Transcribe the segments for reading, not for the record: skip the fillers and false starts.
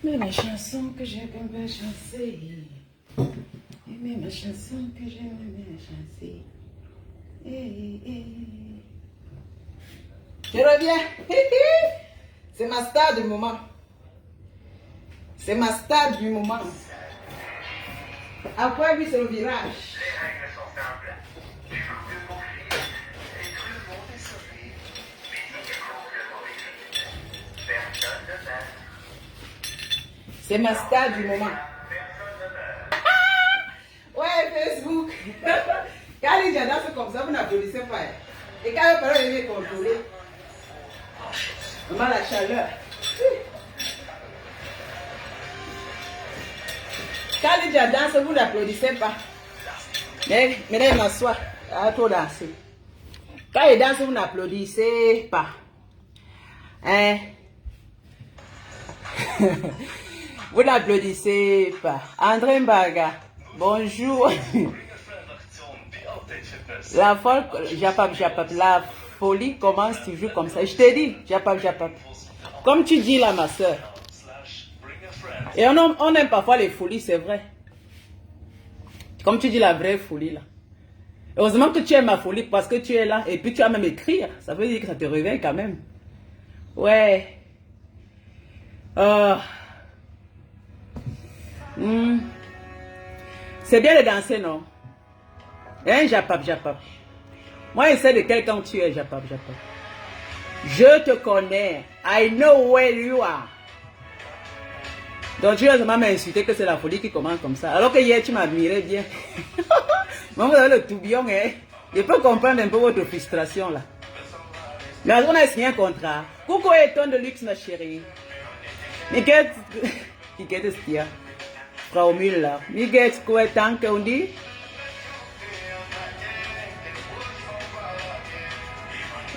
Mais ma chanson que j'ai bien chanter. Mais ma chanson que j'ai bien chanter. Je reviens. C'est ma star du moment. C'est ma star du moment. Après, lui, c'est le virage. Les règles sont simples. Tu joues de mon fils et tout le monde est sauvé. Musique est complètement écrite. Personne ne meurt. C'est ma star du moment. Personne ne meurt. Ouais, Facebook. Quand les gens dansent comme ça, vous n'applaudissez pas. Et quand les parents viennent contrôler, vraiment la chaleur. Quand les gens dansent, vous n'applaudissez pas. Mais là, m'assoit. À trop danser. Quand ils dansent, vous n'applaudissez pas. Hein? Vous n'applaudissez pas. André Mbaga, bonjour. La folle, la folie commence toujours comme ça. Je t'ai dit, japap. Comme tu dis là, ma soeur. Et on aime parfois les folies, c'est vrai. Comme tu dis la vraie folie là. Heureusement que tu aimes ma folie parce que tu es là et puis tu as même écrire. Ça veut dire que ça te réveille quand même. Ouais. C'est bien de danser, non? Hein, japap. Moi, je sais de quel camp tu es, japap. Je te connais. I know where you are. Donc, tu vas seulement m'insulter que c'est la folie qui commence comme ça. Alors que hier, tu m'admirais bien. Moi, vous avez le tourbillon, hein? Je peux comprendre un peu votre frustration, là. Mais on a signé un contrat. Coucou, étonne de luxe, ma chérie. Miguel, Miguel Stia. Frau Müller. Miguel, quoi, tant qu'on dit?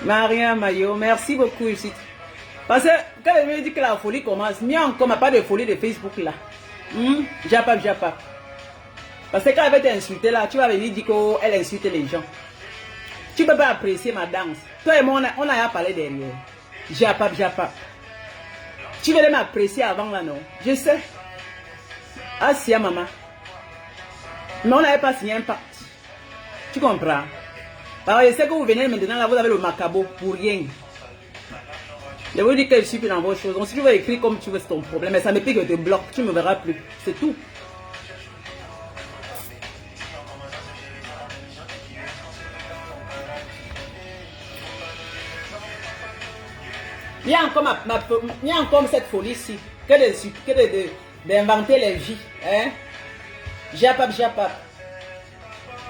Maria Mayo, merci beaucoup ici. Parce que quand elle me dit que la folie commence, il n'y a encore pas de folie de Facebook là. Japap. Parce que quand elle va t'insulter là, tu vas venir dire qu'elle insulte les gens. Tu ne peux pas apprécier ma danse. Toi et moi, on a parlé derrière. Japap. Tu voulais m'apprécier avant là, non? Je sais. Ah, si, maman. Mais on n'avait pas signé un pacte. Tu comprends? Alors, je sais que vous venez maintenant là, vous avez le macabo pour rien. Je vous dis que je suis plus dans vos choses. Donc, si tu veux écrire comme tu veux, c'est ton problème. Mais ça me pique que je te bloque. Tu ne me verras plus. C'est tout. Il y a encore cette folie-ci. Que d'inventer les vies. Hein? Japap.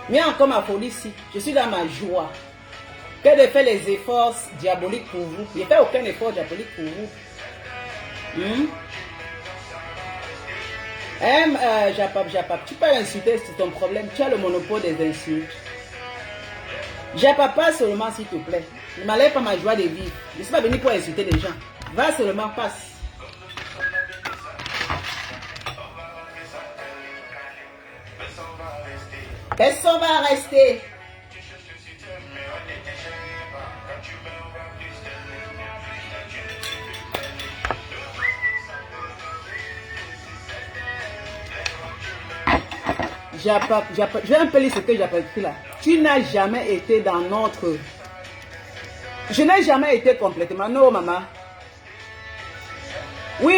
Il y a encore ma folie-ci. Je suis dans ma joie. Que de faire les efforts diaboliques pour vous. Je n'ai fait aucun effort diabolique pour vous. Japap. Tu peux insulter, c'est ton problème. Tu as le monopole des insultes. Japap, pas seulement s'il te plaît. Ne m'enlève pas ma joie de vivre. Je ne suis pas venu pour insulter les gens. Va seulement, passe. Personne va rester. Japap. Je vais un peu lire ce que j'appelle là. Tu n'as jamais été dans notre... Je n'ai jamais été complètement. Non, maman. Oui.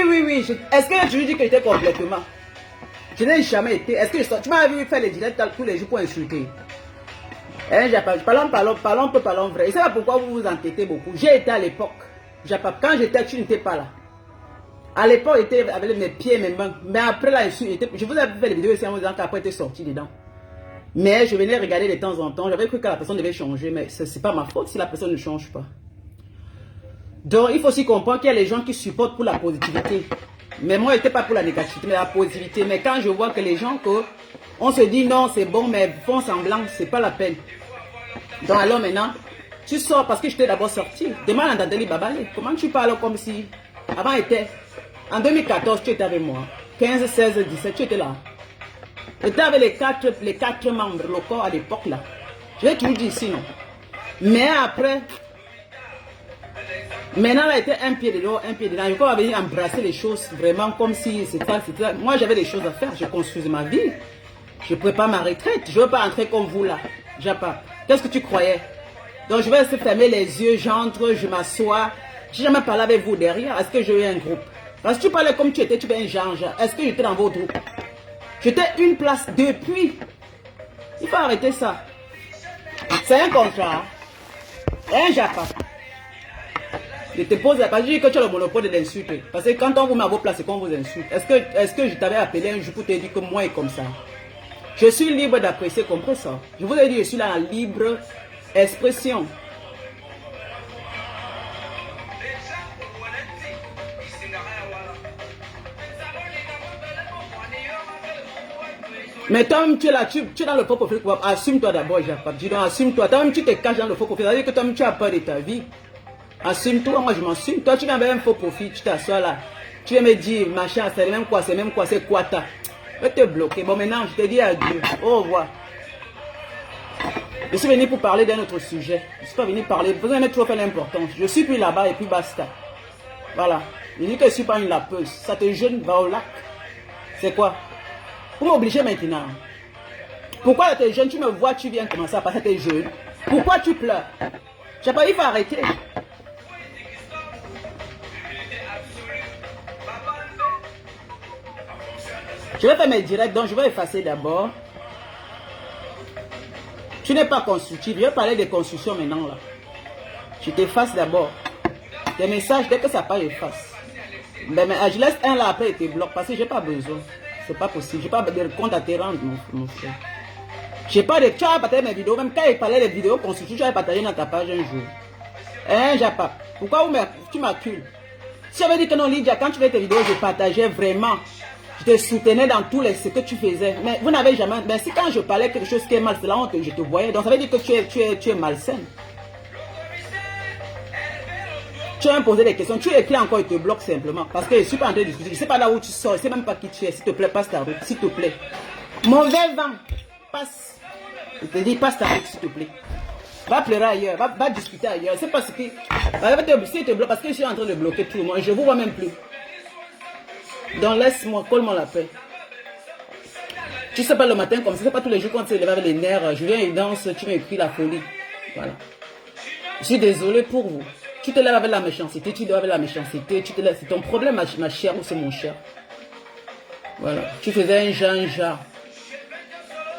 Est-ce que je lui dis que j'étais complètement? Je n'ai jamais été. Est-ce que tu m'as vu faire les directs tous les jours pour insulter? Hein, parlons vrai. Et c'est pourquoi vous vous entêtez beaucoup. J'ai été à l'époque. Quand j'étais, tu n'étais pas là. À l'époque, j'étais avec mes pieds, mes mains. Mais après là, je vous avais fait des vidéos ici en vous disant qu'après, j'étais sorti dedans. Mais je venais regarder de temps en temps. J'avais cru que la personne devait changer. Mais ce n'est pas ma faute si la personne ne change pas. Donc, il faut aussi comprendre qu'il y a les gens qui supportent pour la positivité. Mais moi, je n'étais pas pour la négativité, mais la positivité. Mais quand je vois que les gens, on se dit non, c'est bon, mais font semblant, c'est pas la peine. Donc, alors maintenant, tu sors parce que je t'ai d'abord sorti. Demande à Dadeli Babale. Comment tu parles comme si. Avant, en 2014, tu étais avec moi. 15, 16, 17, tu étais là. Tu étais avec les quatre membres locaux à l'époque là. Je vais toujours dire sinon. Mais après. Maintenant, là, était un pied dedans, un pied dedans. Je peux venir embrasser les choses vraiment comme si c'était. Moi, j'avais des choses à faire. Je construisais ma vie. Je prépare ma retraite. Je ne veux pas entrer comme vous là. Japa. Qu'est-ce que tu croyais? Donc, je vais se fermer les yeux, j'entre, je m'assois. Je n'ai jamais parlé avec vous derrière. Est-ce que j'ai eu un groupe? Parce que tu parlais comme tu étais, tu fais un genre. Est-ce que j'étais dans vos groupes? J'étais une place depuis. Il faut arrêter ça. C'est un contrat. Un Japa. Je te pose la question, je dis que tu as le monopole de l'insulter. Parce que quand on vous met à vos places, c'est qu'on vous insulte. Est-ce que je t'avais appelé un jour pour te dire que moi est comme ça? Je suis libre d'apprécier, compris ça. Je vous ai dit, je suis là en libre expression. Mais toi-même, tu es là, tu es dans le faux profil. Assume-toi d'abord, Jacques. Dis donc, assume-toi. Toi-même, tu te caches dans le faux profil. C'est-à-dire que toi-même, tu as peur de ta vie. Assume-toi, moi je m'assume. Toi, tu viens avec un faux profil, tu t'assois là. Tu viens me dire, machin, c'est même quoi, c'est quoi ta. Je vais te bloquer. Bon, maintenant, je te dis adieu. Au revoir. Je suis venu pour parler d'un autre sujet. Je ne suis pas venu parler. Vous avez trop fait l'importance. Je suis plus là-bas et puis basta. Voilà. Je dis que je ne suis pas une lapeuse. Ça te jeune, va au lac. C'est quoi? Pour m'obliger maintenant. Pourquoi tu es jeune, tu me vois, tu viens commencer à passer tes jeunes. Pourquoi tu pleures? Je sais pas, il faut arrêter. Je vais faire mes directs, donc je vais effacer d'abord. Tu n'es pas constructif. Je vais parler des constructions maintenant là. Je t'efface d'abord. Tes messages, dès que ça part, j'efface. Mais je laisse un là après et te bloque parce que je n'ai pas besoin. C'est pas possible. Je n'ai pas de compte à te rendre, mon frère. J'ai pas de. Tu as partagé mes vidéos, même quand il parlait des vidéos constructives, tu as partagé dans ta page un jour. Hein, Japa? Pourquoi tu m'accules? Si j'avais dit que non, Lydia, quand tu fais tes vidéos, je partageais vraiment. Je te soutenais dans tout ce que tu faisais. Mais vous n'avez jamais... Mais si quand je parlais quelque chose qui est mal, c'est là où je te voyais. Donc ça veut dire que tu es malsaine. Tu as posé des questions. Tu écris encore et te bloque simplement. Parce que je ne suis pas en train de discuter. Je ne sais pas là où tu sors. Je ne sais même pas qui tu es. S'il te plaît, passe ta route. S'il te plaît. Mauvais vent. Passe. Je te dis, passe ta route, s'il te plaît. Va pleurer ailleurs. Va discuter ailleurs. C'est parce que... Si te bloque, parce que je suis en train de bloquer tout le monde. Je ne vous vois même plus. Donc laisse-moi, colle-moi la paix. Tu sais pas le matin comme ça, c'est pas tous les jours quand tu te lèves avec les nerfs, je viens et danse, tu m'écris la folie. Voilà. Je suis désolé pour vous. Tu te lèves avec la méchanceté, tu dors avec la méchanceté, tu te lèves, c'est ton problème ma chère ou c'est mon cher. Voilà. Tu faisais un Jean-Jean.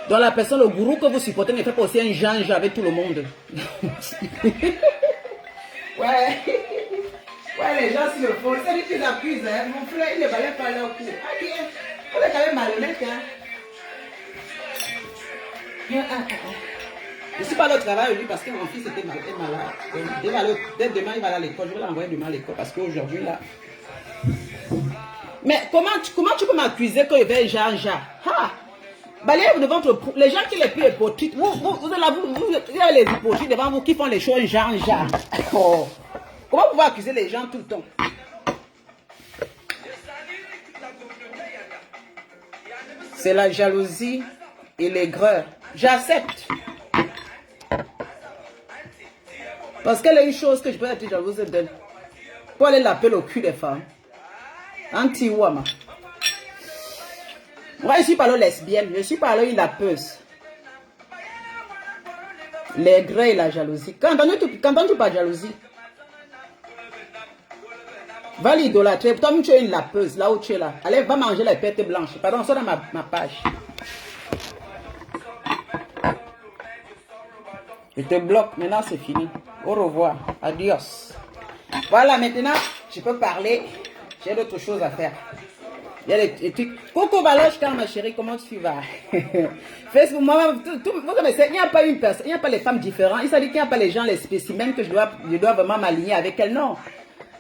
Donc la personne, le gourou que vous supportez ne fait pas aussi un Jean-Jean avec tout le monde. Ouais. Ouais, les gens sur le fond, c'est lui qui accuse, hein. Mon frère, il ne valait pas leur coup. Ah, on est quand même malhonnête, hein. Je ne suis pas là au travail, lui, parce que mon fils était malade. Donc, dès demain, il va aller à l'école. Je vais l'envoyer demain à l'école, parce qu'aujourd'hui, là... Mais comment tu peux m'accuser que je vais Jean-Jean? Ha! Balayez devant votre... Les gens qui les plus hypocrites, vous avez les hypocrites devant vous qui font les choses Jean-Jean. Oh. Comment vous pouvez accuser les gens tout le temps? C'est la jalousie et l'aigreur. J'accepte. Parce qu'elle a une chose que je peux être jalouse d'elle. Pour aller l'appeler au cul des femmes. Anti-Wama. Moi, je ne suis pas là lesbienne. Je ne suis pas là une lapeuse. L'aigreur et la jalousie. Quand on parle de jalousie, va l'idolâtrer. Toi, tu es une lapeuse, là où tu es là. Allez, va manger les pêtes blanches. Pardon, ça dans ma page. Je te bloque. Maintenant, c'est fini. Au revoir. Adios. Voilà, maintenant, je peux parler. J'ai d'autres choses à faire. Il y a des trucs. Coco Balochka, ma chérie, comment tu vas? Facebook, moi, vous connaissez, il n'y a pas une personne, il n'y a pas les femmes différentes. Il s'agit qu'il n'y a pas les gens, les spécimens que je dois vraiment m'aligner avec elles. Non.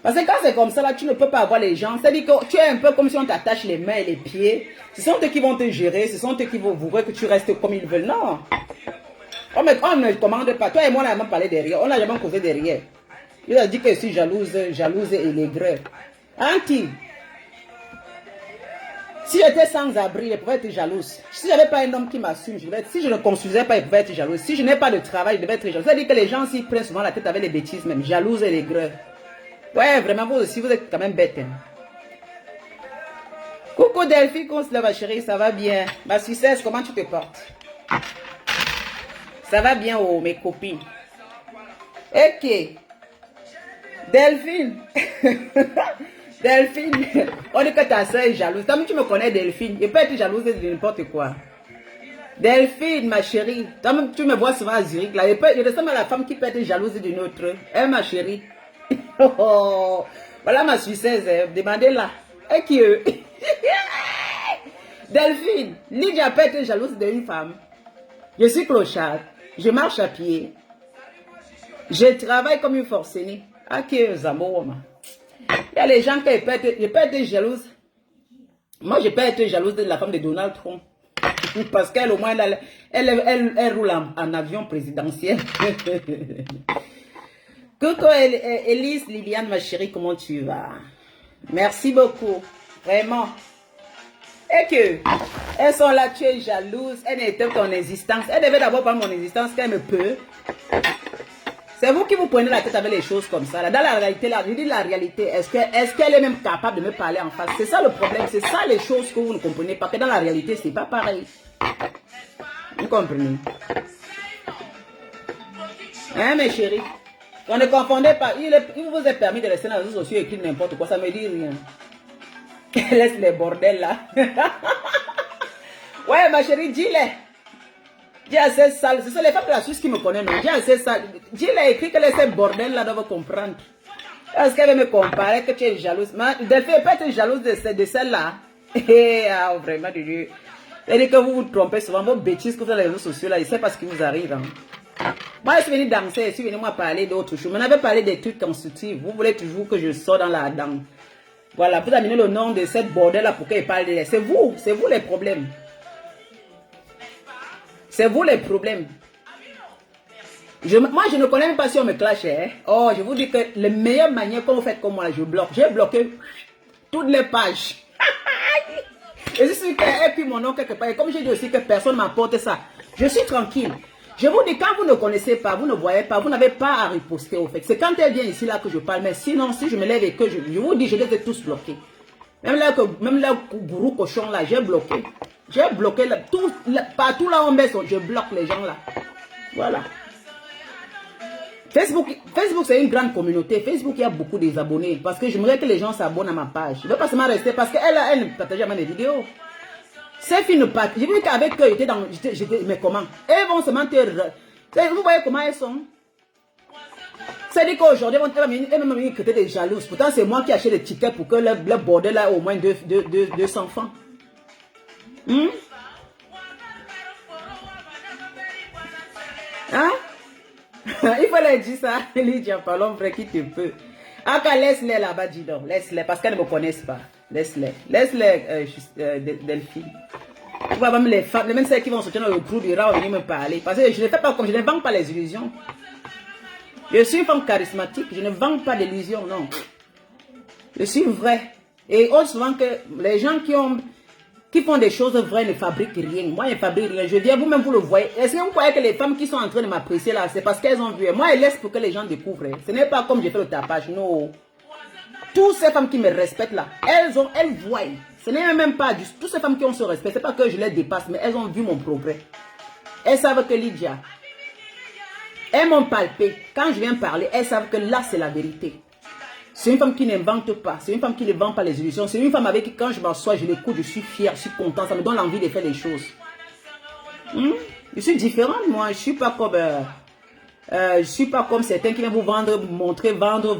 Parce que quand c'est comme ça, là, tu ne peux pas avoir les gens. C'est-à-dire que tu es un peu comme si on t'attache les mains et les pieds. Ce sont eux qui vont te gérer. Ce sont eux qui vont vouloir que tu restes comme ils veulent. Non. On ne commande pas. Toi et moi, on n'a même parlé derrière. On n'a jamais causé derrière. Il a dit que je suis jalouse et laigreur. Anti. Si j'étais sans abri, je pouvais être jalouse. Si je n'avais pas un homme qui m'assume, si je ne construisais pas, je pouvais être jalouse. Si je n'ai pas de travail, je devais être jalouse. C'est-à-dire que les gens s'y prennent souvent la tête avec les bêtises même. Jalouse et laigreur. Ouais, vraiment, vous aussi, vous êtes quand même bête. Hein. Coucou Delphine, comment ça va chérie, ça va bien? Ma Suissesse, comment tu te portes? Ça va bien, oh, mes copines. Ok. Delphine. Delphine, on dit que ta soeur est jalouse. Toi, tu me connais, Delphine. Je peux être jalouse de n'importe quoi. Delphine, ma chérie. Toi, tu me vois souvent à Zurich. Là. Je ressemble à la femme qui peut être jalouse d'une autre. Hein, ma chérie. Oh, voilà ma Suissesse. Demandez-la. Et qui est Delphine, Lydia peut être jalouse d'une femme. Je suis clochard. Je marche à pied. Je travaille comme une forcenée. Ah, qui est Zambo, il y a les gens qui peuvent être jalouse. Moi, je peux être jalouse de la femme de Donald Trump. Parce qu'elle, au moins, elle roule en avion présidentiel. Coucou, Elise, Liliane, ma chérie, comment tu vas? Merci beaucoup. Vraiment. Et que, elles sont là, tu es jalouse. Elle n'était ton existence. Elle devait d'abord prendre mon existence qu'elle me peut. C'est vous qui vous prenez la tête avec les choses comme ça. Là. Dans la réalité, là, je dis la réalité, est-ce qu'elle est même capable de me parler en face? C'est ça le problème, c'est ça les choses que vous ne comprenez pas. Que dans la réalité, c'est pas pareil. Vous comprenez? Hein, mes chéris? On ne confondait pas. Il vous est permis de rester dans les réseaux sociaux et écrire n'importe quoi, ça me dit rien. Laisse les bordels là. Ouais, ma chérie, dis-les. Dis assez sale. Ce sont les femmes de la Suisse qui me connaissent. Dis assez sale. Dis-les, écrit que laisse ces bordels là doivent comprendre. Est-ce qu'elle veut me comparer que tu es jalouse? Delphine peut être jalouse de celle-là. Ah, vraiment, de Dieu. C'est-à-dire que vous vous trompez souvent. Vos bêtises que vous avez dans les réseaux sociaux là, je ne sais pas ce qui vous arrive. Hein. Moi, je suis venu danser, je suis venu moi parler d'autres choses. On avait parlé des trucs constructifs. Vous voulez toujours que je sorte dans la danse. Voilà, vous amenez le nom de cette bordel là pour qu'elle parle de. C'est vous les problèmes. C'est vous les problèmes. Moi, je ne connais même pas si on me clash. Hein. Oh, je vous dis que la meilleure manière qu'on fait comme moi, je bloque. J'ai bloqué toutes les pages. Et je suis et puis mon nom quelque part. Et comme j'ai dit aussi que personne ne m'apporte ça, je suis tranquille. Je vous dis, quand vous ne connaissez pas, vous ne voyez pas, vous n'avez pas à riposter au fait. C'est quand elle vient ici là que je parle. Mais sinon, si je me lève et que je vous dis, je les ai tous bloqués. Même là, gourou cochon là, j'ai bloqué. J'ai bloqué partout là où on met je bloque les gens là. Voilà. Facebook c'est une grande communauté. Facebook, il y a beaucoup d'abonnés. Parce que j'aimerais que les gens s'abonnent à ma page. Je ne veux pas seulement rester parce qu'elle ne partage jamais des vidéos. Ces filles ne partent. J'ai vu qu'avec eux, mais comment? Elles vont se mentir. Vous voyez comment elles sont? C'est-à-dire qu'aujourd'hui, elles vont me créer des jalouses. Pourtant, c'est moi qui achète des tickets pour que le bordel a au moins 200 francs. Hein? Il faut leur dire ça. Lydia, parlons vrai qui te peut. Ah, laisse-les là-bas, dis donc. Laisse-les, parce qu'elles ne me connaissent pas. Laisse-les. Laisse-les, Delphine. Tu vois, même les femmes, même celles qui vont sortir dans le groupe, ils vont venir me parler. Parce que je ne fais pas comme, je ne vends pas les illusions. Je suis une femme charismatique, je ne vends pas d'illusions, non. Je suis vrai. Et on dit souvent que les gens qui font des choses vraies ne fabriquent rien. Moi, je ne fabrique rien. Je viens, vous-même, vous le voyez. Est-ce que vous croyez que les femmes qui sont en train de m'apprécier là, c'est parce qu'elles ont vu? Moi, elles laissent pour que les gens découvrent. Ce n'est pas comme j'ai fait le tapage, non. Toutes ces femmes qui me respectent là, elles voient. Ce n'est même pas du... Toutes ces femmes qui ont ce respect, ce n'est pas que je les dépasse, mais elles ont vu mon progrès. Elles savent que Lydia, elles m'ont palpé. Quand je viens parler, elles savent que là, c'est la vérité. C'est une femme qui n'invente pas. C'est une femme qui ne vend pas les illusions. C'est une femme avec qui, quand je m'assois, je l'écoute, je suis fière, je suis contente. Ça me donne l'envie de faire les choses. Je suis différente, moi. Je ne suis pas comme... Je ne suis pas comme certains qui viennent vous vendre, montrer, vendre.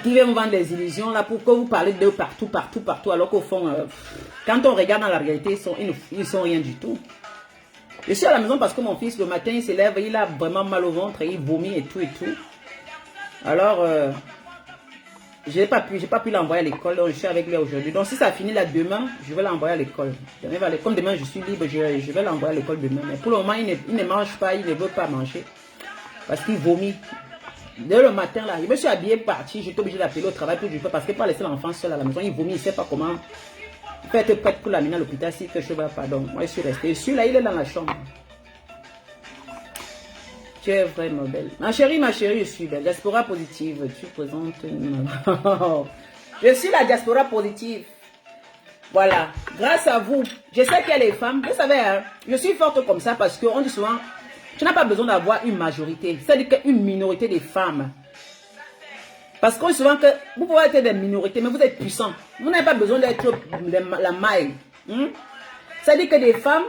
Qui viennent vous vendre des illusions là pour que vous parlez d'eux partout. Alors qu'au fond, quand on regarde dans la réalité, ils sont rien du tout. Je suis à la maison parce que mon fils, le matin, il se lève, il a vraiment mal au ventre, il vomit et tout. Alors, j'ai pas pu l'envoyer à l'école, donc je suis avec lui aujourd'hui. Donc si ça finit là demain, je vais l'envoyer à l'école. Comme demain je suis libre, je vais l'envoyer à l'école demain. Mais pour le moment, il ne mange pas, il ne veut pas manger. Parce qu'il vomit. Dès le matin là, je me suis habillé, parti, j'étais obligé d'appeler au travail pour du parce que pas laisser l'enfant seul à la maison, il vomit, il ne sait pas comment. Il peut être prêt pour l'amener à l'hôpital si quelque chose ne va pas. Donc moi je suis resté. Je suis là, il est dans la chambre. Tu es vraiment belle. Ma chérie, je suis belle. Diaspora positive, tu présentes une... Je suis la diaspora positive. Voilà. Grâce à vous. Je sais qu'il y a les femmes. Vous savez, hein, je suis forte comme ça parce qu'on dit souvent, tu n'as pas besoin d'avoir une majorité. C'est-à-dire qu'une minorité des femmes. Parce qu'on dit souvent que vous pouvez être des minorités, mais vous êtes puissants. Vous n'avez pas besoin d'être la maille. C'est-à-dire que des femmes...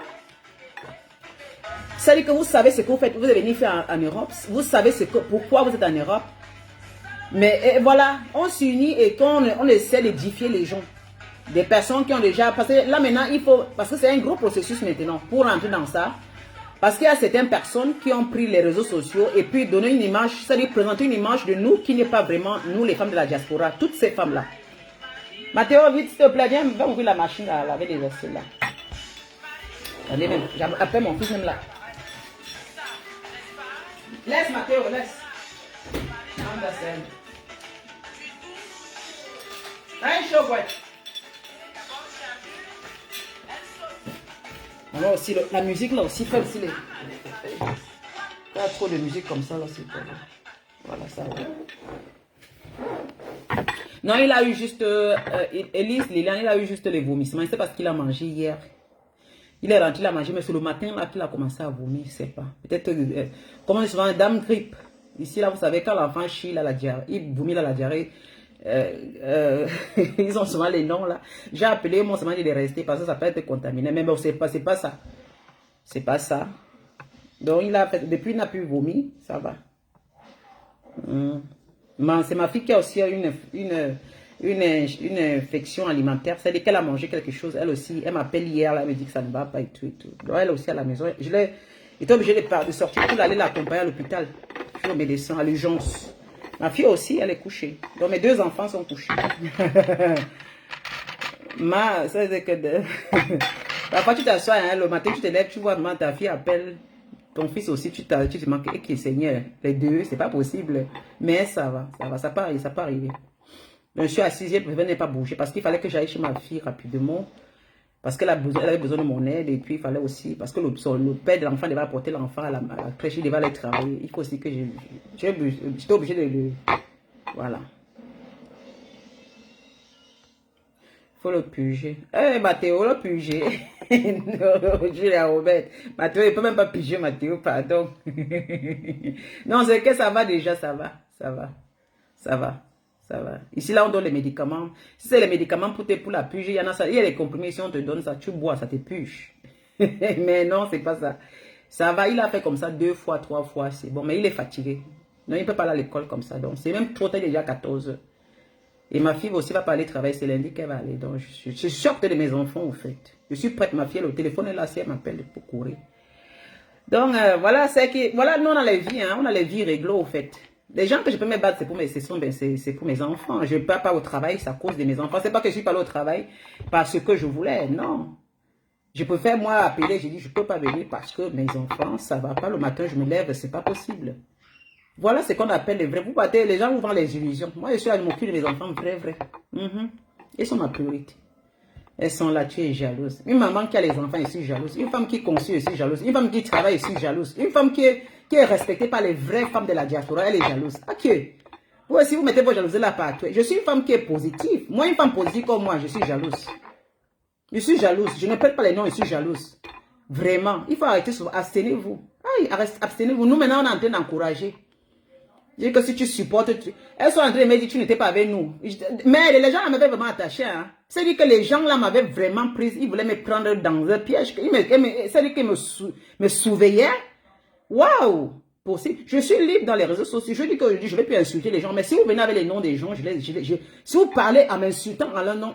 C'est-à-dire que vous savez ce que vous faites, vous avez venu faire en Europe, vous savez pourquoi vous êtes en Europe. Mais voilà, on s'unit et on essaie d'édifier les gens. Des personnes qui ont déjà... Parce que là maintenant, il faut... Parce que c'est un gros processus maintenant pour rentrer dans ça. Parce qu'il y a certaines personnes qui ont pris les réseaux sociaux et puis donné une image, c'est-à-dire présenter une image de nous qui n'est pas vraiment nous les femmes de la diaspora, toutes ces femmes-là. Mathéo, vite s'il te plaît, viens, va ouvrir la machine à laver les vaisselles là. Allez même, j'appelle mon fils même là. Laisse Mathéo, laisse. Un chaud, ouais. Alors aussi, la musique là aussi, fait aussi les... Il y a trop de musique comme ça là, c'est pas bon. Voilà, ça va. Non, il a eu juste... Elise, Lilian, il a eu juste les vomissements. C'est parce qu'il a mangé hier. Il est rentré, il a mangé, mais c'est le matin là qu'il a commencé à vomir, je ne sais pas. Peut-être, comme on dit souvent, dame grippe. Ici, là, vous savez, quand l'enfant chie, là, la diarrhée, il vomit là, la diarrhée. Ils ont souvent les noms là. J'ai appelé, mon semaine, il est resté parce que ça peut être contaminé. Mais bon, c'est pas ça. C'est pas ça. Donc, il a fait, depuis, il n'a plus vomi, ça va. C'est ma fille qui a aussi une infection alimentaire, c'est-à-dire qu'elle a mangé quelque chose, elle aussi, elle m'appelle hier, elle me dit que ça ne va pas et tout. Donc elle aussi à la maison, j'étais obligé de sortir pour aller l'accompagner à l'hôpital, au médecin, à l'urgence. Ma fille aussi, elle est couchée, donc mes deux enfants sont couchés. C'est que parfois tu t'assois, hein, le matin tu te lèves, tu vois maman, ta fille appelle, ton fils aussi, tu te manques, et Seigneur, les deux, c'est pas possible, mais ça va, ça peut arriver. Donc, je suis assise, je ne pas bouger parce qu'il fallait que j'aille chez ma fille rapidement. Parce qu'elle avait besoin de mon aide. Et puis, il fallait aussi, parce que le père de l'enfant devait apporter l'enfant à la crèche, il devait aller travailler. Il faut aussi que j'étais obligé de... Voilà. Il faut le puger. Eh, Mathéo, le puger. Non, Julia Robert. Mathéo, il ne peut même pas piger, Mathéo, pardon. Non, c'est que ça va déjà, ça va. Ça va. Ici, là, on donne les médicaments. Si c'est les médicaments pour la puge, il y a les comprimés, si on te donne ça, tu bois, ça te puge. Mais non, c'est pas ça. Ça va, il a fait comme ça 2 fois, 3 fois, c'est bon. Mais il est fatigué. Non, il ne peut pas aller à l'école comme ça. Donc, c'est même trop tard, déjà 14 heures. Et ma fille aussi va pas aller travailler, c'est lundi qu'elle va aller. Donc, je suis sorte de mes enfants, au fait. Je suis prête, ma fille, le téléphone est là, si elle m'appelle pour courir. Donc, voilà, voilà, nous, on a les vies, hein, on a les vies réglo, au fait. Les gens que je peux me battre, c'est pour mes enfants. Je ne pars pas au travail, c'est à cause de mes enfants. C'est pas que je suis pas allé au travail parce que je voulais, non. Je préfère, moi, appeler, j'ai dit, je ne peux pas venir parce que mes enfants, ça ne va pas. Le matin, je me lève, c'est pas possible. Voilà ce qu'on appelle les vrais. Vous battez, les gens vous vendent les illusions. Moi, je suis à m'occuper de mes enfants, vrai. Ils sont ma priorité. Elles sont là, tu es jalouse. Une maman qui a les enfants, je suis jalouse. Une femme qui conçue, je suis jalouse. Une femme qui travaille, je suis jalouse. Une femme qui est respectée par les vraies femmes de la diaspora, elle est jalouse. Ok. Vous aussi, vous mettez vos jalousies là partout. Je suis une femme qui est positive. Moi, une femme positive comme moi, je suis jalouse. Je suis jalouse. Je ne pète pas les noms, je suis jalouse. Vraiment. Il faut arrêter souvent. Abstenez-vous. Abstenez-vous. Nous, maintenant, on est en train d'encourager. Je dis que si tu supportes, elles sont en train de me dire que tu n'étais pas avec nous. Mais les gens m'avaient vraiment attaché. Hein. C'est-à-dire que les gens là m'avaient vraiment prise. Ils voulaient me prendre dans un piège. C'est-à-dire qu'ils me surveillaient. Waouh! Possible. Je suis libre dans les réseaux sociaux. Je dis qu'aujourd'hui, je ne vais plus insulter les gens. Mais si vous venez avec les noms des gens, si vous parlez en m'insultant en leur nom,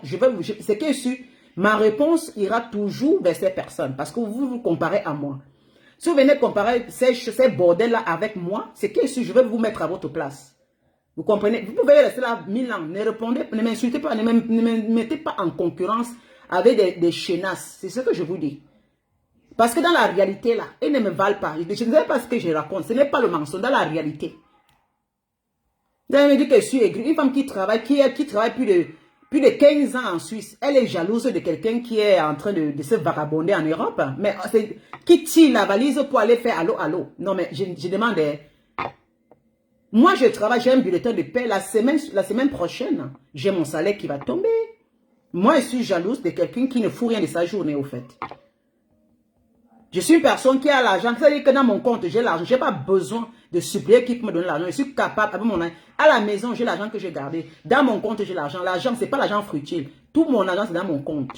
c'est que ma réponse ira toujours vers ces personnes. Parce que vous vous comparez à moi. Si vous venez comparer ces bordels-là avec moi, c'est que je vais vous mettre à votre place. Vous comprenez? Vous pouvez rester là 1000 ans. Ne répondez, ne m'insultez pas, ne me mettez pas en concurrence avec des chenasses. C'est ce que je vous dis. Parce que dans la réalité, là, ils ne me valent pas. Je ne sais pas ce que je raconte. Ce n'est pas le mensonge, dans la réalité. Vous allez me dire que je suis aigrie. Une femme qui travaille, qui travaille plus de 15 ans en Suisse, elle est jalouse de quelqu'un qui est en train de se vagabonder en Europe. Mais qui tire la valise pour aller faire allô, allô. Non, mais je demande... Moi, je travaille, j'ai un bulletin de paie. La semaine prochaine, j'ai mon salaire qui va tomber. Moi, je suis jalouse de quelqu'un qui ne fout rien de sa journée, au fait. Je suis une personne qui a l'argent. C'est-à-dire que dans mon compte, j'ai l'argent. Je n'ai pas besoin de supplier qui peut me donner l'argent. Je suis capable, avec mon argent. À la maison, j'ai l'argent que j'ai gardé. Dans mon compte, j'ai l'argent. L'argent, ce n'est pas l'argent fruitier. Tout mon argent, c'est dans mon compte.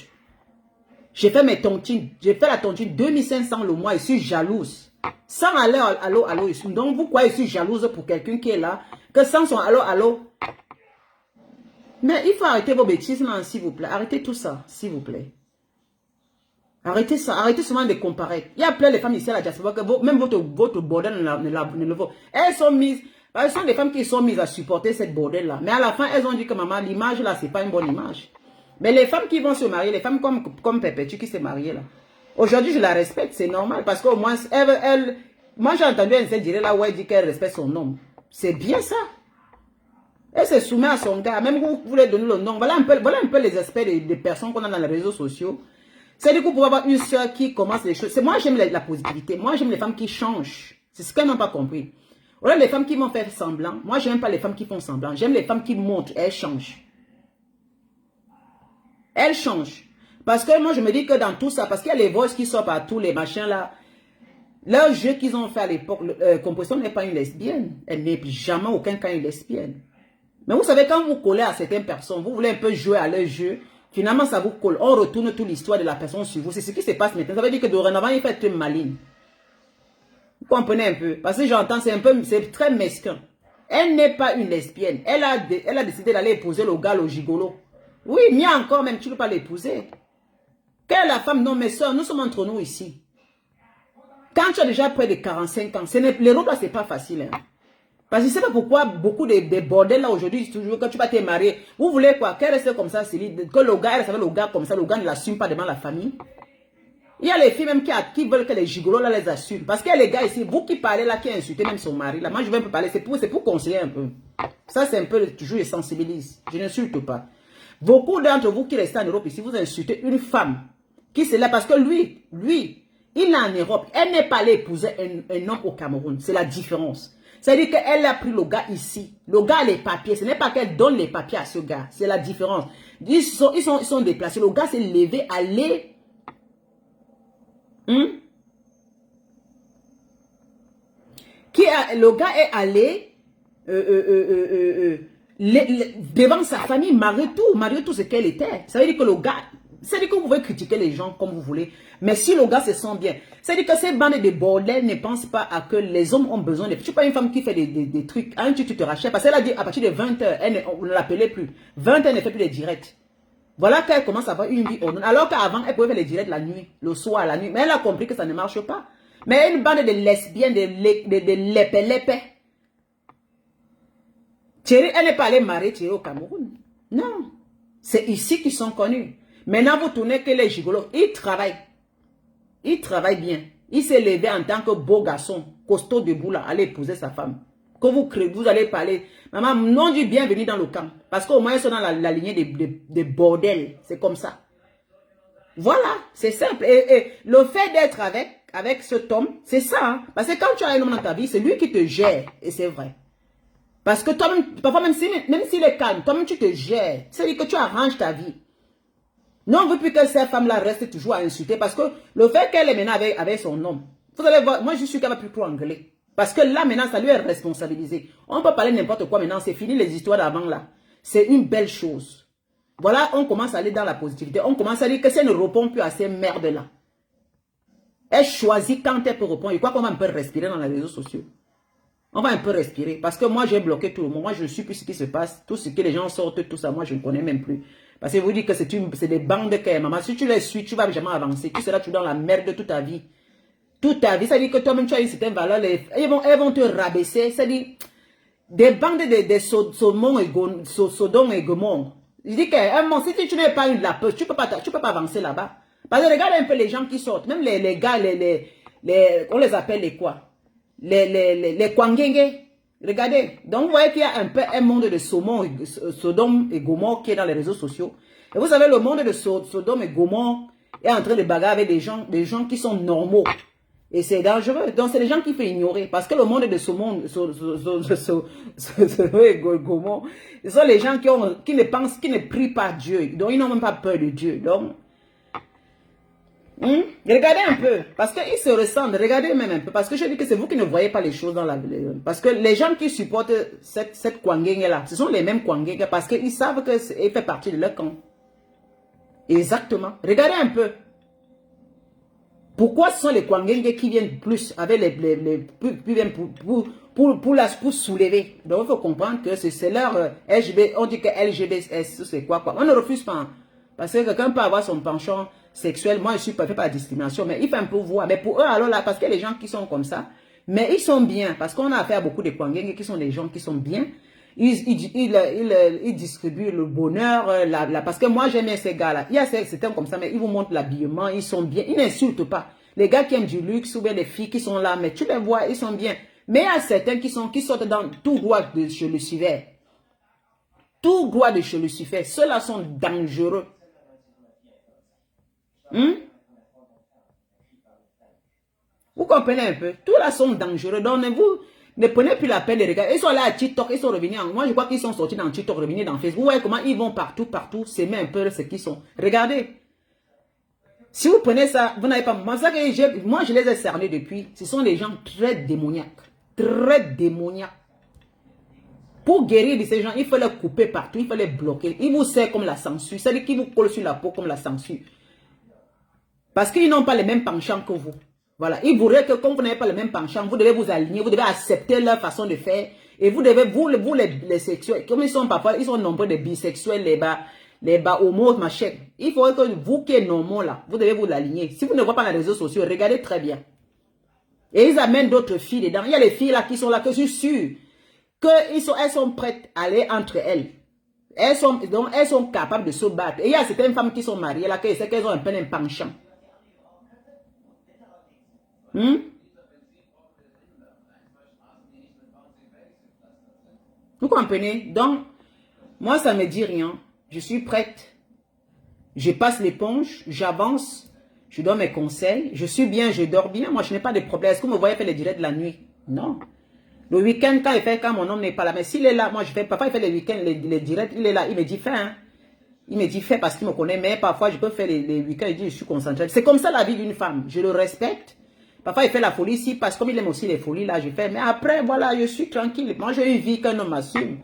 J'ai fait mes tontines. J'ai fait la tontine 2500 le mois. Je suis jalouse. Sans aller allô, allô. Donc, vous croyez que je suis jalouse pour quelqu'un qui est là? Que sans son allô, allô. Mais il faut arrêter vos bêtises, là, s'il vous plaît. Arrêtez tout ça, s'il vous plaît. Arrêtez ça, arrêtez seulement de comparer. Il y a plein de femmes ici à la diaspora que même votre bordel ne le vaut. Elles sont mises, ce sont des femmes qui sont mises à supporter cette bordel-là. Mais à la fin, elles ont dit que maman, l'image là, c'est pas une bonne image. Mais les femmes qui vont se marier, les femmes comme Perpétue qui s'est mariée là, aujourd'hui je la respecte, c'est normal. Parce qu'au moins, moi j'ai entendu un dire là où elle dit qu'elle respecte son homme. C'est bien ça. Elle se soumet à son gars, même vous voulez donner le nom. Voilà un peu les aspects des personnes qu'on a dans les réseaux sociaux. C'est du coup pour avoir une soeur qui commence les choses. Moi, j'aime la positivité. Moi, j'aime les femmes qui changent. C'est ce qu'elles n'ont pas compris. Voilà les femmes qui vont faire semblant. Moi, j'aime pas les femmes qui font semblant. J'aime les femmes qui montrent. Elles changent. Elles changent. Parce que moi, je me dis que dans tout ça, parce qu'il y a les voices qui sortent partout, les machins là. Leur jeu qu'ils ont fait à l'époque, Composition n'est pas une lesbienne. Elle n'est jamais aucun cas une lesbienne. Mais vous savez, quand vous collez à certaines personnes, vous voulez un peu jouer à leur jeu. Finalement, ça vous colle. On retourne toute l'histoire de la personne sur vous. C'est ce qui se passe maintenant. Ça veut dire que dorénavant, il faut être maligne. Vous comprenez un peu? Parce que j'entends, c'est très mesquin. Elle n'est pas une lesbienne. Elle a décidé d'aller épouser le gars, le gigolo. Oui, mieux encore, même, tu ne peux pas l'épouser. Quelle est la femme? Non, mes soeurs, nous sommes entre nous ici. Quand tu as déjà près de 45 ans, les robes là, c'est pas facile. Hein. Parce que je ne sais pas pourquoi beaucoup de bordels là aujourd'hui, toujours quand tu vas te marier, vous voulez quoi? Qu'elle reste comme ça, que le gars, elle savait le gars comme ça, le gars ne l'assume pas devant la famille. Il y a les filles même qui veulent que les gigolos là les assument. Parce qu'il y a les gars ici, vous qui parlez là, qui insultez même son mari là, moi je vais un peu parler, c'est pour conseiller un peu. Ça c'est un peu, toujours je sensibilise, je n'insulte pas. Beaucoup d'entre vous qui restez en Europe ici, vous insultez une femme qui c'est là parce que lui, il est en Europe, elle n'est pas allée épouser un homme au Cameroun, c'est la différence. C'est-à-dire qu'elle a pris le gars ici. Le gars a les papiers. Ce n'est pas qu'elle donne les papiers à ce gars. C'est la différence. Ils sont déplacés. Le gars s'est levé, allé. Le gars est allé devant sa famille, marier tout ce qu'elle était. Ça veut dire que le gars... C'est-à-dire que vous pouvez critiquer les gens comme vous voulez. Mais si le gars se sent bien. C'est-à-dire que ces bandes de bordel ne pensent pas à que les hommes ont besoin de... Tu sais pas une femme qui fait des trucs. Un tu te rachètes. Parce qu'elle a dit à partir de 20h, on ne l'appelait plus. 20h, elle ne fait plus les directs. Voilà qu'elle commence à avoir une vie ordonnée. Alors qu'avant, elle pouvait faire les directs la nuit, le soir, la nuit. Mais elle a compris que ça ne marche pas. Mais une bande de lesbiennes, de lépé-lépé. Thierry, elle n'est pas allée marier Thierry au Cameroun. Non. C'est ici qu'ils sont connus. Maintenant, vous tournez que les gigolos, ils travaillent. Ils travaillent bien. Il s'est levé en tant que beau garçon, costaud debout là, aller épouser sa femme. Que vous allez parler. Maman, non du bienvenue dans le camp. Parce qu'au moins, ils sont dans la lignée des bordels. C'est comme ça. Voilà, c'est simple. Et le fait d'être avec cet homme, c'est ça. Hein? Parce que quand tu as un homme dans ta vie, c'est lui qui te gère. Et c'est vrai. Parce que toi-même, parfois, même s'il est calme, toi-même, tu te gères. C'est-à-dire que tu arranges ta vie. Non, on ne veut plus que cette femme-là reste toujours à insulter. Parce que le fait qu'elle est maintenant avec son homme, vous allez voir, moi je suis capable plus anglais. Parce que là maintenant, ça lui est responsabilisé. On peut parler n'importe quoi maintenant, c'est fini les histoires d'avant là. C'est une belle chose. Voilà, on commence à aller dans la positivité. On commence à dire que si elle ne répond plus à ces merdes-là. Elle choisit quand elle peut répondre. Je crois qu'on va un peu respirer dans les réseaux sociaux. On va un peu respirer. Parce que moi, j'ai bloqué tout le monde. Moi, je ne sais plus ce qui se passe. Tout ce que les gens sortent, tout ça, moi, je ne connais même plus. Parce que vous dites que c'est des bandes que, maman, si tu les suis, tu ne vas jamais avancer. Tu seras toujours dans la merde toute ta vie. Toute ta vie. Ça dit que toi-même, tu as une certaine valeur. Elles vont te rabaisser. Ça dit, des bandes de Sodome et Gomorrhe. Je dis que, si tu n'es pas une lapeuse, tu ne peux pas avancer là-bas. Parce que regarde un peu les gens qui sortent. Même les gars, on les appelle les quoi? Les Kwangenge. Regardez. Donc, vous voyez qu'il y a un peu un monde de Sodome et Gomorrhe qui est dans les réseaux sociaux. Et vous savez, le monde de Sodome et Gomorrhe est en train de bagarrer avec des gens qui sont normaux. Et c'est dangereux. Donc, c'est des gens qu'il faut ignorer. Parce que le monde de Gomorrhe, ce sont les gens qui ne pensent, qui ne prient pas Dieu. Donc, ils n'ont même pas peur de Dieu. Donc, regardez un peu, parce qu'ils se ressemblent, regardez même un peu, parce que je dis que c'est vous qui ne voyez pas les choses dans la vie. Parce que les gens qui supportent cette Kwangenge-là, ce sont les mêmes Kwangenge, parce qu'ils savent qu'elle fait partie de leur camp. Exactement. Regardez un peu. Pourquoi ce sont les Kwangenge qui viennent plus avec pour soulever? Donc il faut comprendre que c'est leur LGBT, on dit que LGBS, c'est quoi. On ne refuse pas. Parce que quelqu'un peut avoir son penchant sexuel. Moi, je suis pas fait par la discrimination, mais il fait un peu voir. Mais pour eux, alors là, parce que les gens qui sont comme ça, mais ils sont bien. Parce qu'on a affaire à beaucoup de Kwangenge qui sont des gens qui sont bien. Ils distribuent le bonheur. Parce que moi, j'aime bien ces gars-là. Il y a certains comme ça, mais ils vous montrent l'habillement. Ils sont bien. Ils n'insultent pas. Les gars qui aiment du luxe ou bien les filles qui sont là, mais tu les vois, ils sont bien. Mais il y a certains qui sortent dans tout droit de chez Lucifer. Tout droit de chez Lucifer. Ceux-là sont dangereux. Vous comprenez un peu? Tous là sont dangereux. Donc, vous ne prenez plus la peine de regarder. Ils sont là à TikTok, ils sont revenus. Moi, je crois qu'ils sont sortis dans TikTok, revenus dans Facebook. Vous voyez comment ils vont partout, s'aimer un peu ce qu'ils sont. Regardez. Si vous prenez ça, vous n'avez pas... Moi, je les ai cernés depuis. Ce sont des gens très démoniaques. Très démoniaques. Pour guérir de ces gens, il faut les couper partout. Il faut les bloquer. Ils vous serrent comme la sangsue. C'est-à-dire qu'ils vous collent sur la peau comme la sangsue. Parce qu'ils n'ont pas les mêmes penchants que vous. Voilà. Ils voudraient que comme vous n'avez pas le même penchant, vous devez vous aligner, vous devez accepter leur façon de faire. Et vous devez, vous les sexuels, comme ils sont parfois, ils sont nombreux de bisexuels, les bas homos, machin. Il faudrait que vous qui êtes normaux là, vous devez vous aligner. Si vous ne voyez pas les réseaux sociaux, regardez très bien. Et ils amènent d'autres filles dedans. Il y a les filles là qui sont là, que je suis sûr qu'elles sont prêtes à aller entre elles. Elles sont capables de se battre. Et il y a certaines femmes qui sont mariées là, qu'elles ont un peu un penchant. Vous comprenez? Donc, moi, ça ne me dit rien. Je suis prête. Je passe l'éponge, j'avance, je donne mes conseils. Je suis bien, je dors bien. Moi, je n'ai pas de problème. Est-ce que vous me voyez faire les directs de la nuit? Non. Le week-end, quand mon homme n'est pas là, mais s'il est là, moi, je fais, parfois, il fait les week-ends, les directs, il est là, il me dit fais, hein. Il me dit fais parce qu'il me connaît, mais parfois, je peux faire les week-ends, il dit je suis concentré. C'est comme ça la vie d'une femme. Je le respecte. Parfois, il fait la folie ici, parce que comme il aime aussi les folies, là, je fais. Mais après, voilà, je suis tranquille. Moi, j'ai une vie qu'un homme assume.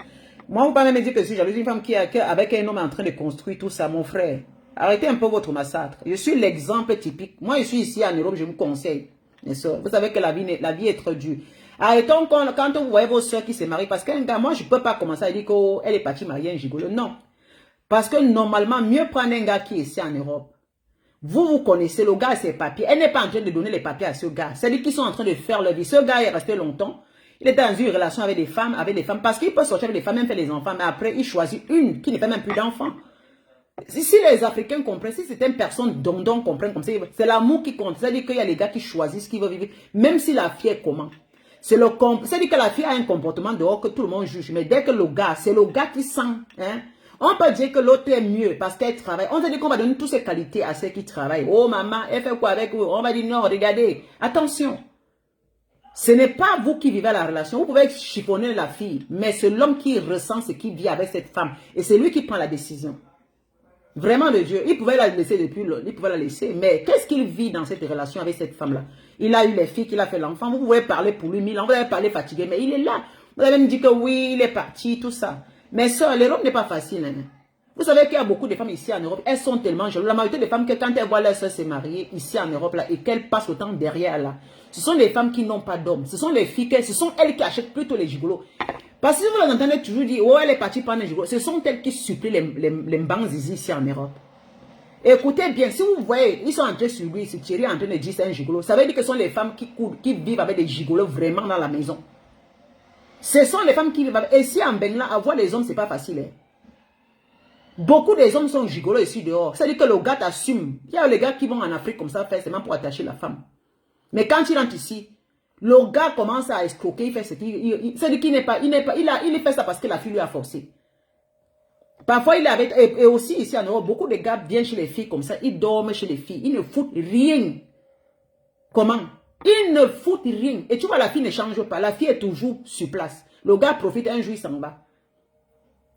Moi, vous ne pouvez pas me dire que si j'avais une femme avec un homme en train de construire tout ça, mon frère. Arrêtez un peu votre massacre. Je suis l'exemple typique. Moi, je suis ici en Europe, je vous conseille. Vous savez que la vie est trop dure. Arrêtons quand vous voyez vos soeurs qui se marient, parce qu'un gars, moi, je ne peux pas commencer à dire qu'elle est partie marier un gigolo. Non. Parce que normalement, mieux prendre un gars qui est ici en Europe. Vous connaissez, le gars et ses papiers. Elle n'est pas en train de donner les papiers à ce gars. C'est-à-dire qu'ils sont en train de faire leur vie. Ce gars est resté longtemps. Il est dans une relation avec des femmes, parce qu'il peut sortir avec des femmes, même faire des enfants, mais après, il choisit une qui ne fait même plus d'enfants. Si les Africains comprennent, si certaines personnes dont comprennent comme ça, c'est l'amour qui compte. C'est-à-dire qu'il y a les gars qui choisissent qui veulent vivre, même si la fille est comment. C'est-à-dire que la fille a un comportement dehors que tout le monde juge, mais dès que le gars, c'est le gars qui sent, hein. On peut dire que l'autre est mieux parce qu'elle travaille. On peut dire qu'on va donner toutes ces qualités à ceux qui travaillent. Oh maman, elle fait quoi avec vous? On va dire non, regardez. Attention. Ce n'est pas vous qui vivez la relation. Vous pouvez chiffonner la fille, mais c'est l'homme qui ressent ce qui vit avec cette femme. Et c'est lui qui prend la décision. Vraiment de Dieu. Il pouvait la laisser il pouvait la laisser. Mais qu'est-ce qu'il vit dans cette relation avec cette femme-là? Il a eu les filles, qu'il a fait l'enfant. Vous pouvez parler pour lui 1000 ans. Vous pouvez parler fatigué, mais il est là. Vous avez même dit que oui, il est parti, tout ça. Mais ça, l'Europe n'est pas facile. Hein. Vous savez qu'il y a beaucoup de femmes ici en Europe, elles sont tellement jalouses. La majorité des femmes, que quand elles voient leur soeur se marier ici en Europe là, et qu'elles passent le temps derrière là, ce sont les femmes qui n'ont pas d'hommes. Ce sont les filles, ce sont elles qui achètent plutôt les gigolos. Parce que si vous les entendez toujours dire, oh elle est partie prendre les gigolos, ce sont elles qui supplient les bancs ici en Europe. Écoutez bien, si vous voyez, ils sont entrés sur lui, c'est Thierry en train de dire c'est un gigolo, ça veut dire que ce sont les femmes qui vivent avec des gigolos vraiment dans la maison. Ce sont les femmes qui vivent avec... Et ici en Bengla, avoir les hommes, c'est pas facile. Hein. Beaucoup des hommes sont gigolos ici dehors. C'est-à-dire que le gars t'assume. Il y a les gars qui vont en Afrique comme ça faire seulement pour attacher la femme. Mais quand il rentre ici, le gars commence à escroquer, il fait ce qu'il... C'est-à-dire qu'il n'est pas... Il fait ça parce que la fille lui a forcé. Parfois, il est avec... Et aussi ici en Europe, beaucoup de gars viennent chez les filles comme ça. Ils dorment chez les filles. Ils ne foutent rien. Comment? Ils ne foutent rien. Et tu vois, la fille ne change pas. La fille est toujours sur place. Le gars profite, un jour, il s'en va.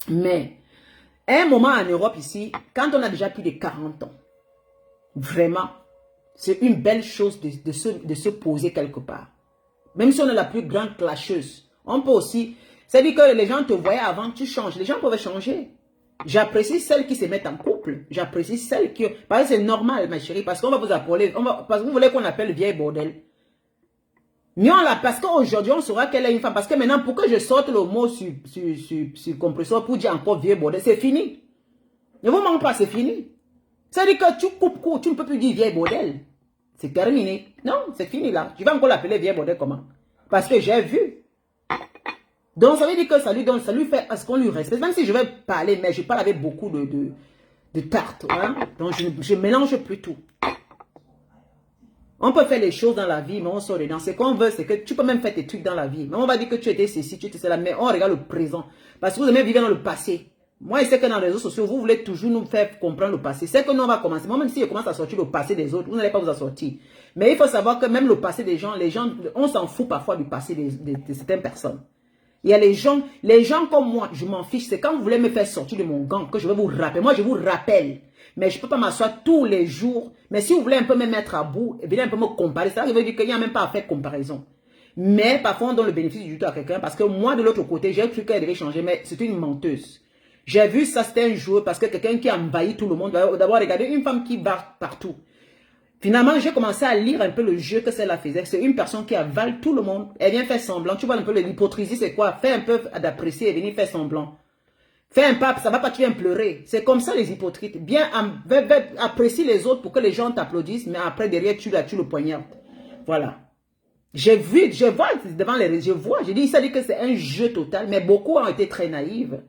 Mais... à un moment en Europe ici, quand on a déjà plus de 40 ans, vraiment, c'est une belle chose de se poser quelque part. Même si on est la plus grande clasheuse, on peut aussi... C'est-à-dire que les gens te voyaient avant, tu changes. Les gens peuvent changer. J'apprécie celles qui se mettent en couple. J'apprécie celles qui... Parce que c'est normal, ma chérie, parce qu'on va vous appeler... Parce que vous voulez qu'on appelle le vieil bordel. Mais on l'a... Parce qu'aujourd'hui, on saura qu'elle est une femme. Parce que maintenant, pour que je sorte le mot sur compresseur pour dire encore vieux bordel, c'est fini. Ne vous manque pas, c'est fini. C'est-à-dire que tu coupes court, tu ne peux plus dire vieil bordel. C'est terminé. Non, c'est fini là. Tu vas encore l'appeler vieil bordel comment? Parce que j'ai vu. Donc, ça veut dire que ça lui fait à ce qu'on lui respecte. Même si je vais parler, mais je parle avec beaucoup de tarte. Hein? Donc, je mélange plus tout. On peut faire les choses dans la vie, mais on sort dedans. Ce qu'on veut, c'est que tu peux même faire tes trucs dans la vie. Mais on va dire que tu étais ceci, tu étais cela, mais on regarde le présent. Parce que vous aimez vivre dans le passé. Moi, je sais que dans les réseaux sociaux, vous voulez toujours nous faire comprendre le passé. C'est que nous, on va commencer. Moi, même si je commence à sortir le passé des autres, vous n'allez pas vous en sortir. Mais il faut savoir que même le passé des gens, on s'en fout parfois du passé de certaines personnes. Il y a les gens comme moi, je m'en fiche. C'est quand vous voulez me faire sortir de mon gang que je vais vous rappeler. Moi, je vous rappelle. Mais je ne peux pas m'asseoir tous les jours. Mais si vous voulez un peu me mettre à bout, venez un peu me comparer. Ça veut dire qu'il n'y a même pas à faire comparaison. Mais parfois, on donne le bénéfice du doute à quelqu'un. Parce que moi, de l'autre côté, j'ai cru qu'elle devait changer. Mais c'est une menteuse. J'ai vu ça, c'était un jour. Parce que quelqu'un qui a envahi tout le monde. D'abord, regardez une femme qui va partout. Finalement, j'ai commencé à lire un peu le jeu que celle-là faisait. C'est une personne qui avale tout le monde. Elle vient faire semblant. Tu vois un peu l'hypocrisie, c'est quoi? Fais un peu d'apprécier et venir faire semblant. Fais un pas, ça va pas, tu viens pleurer. C'est comme ça les hypocrites. Bien, apprécie les autres pour que les gens t'applaudissent, mais après, derrière, tu le poignardes. Voilà. Je vois devant les réseaux, j'ai dit, ça dit que c'est un jeu total, mais beaucoup ont été très naïves.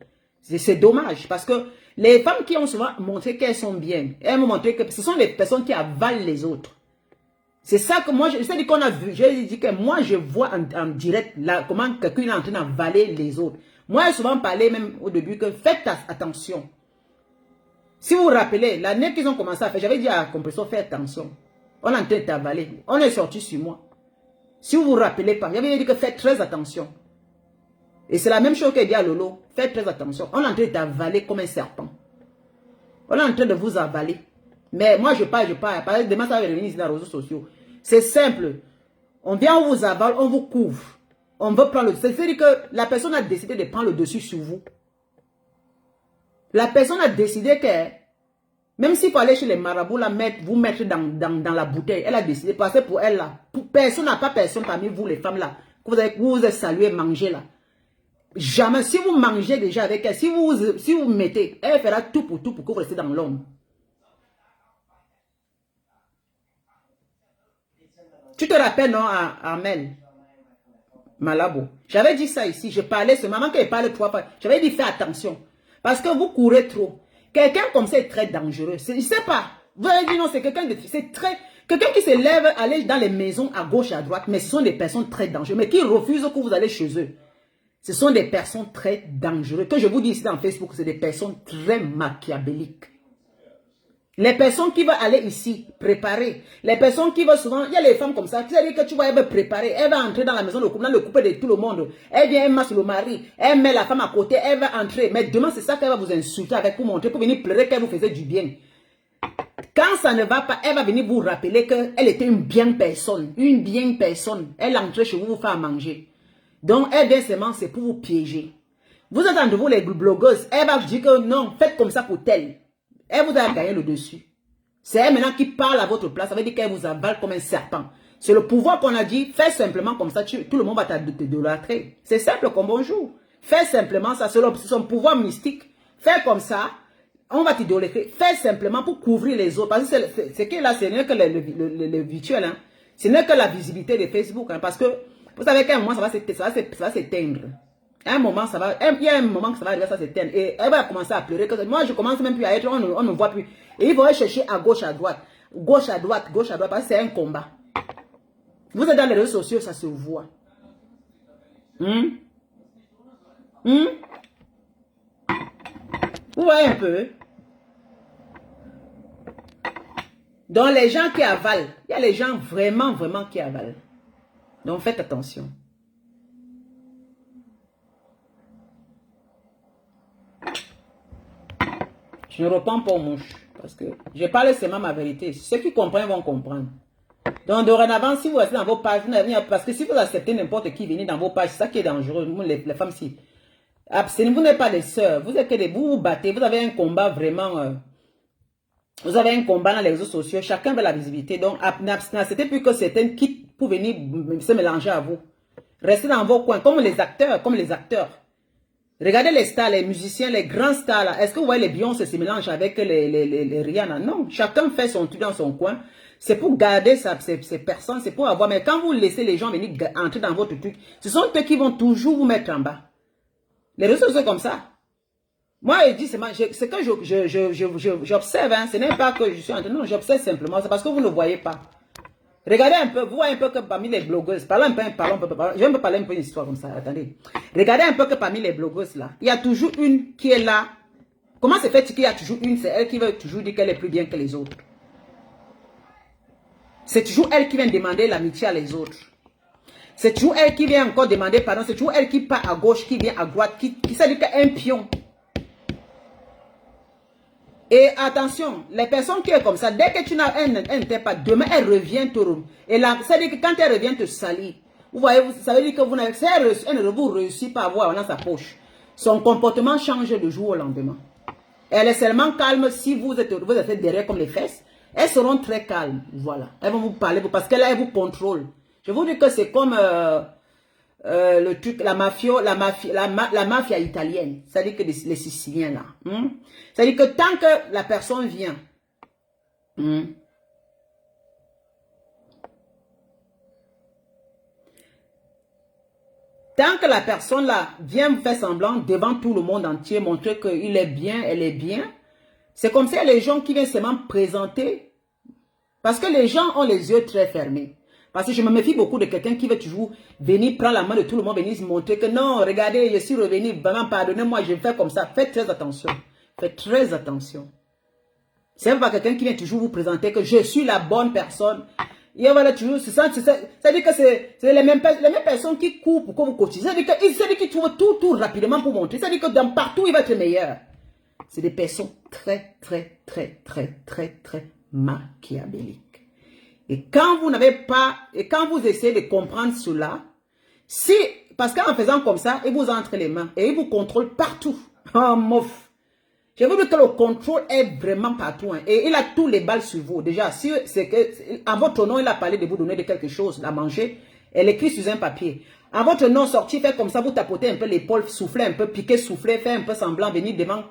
C'est dommage, parce que les femmes qui ont souvent montré qu'elles sont bien, elles m'ont montré que ce sont les personnes qui avalent les autres. C'est ça que moi, c'est-à-dire qu'on a vu, j'ai dit que moi, je vois en direct là, comment quelqu'un est en train d'avaler les autres. Moi, j'ai souvent parlé même au début que faites attention. Si vous vous rappelez, l'année qu'ils ont commencé à faire, j'avais dit à Compresseur, faites attention. On est en train d'avaler. On est sorti sur moi. Si vous vous rappelez pas, j'avais dit que faites très attention. Et c'est la même chose que dit à Lolo. Faites très attention. On est en train d'avaler comme un serpent. On est en train de vous avaler. Mais moi, je parle. Parce que demain, ça va revenir ici dans les réseaux sociaux. C'est simple. On vient, on vous avale, on vous couvre. On veut prendre le... C'est-à-dire que la personne a décidé de prendre le dessus sur vous. La personne a décidé que... Même s'il faut aller chez les marabouts, vous mettre dans la bouteille, elle a décidé, parce que pour elle, là, personne n'a pas personne parmi vous, les femmes, là, que vous êtes salué, mangé, là. Jamais. Si vous mangez déjà avec elle, si vous mettez, elle fera tout pour que vous restez dans l'ombre. Tu te rappelles, non, à Amel Malabo. J'avais dit ça ici. Je parlais, ce maman qui parlait 3 fois. J'avais dit, fais attention. Parce que vous courez trop. Quelqu'un comme ça est très dangereux. Je ne sais pas. Vous avez dit non, c'est quelqu'un de... C'est très... Quelqu'un qui se lève, aller dans les maisons à gauche, à droite. Mais ce sont des personnes très dangereuses. Mais qui refusent que vous allez chez eux. Ce sont des personnes très dangereuses. Que je vous dis ici dans Facebook, c'est des personnes très machiavéliques. Les personnes qui veulent aller ici, préparer. Les personnes qui veulent souvent, il y a les femmes comme ça, c'est-à-dire que tu vois, elle veut préparer, elle va entrer dans la maison, dans le couple de tout le monde. Elle vient, elle masse le mari, elle met la femme à côté, elle va entrer. Mais demain, c'est ça qu'elle va vous insulter avec pour montrer, pour venir pleurer qu'elle vous faisait du bien. Quand ça ne va pas, elle va venir vous rappeler qu'elle était une bien personne. Une bien personne. Elle entrait chez vous, vous faire manger. Donc, elle vient seulement, c'est pour vous piéger. Vous êtes entre vous les blogueuses. Elle va vous dire que non, faites comme ça pour tel. Elle vous a gagné le dessus. C'est elle maintenant qui parle à votre place. Ça veut dire qu'elle vous avale comme un serpent. C'est le pouvoir qu'on a dit. Fais simplement comme ça. Tout le monde va t'idolâtrer. C'est simple comme bonjour. Fais simplement ça. C'est son pouvoir mystique. Fais comme ça. On va t'idolâtrer. Fais simplement pour couvrir les autres. Parce que c'est que là, ce n'est que le virtuel. Hein. Ce n'est que la visibilité de Facebook. Hein, parce que vous savez qu'à un moment, ça va s'éteindre. À un moment, il y a un moment que ça va arriver, ça s'éteindre. Et elle va commencer à pleurer. Moi, je commence même plus à être, on ne voit plus. Et ils vont aller chercher à gauche, à droite. Gauche, à droite, parce que c'est un combat. Vous êtes dans les réseaux sociaux, ça se voit. Vous voyez un peu? Donc, les gens qui avalent, il y a les gens vraiment, vraiment qui avalent. Donc, faites attention. Je ne reprends pas aux mouches. Parce que je parle seulement ma vérité. Ceux qui comprennent vont comprendre. Donc, dorénavant, si vous restez dans vos pages, parce que si vous acceptez n'importe qui venir dans vos pages, c'est ça qui est dangereux. Les femmes, si. Vous n'êtes pas des sœurs. Vous êtes que des. Vous vous battez. Vous avez un combat vraiment. Vous avez un combat dans les réseaux sociaux. Chacun veut la visibilité. Donc, n'acceptez plus que certaines quittent pour venir se mélanger à vous. Restez dans vos coins, comme les acteurs. Regardez les stars, les musiciens, les grands stars là. Est-ce que vous voyez les Beyoncé se mélangent avec les Rihanna? Non, chacun fait son truc dans son coin. C'est pour garder ces personnes, c'est pour avoir. Mais quand vous laissez les gens venir entrer dans votre truc, ce sont eux qui vont toujours vous mettre en bas. Les réseaux sociaux comme ça. Moi, je dis, c'est que j'observe, hein. Ce n'est pas que je suis en train. Non, j'observe simplement. C'est parce que vous ne voyez pas. Regardez un peu, vous voyez un peu que parmi les blogueuses, je vais un peu parler un peu une histoire comme ça, attendez. Regardez un peu que parmi les blogueuses là, il y a toujours une qui est là. Comment c'est fait qu'il y a toujours une, c'est elle qui veut toujours dire qu'elle est plus bien que les autres. C'est toujours elle qui vient demander l'amitié à les autres. C'est toujours elle qui vient encore demander pardon, c'est toujours elle qui part à gauche, qui vient à droite, qui s'est dit qu'un pion. Et attention, les personnes qui sont comme ça, dès que tu n'as un pas, demain elle revient te rouler. Et là, ça veut dire que quand elle revient te salir, vous voyez, ça veut dire que elle ne vous réussit pas à avoir dans sa poche. Son comportement change de jour au lendemain. Elle est seulement calme si vous êtes derrière comme les fesses. Elles seront très calmes, voilà. Elles vont vous parler parce qu'elle vous contrôle. Je vous dis que c'est comme le truc, la mafia italienne, c'est-à-dire que les Siciliens là. C'est-à-dire que tant que la personne vient, tant que la personne là vient faire semblant devant tout le monde entier, montrer qu'il est bien, elle est bien, c'est comme ça les gens qui viennent seulement présenter, parce que les gens ont les yeux très fermés. Parce que je me méfie beaucoup de quelqu'un qui veut toujours venir prendre la main de tout le monde, venir se montrer que non, regardez, je suis revenu, vraiment pardonnez-moi, je fais comme ça. Faites très attention. Faites très attention. C'est pas quelqu'un qui vient toujours vous présenter que je suis la bonne personne. Et voilà toujours, c'est-à-dire que c'est les mêmes personnes qui courent pour que vous cotisez. C'est-à-dire qu'ils trouvent tout rapidement pour montrer. C'est-à-dire que dans partout, il va être meilleur. C'est des personnes très machiavéliques. Et quand vous n'avez pas, et quand vous essayez de comprendre cela, parce qu'en faisant comme ça, il vous entre les mains et il vous contrôle partout. Oh, mouf. Je vous dis que le contrôle est vraiment partout. Hein, et il a tous les balles sur vous. Déjà, si c'est que, en votre nom, il a parlé de vous donner de quelque chose à manger, elle écrit sur un papier. En votre nom, sorti, fait comme ça, vous tapotez un peu l'épaule, soufflez un peu, piquez, soufflez, faites un peu semblant, venir devant.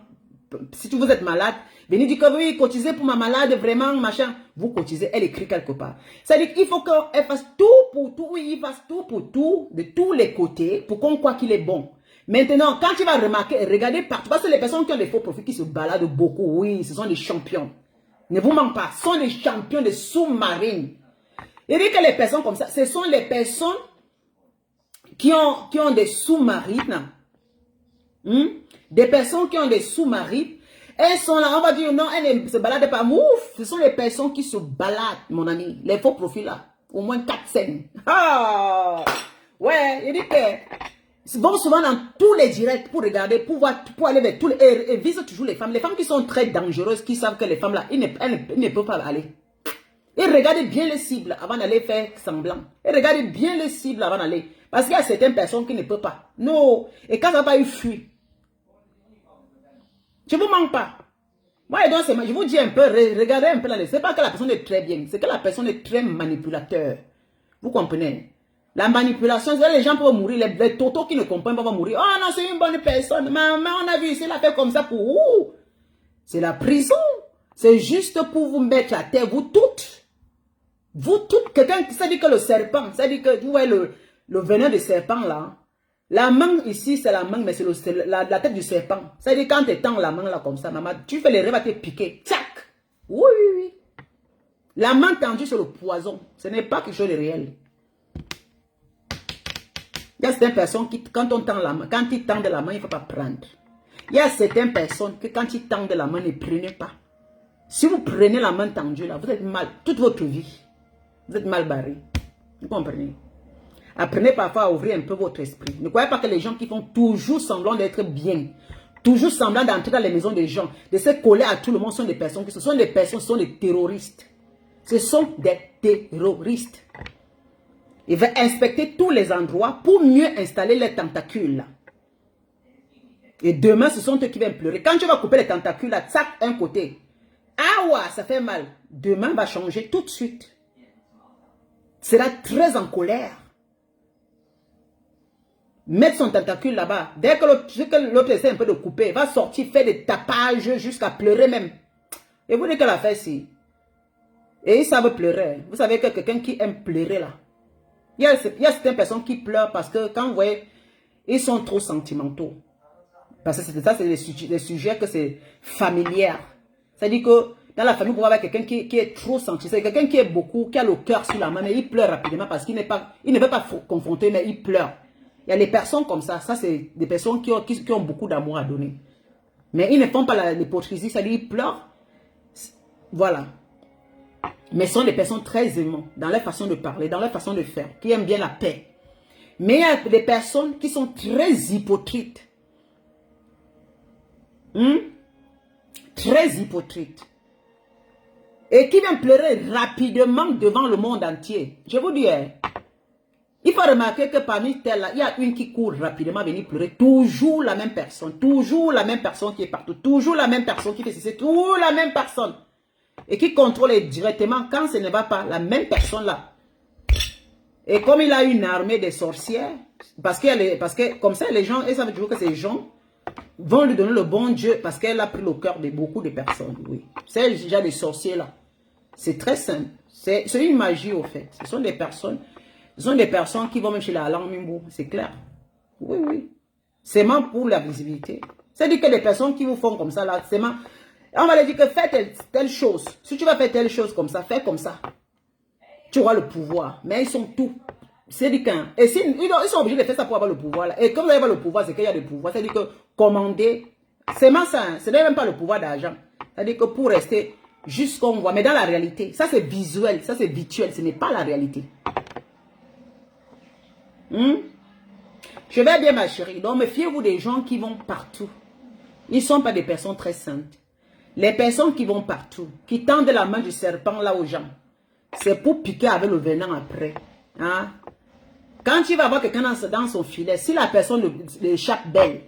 Si vous êtes malade, venez dire que oui, cotisez pour ma malade, vraiment, machin. Vous cotisez, elle écrit quelque part. C'est-à-dire qu'il faut qu'elle fasse tout pour tout, oui, il fasse tout pour tout, de tous les côtés, pour qu'on croit qu'il est bon. Maintenant, quand tu vas remarquer, regardez partout, parce que les personnes qui ont des faux profils, qui se baladent beaucoup, oui, ce sont des champions. Ne vous mentez pas, ce sont des champions de sous-marines. Et dit que les personnes comme ça, ce sont les personnes qui ont des sous-marines. Des personnes qui ont des sous-marines, elles sont là, on va dire non, elles ne se baladent pas. Ouf, ce sont les personnes qui se baladent, mon ami. Les faux profils là, au moins 4 scènes. Ah, ouais, il dit que vont souvent dans tous les directs pour regarder, pour aller vers tous les, et visent toujours les femmes qui sont très dangereuses, qui savent que les femmes là, elles ne peuvent pas aller. Et regardez bien les cibles avant d'aller faire semblant. Et regardez bien les cibles avant d'aller. Parce qu'il y a certaines personnes qui ne peuvent pas. Non. Et quand ça va, ils fuient. Je ne vous manque pas. Moi, je vous dis un peu, regardez un peu là. C'est pas que la personne est très bien, c'est que la personne est très manipulateur. Vous comprenez? La manipulation, c'est les gens peuvent mourir, les totos qui ne comprennent pas vont mourir. Oh non, c'est une bonne personne. Maman, on a vu ici, elle a fait comme ça pour vous. C'est la prison. C'est juste pour vous mettre à terre, vous toutes. Vous toutes, quelqu'un qui ça dit que le serpent, ça dit que, vous voyez le venin de serpent là. La main ici, c'est la main, mais c'est la tête du serpent. Ça dit quand tu tends la main là comme ça, maman, tu fais les rêves à te piquer. Tchac! Oui, oui, oui. La main tendue, c'est le poison. Ce n'est pas quelque chose de réel. Il y a certaines personnes qui, quand on tend la main, quand ils tendent la main, il ne faut pas prendre. Il y a certaines personnes que quand ils tendent la main, ne prenez pas. Si vous prenez la main tendue là, vous êtes mal, toute votre vie. Vous êtes mal barré. Vous comprenez? Apprenez parfois à ouvrir un peu votre esprit. Ne croyez pas que les gens qui font toujours semblant d'être bien, toujours semblant d'entrer dans les maisons des gens, de se coller à tout le monde, sont des personnes qui ce sont des personnes, ce sont des terroristes. Ce sont des terroristes. Ils veulent inspecter tous les endroits pour mieux installer les tentacules. Et demain, ce sont eux qui viennent pleurer. Quand tu vas couper les tentacules, là, tac, un côté. Ah ouais, ça fait mal. Demain va changer tout de suite. Sera très en colère. Mettre son tentacule là-bas. Dès que l'autre essaie un peu de couper, va sortir, faire des tapages jusqu'à pleurer même. Et vous dites qu'elle a fait si. Et ils savent pleurer. Vous savez que quelqu'un qui aime pleurer là. Il y a certaines personnes qui pleurent parce que quand vous voyez, ils sont trop sentimentaux. Parce que ça, c'est des sujets que c'est familier. C'est-à-dire que dans la famille, vous voyez quelqu'un qui est trop sentimental. C'est quelqu'un qui est beaucoup, qui a le cœur sur la main, mais il pleure rapidement parce qu'il ne veut pas confronter, mais il pleure. Il y a des personnes comme ça. Ça, c'est des personnes qui ont beaucoup d'amour à donner. Mais ils ne font pas l'hypocrisie, c'est-à-dire ils pleurent. Voilà. Mais ce sont des personnes très aimantes dans leur façon de parler, dans leur façon de faire, qui aiment bien la paix. Mais il y a des personnes qui sont très hypocrites. Très hypocrites. Et qui viennent pleurer rapidement devant le monde entier. Je vous dis, il faut remarquer que parmi telles, il y a une qui court rapidement venir pleurer. Toujours la même personne. Toujours la même personne qui est partout. Toujours la même personne qui fait ceci. Toujours la même personne. Et qui contrôle directement quand ce ne va pas, la même personne là. Et comme il a une armée de sorcières, parce que comme ça les gens, ils savent toujours que ces gens vont lui donner le bon Dieu, parce qu'elle a pris le cœur de beaucoup de personnes, oui. C'est déjà des sorciers là. C'est très simple. C'est une magie au fait. Ce sont des personnes qui vont même chez la langue Mimbo, c'est clair. Oui, oui. C'est même pour la visibilité. C'est-à-dire que les personnes qui vous font comme ça là, c'est même... On va leur dire que fais telle chose. Si tu vas faire telle chose comme ça, fais comme ça. Tu auras le pouvoir. Mais ils sont tout. C'est dit qu'un. Et ils sont obligés de faire ça pour avoir le pouvoir. Là. Et comme vous avez le pouvoir, c'est qu'il y a le pouvoir. C'est-à-dire que commander, c'est même ça. Ce n'est même pas le pouvoir d'argent. C'est-à-dire que pour rester juste comme on voit. Mais dans la réalité, ça c'est visuel, ça c'est virtuel. Ce n'est pas la réalité. Je vais bien ma chérie. Donc méfiez-vous des gens qui vont partout. Ils ne sont pas des personnes très saintes. Les personnes qui vont partout, qui tendent la main du serpent là aux gens, c'est pour piquer avec le venin après. Hein? Quand tu vas voir quelqu'un dans son filet, si la personne l'échappe belle,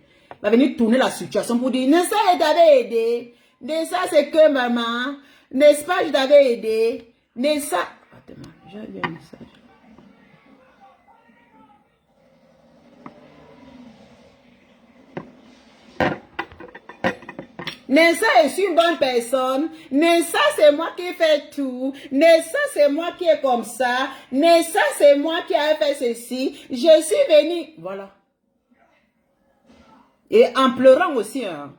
va venir tourner la situation pour dire, n'est-ce pas, je t'avais aidé, n'est-ce pas, c'est que maman, n'est-ce pas, je t'avais aidé, n'est-ce pas. Attends, j'ai eu un message. Nessa est une bonne personne. Nessa, c'est moi qui fais tout. Nessa, c'est moi qui est comme ça. Nessa, c'est moi qui ai fait ceci. Je suis venue. Voilà. Et en pleurant aussi. Hein.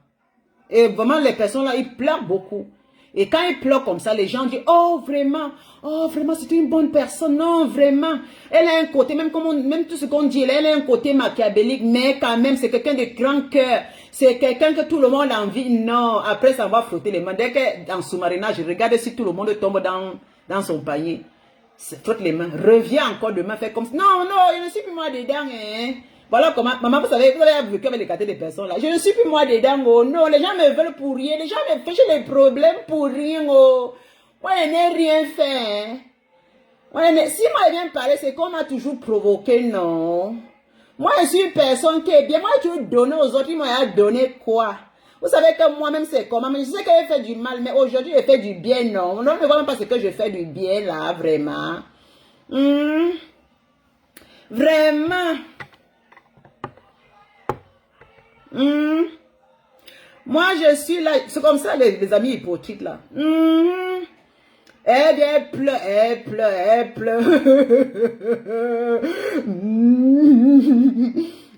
Et vraiment, les personnes là, ils pleurent beaucoup. Et quand ils pleurent comme ça, les gens disent, oh vraiment, c'est une bonne personne. Non, vraiment. Elle a un côté, même tout ce qu'on dit, elle a un côté machiavélique, mais quand même, c'est quelqu'un de grand cœur. C'est quelqu'un que tout le monde a envie. Non, après, ça va frotter les mains. Dès que dans sous-marinage, regarde si tout le monde tombe dans son panier. Frotte les mains. Reviens encore demain, fait comme ça. Non, je ne suis plus moi dedans. Hein. Voilà comment, maman, vous avez vécu avec les quartiers des personnes là. Je ne suis plus moi dedans, oh non, les gens me veulent pour rien, les gens me font les problèmes pour rien, oh. Moi, je n'ai rien fait. Hein. Si moi, je viens parler, c'est qu'on m'a toujours provoqué, non. Moi, je suis une personne qui est bien. Moi, tu veux donner aux autres, moi, je vais donner quoi? Vous savez que moi-même, c'est comment? Mais je sais que j'ai fait du mal, mais aujourd'hui, je fais du bien, non. Non, ne voit même pas ce que je fais du bien, là, vraiment. Vraiment. Moi, je suis là. C'est comme ça, les amis hypocrites, là. Eh bien, elle pleure.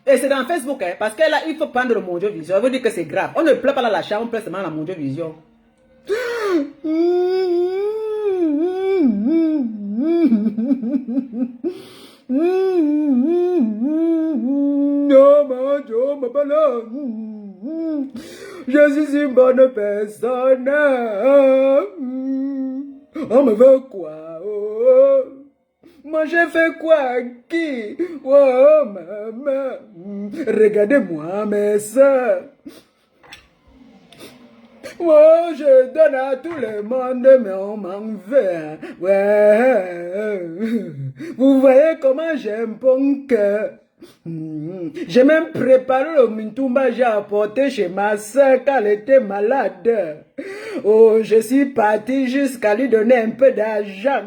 Et c'est dans Facebook, hein, parce que là, il faut prendre le Mondiovision. Ça veut dire que c'est grave. On ne pleure pas dans la chambre, on pleure seulement dans la Mondiovision. Je suis une bonne personne. On me veut quoi? Oh. Moi j'ai fait quoi à qui? Oh maman, regardez-moi mes soeurs. Moi je donne à tout le monde, mais on m'en veut. Ouais. Vous voyez comment j'aime bon cœur. J'ai même préparé le mintumba, j'ai apporté chez ma soeur quand elle était malade. Oh, je suis parti jusqu'à lui donner un peu d'argent.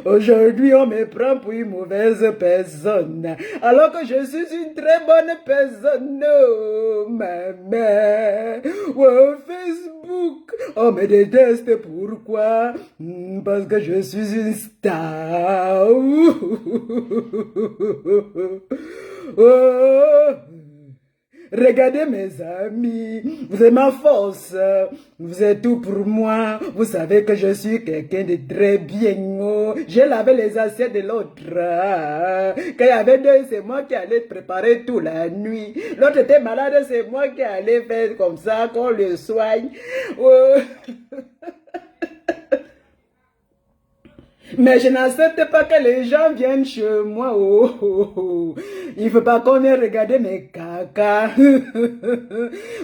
Aujourd'hui, on me prend pour une mauvaise personne, alors que je suis une très bonne personne. Oh, maman. Oh, Facebook, on me déteste. Pourquoi? Parce que je suis une star. Oh. Regardez mes amis, vous êtes ma force, vous êtes tout pour moi, vous savez que je suis quelqu'un de très bien, oh. J'ai lavé les assiettes de l'autre, quand il y avait deux, c'est moi qui allais préparer toute la nuit, l'autre était malade, c'est moi qui allais faire comme ça, qu'on le soigne, oh. Mais je n'accepte pas que les gens viennent chez moi. Oh, oh, oh. Il ne faut pas qu'on ait regardé mes caca.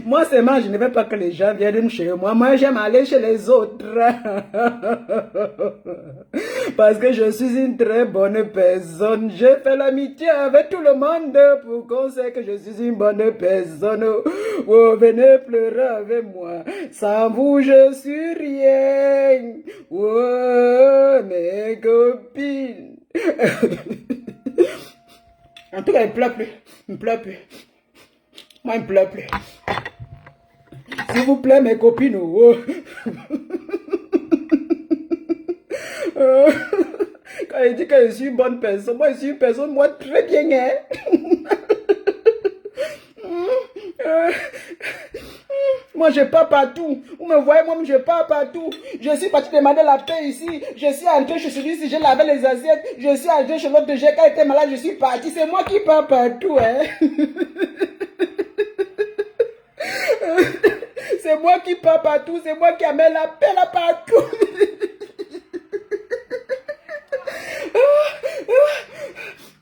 Moi, seulement, je ne veux pas que les gens viennent chez moi. Moi, j'aime aller chez les autres. Parce que je suis une très bonne personne. Je fais l'amitié avec tout le monde pour qu'on sait que je suis une bonne personne. Oh, venez pleurer avec moi. Sans vous, je suis rien. Oh, mais copine. En tout cas, il pleure plus. Il pleure plus. Moi, il pleure plus. S'il vous plaît, mes copines. Oh. Quand il dit que je suis une bonne personne, moi, je suis une personne, moi, très bien, hein. Moi, je pars partout. Vous me voyez, moi, je pars partout. Je suis parti demander la paix ici. Je suis entré chez celui-ci, j'ai lavé les assiettes. Je suis entré chez l'autre, quand il était malade, je suis parti. C'est moi qui pars partout, hein. C'est moi qui pars partout. C'est moi qui amène la paix là partout.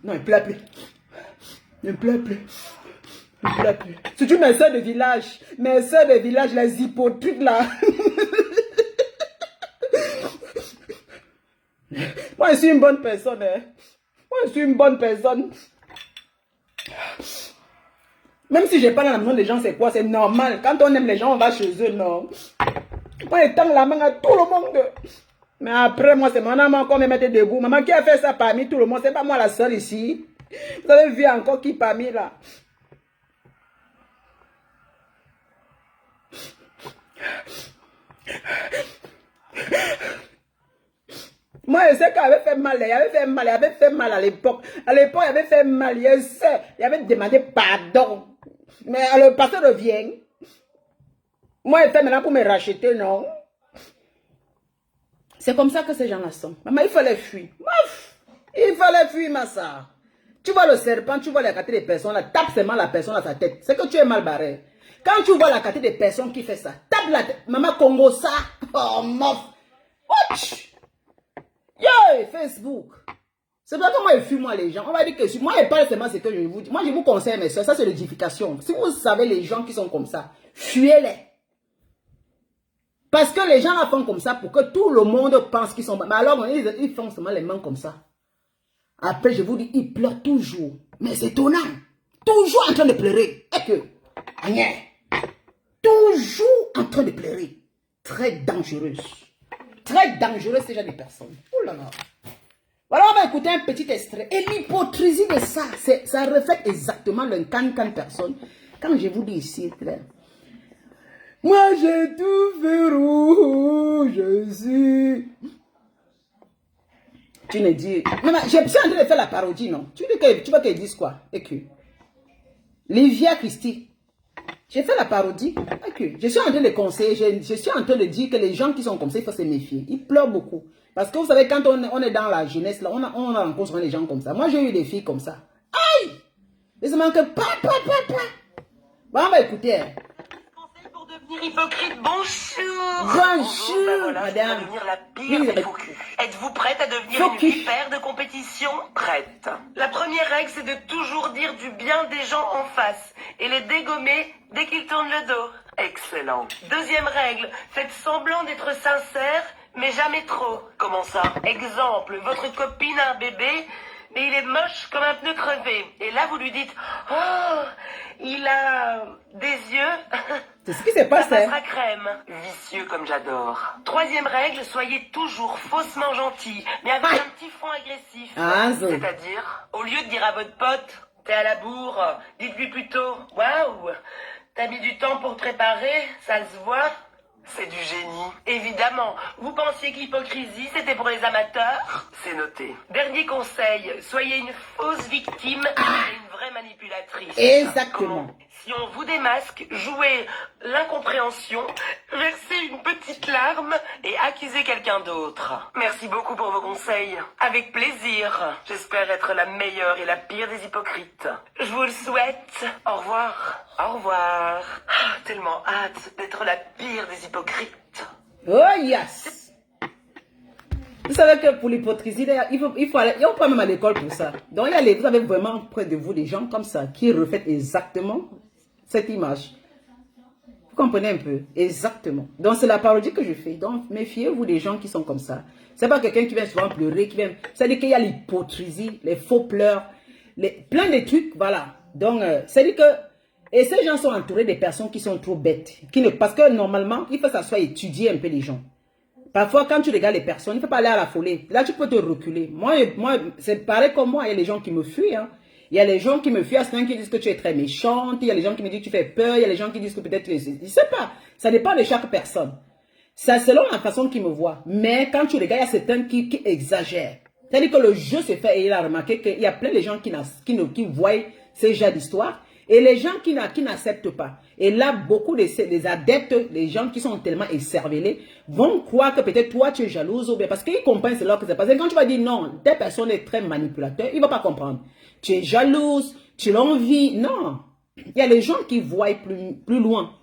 Non, il ne pleure plus. Il ne pleure plus. Surtout mes soeurs de village. Mes soeurs de village, les hypocrites là. Moi, je suis une bonne personne. Hein. Moi, je suis une bonne personne. Même si je parle dans la maison des gens, c'est quoi? C'est normal. Quand on aime les gens, on va chez eux, non. Moi, je tends la main à tout le monde. Mais après, moi, c'est mon maman qu'on me mettait debout. Maman qui a fait ça parmi tout le monde. C'est pas moi la seule ici. Vous avez vu encore qui parmi là? Moi, je sais qu'elle avait fait mal, il avait fait mal à l'époque. À l'époque, il avait fait mal, il avait demandé pardon. Mais le pasteur revient. Moi, il fait maintenant pour me racheter, non? C'est comme ça que ces gens-là sont. Maman, il fallait fuir. Il fallait fuir, ma soeur. Tu vois le serpent, tu vois la quantité de personnes là, tape seulement la personne à sa tête. C'est que tu es mal barré. Quand tu vois la quantité de personnes qui fait ça, tape la tête. Maman Congo ça. Oh, mof. Watch. Yo, Facebook. C'est pour ça que moi, je fuis, moi, les gens. On va dire que moi, je parle seulement ce que je vous dis. Moi, je vous conseille, mes soeurs, ça, c'est l'édification. Si vous savez les gens qui sont comme ça, fuyez-les. Parce que les gens la font comme ça pour que tout le monde pense qu'ils sont... Mais alors, ils font seulement les mains comme ça. Après, je vous dis, ils pleurent toujours. Mais c'est étonnant. Toujours en train de pleurer. Et que... Rien. Toujours en train de pleurer. Très dangereuse. Très dangereuse, ces genre de personnes. Oh là là. Voilà, on va écouter un petit extrait. Et l'hypocrisie de ça, ça reflète exactement le can personne. Quand je vous dis ici, clair. Moi, j'ai tout fait rouge, je suis... Tu ne dis... Non, mais je suis en train de faire la parodie, non? Tu veux qu'elle dise quoi? Et que... Livia Christie. J'ai fait la parodie. Okay. Je suis en train de conseiller, je suis en train de dire que les gens qui sont comme ça, il faut se méfier. Ils pleurent beaucoup. Parce que vous savez, quand on est dans la jeunesse, là, on rencontre souvent les gens comme ça. Moi, j'ai eu des filles comme ça. Aïe! Ils se manquent pas. Bon, on va écouter. Conseil pour devenir hypocrite, bonjour! Bonjour, Ben voilà, madame. Je vais devenir la pire des faux culs. Êtes-vous prête à devenir Faux une cul. vipère de compétition? Prête. La première règle, c'est de toujours dire du bien des gens en face et les dégommer dès qu'ils tournent le dos. Excellent. Deuxième règle, faites semblant d'être sincère, mais jamais trop. Comment ça? Exemple, votre copine a un bébé, mais il est moche comme un pneu crevé. Et là, vous lui dites, oh, il a des yeux. C'est ce qui se passe, Ça hein. passera crème. Vicieux comme j'adore. Troisième règle, soyez toujours faussement gentil, mais avec Ah. un petit fond agressif. Ah, ça. C'est-à-dire, au lieu de dire à votre pote, t'es à la bourre, dites-lui plutôt, waouh, t'as mis du temps pour te préparer, ça se voit. C'est du génie. Évidemment, vous pensiez que l'hypocrisie, c'était pour les amateurs? C'est noté. Dernier conseil, soyez une fausse victime et une vraie manipulatrice. Exactement. Comment? Si on vous démasque, jouez l'incompréhension, versez une petite larme et accusez quelqu'un d'autre. Merci beaucoup pour vos conseils. Avec plaisir. J'espère être la meilleure et la pire des hypocrites. Je vous le souhaite. Au revoir. Au revoir. Ah, tellement hâte d'être la pire des hypocrites. Oh yes! Vous savez que pour l'hypocrisie, il faut pas même à l'école pour ça. Donc vous avez vraiment près de vous des gens comme ça qui reflètent exactement cette image. Vous comprenez un peu? Exactement. Donc c'est la parodie que je fais. Donc méfiez-vous des gens qui sont comme ça. C'est pas quelqu'un qui vient souvent pleurer, qui vient... C'est-à-dire qu'il y a l'hypocrisie, les faux pleurs, plein de trucs, voilà. Donc c'est-à-dire que... Et ces gens sont entourés des personnes qui sont trop bêtes. Parce que normalement, il faut s'asseoir et étudier un peu les gens. Parfois, quand tu regardes les personnes, il ne faut pas aller à la folie. Là, tu peux te reculer. Moi c'est pareil comme moi. Il y a les gens qui me fuient. Hein. Il y a les gens qui me fuient. Il y a certains qui disent que tu es très méchante. Il y a les gens qui me disent que tu fais peur. Il y a les gens qui disent que peut-être... Je ne sais pas. Ça dépend de chaque personne. C'est selon la façon qu'ils me voient. Mais quand tu regardes, il y a certains qui exagèrent. C'est-à-dire que le jeu se fait et il a remarqué qu'il y a plein de gens qui voient ces genres d'histoires. Et les gens qui n'acceptent pas. Et là, beaucoup des adeptes, les gens qui sont tellement écervelés, vont croire que peut-être toi, tu es jalouse. Ou bien parce qu'ils comprennent cela que c'est passé. Quand tu vas dire non, telle personne est très manipulateur, il ne va pas comprendre. Tu es jalouse, tu l'envies. Non. Il y a les gens qui voient plus loin.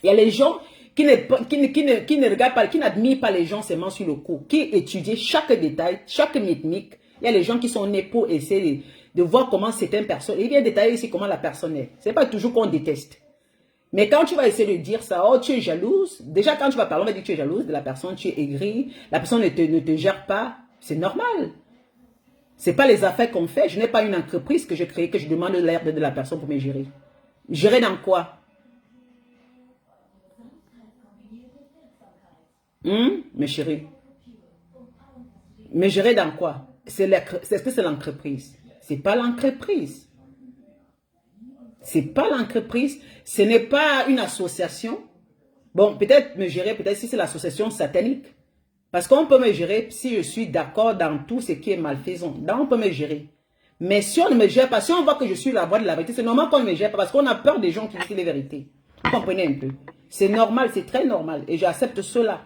Il y a les gens qui ne regardent pas, qui n'admirent pas les gens seulement sur le coup, qui étudient chaque détail, chaque rythmique. Il y a les gens qui sont nés pour essayer de voir comment c'est une personne. Il vient détailler ici comment la personne est. Ce n'est pas toujours qu'on déteste. Mais quand tu vas essayer de dire ça, oh tu es jalouse, déjà quand tu vas parler, on va dire que tu es jalouse de la personne, tu es aigrie, la personne ne te gère pas, c'est normal. Ce n'est pas les affaires qu'on fait. Je n'ai pas une entreprise que j'ai créée, que je demande l'aide de la personne pour me gérer. Gérer dans quoi? Mes chéris. Mais gérer dans quoi? Est-ce que c'est l'entreprise? C'est pas l'entreprise. C'est pas l'entreprise. Ce n'est pas une association. Bon, peut-être me gérer, peut-être si c'est l'association satanique. Parce qu'on peut me gérer si je suis d'accord dans tout ce qui est malfaisant. Donc, on peut me gérer. Mais si on ne me gère pas, si on voit que je suis la voix de la vérité, c'est normal qu'on ne me gère pas parce qu'on a peur des gens qui disent les vérités. Vous comprenez un peu? C'est normal, c'est très normal. Et j'accepte cela.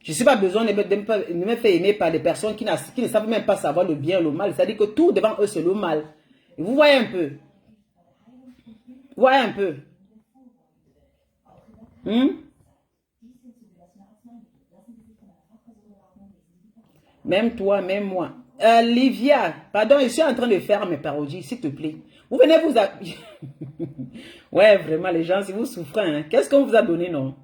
Je n'ai pas besoin de me faire aimer par des personnes qui ne savent même pas savoir le bien et le mal. C'est-à-dire que tout devant eux, c'est le mal. Et vous voyez un peu. Vous voyez un peu. Même toi, même moi. Livia, pardon, je suis en train de faire mes parodies, s'il te plaît. Vous venez vous... Ouais, vraiment, les gens, si vous souffrez, hein, qu'est-ce qu'on vous a donné, non?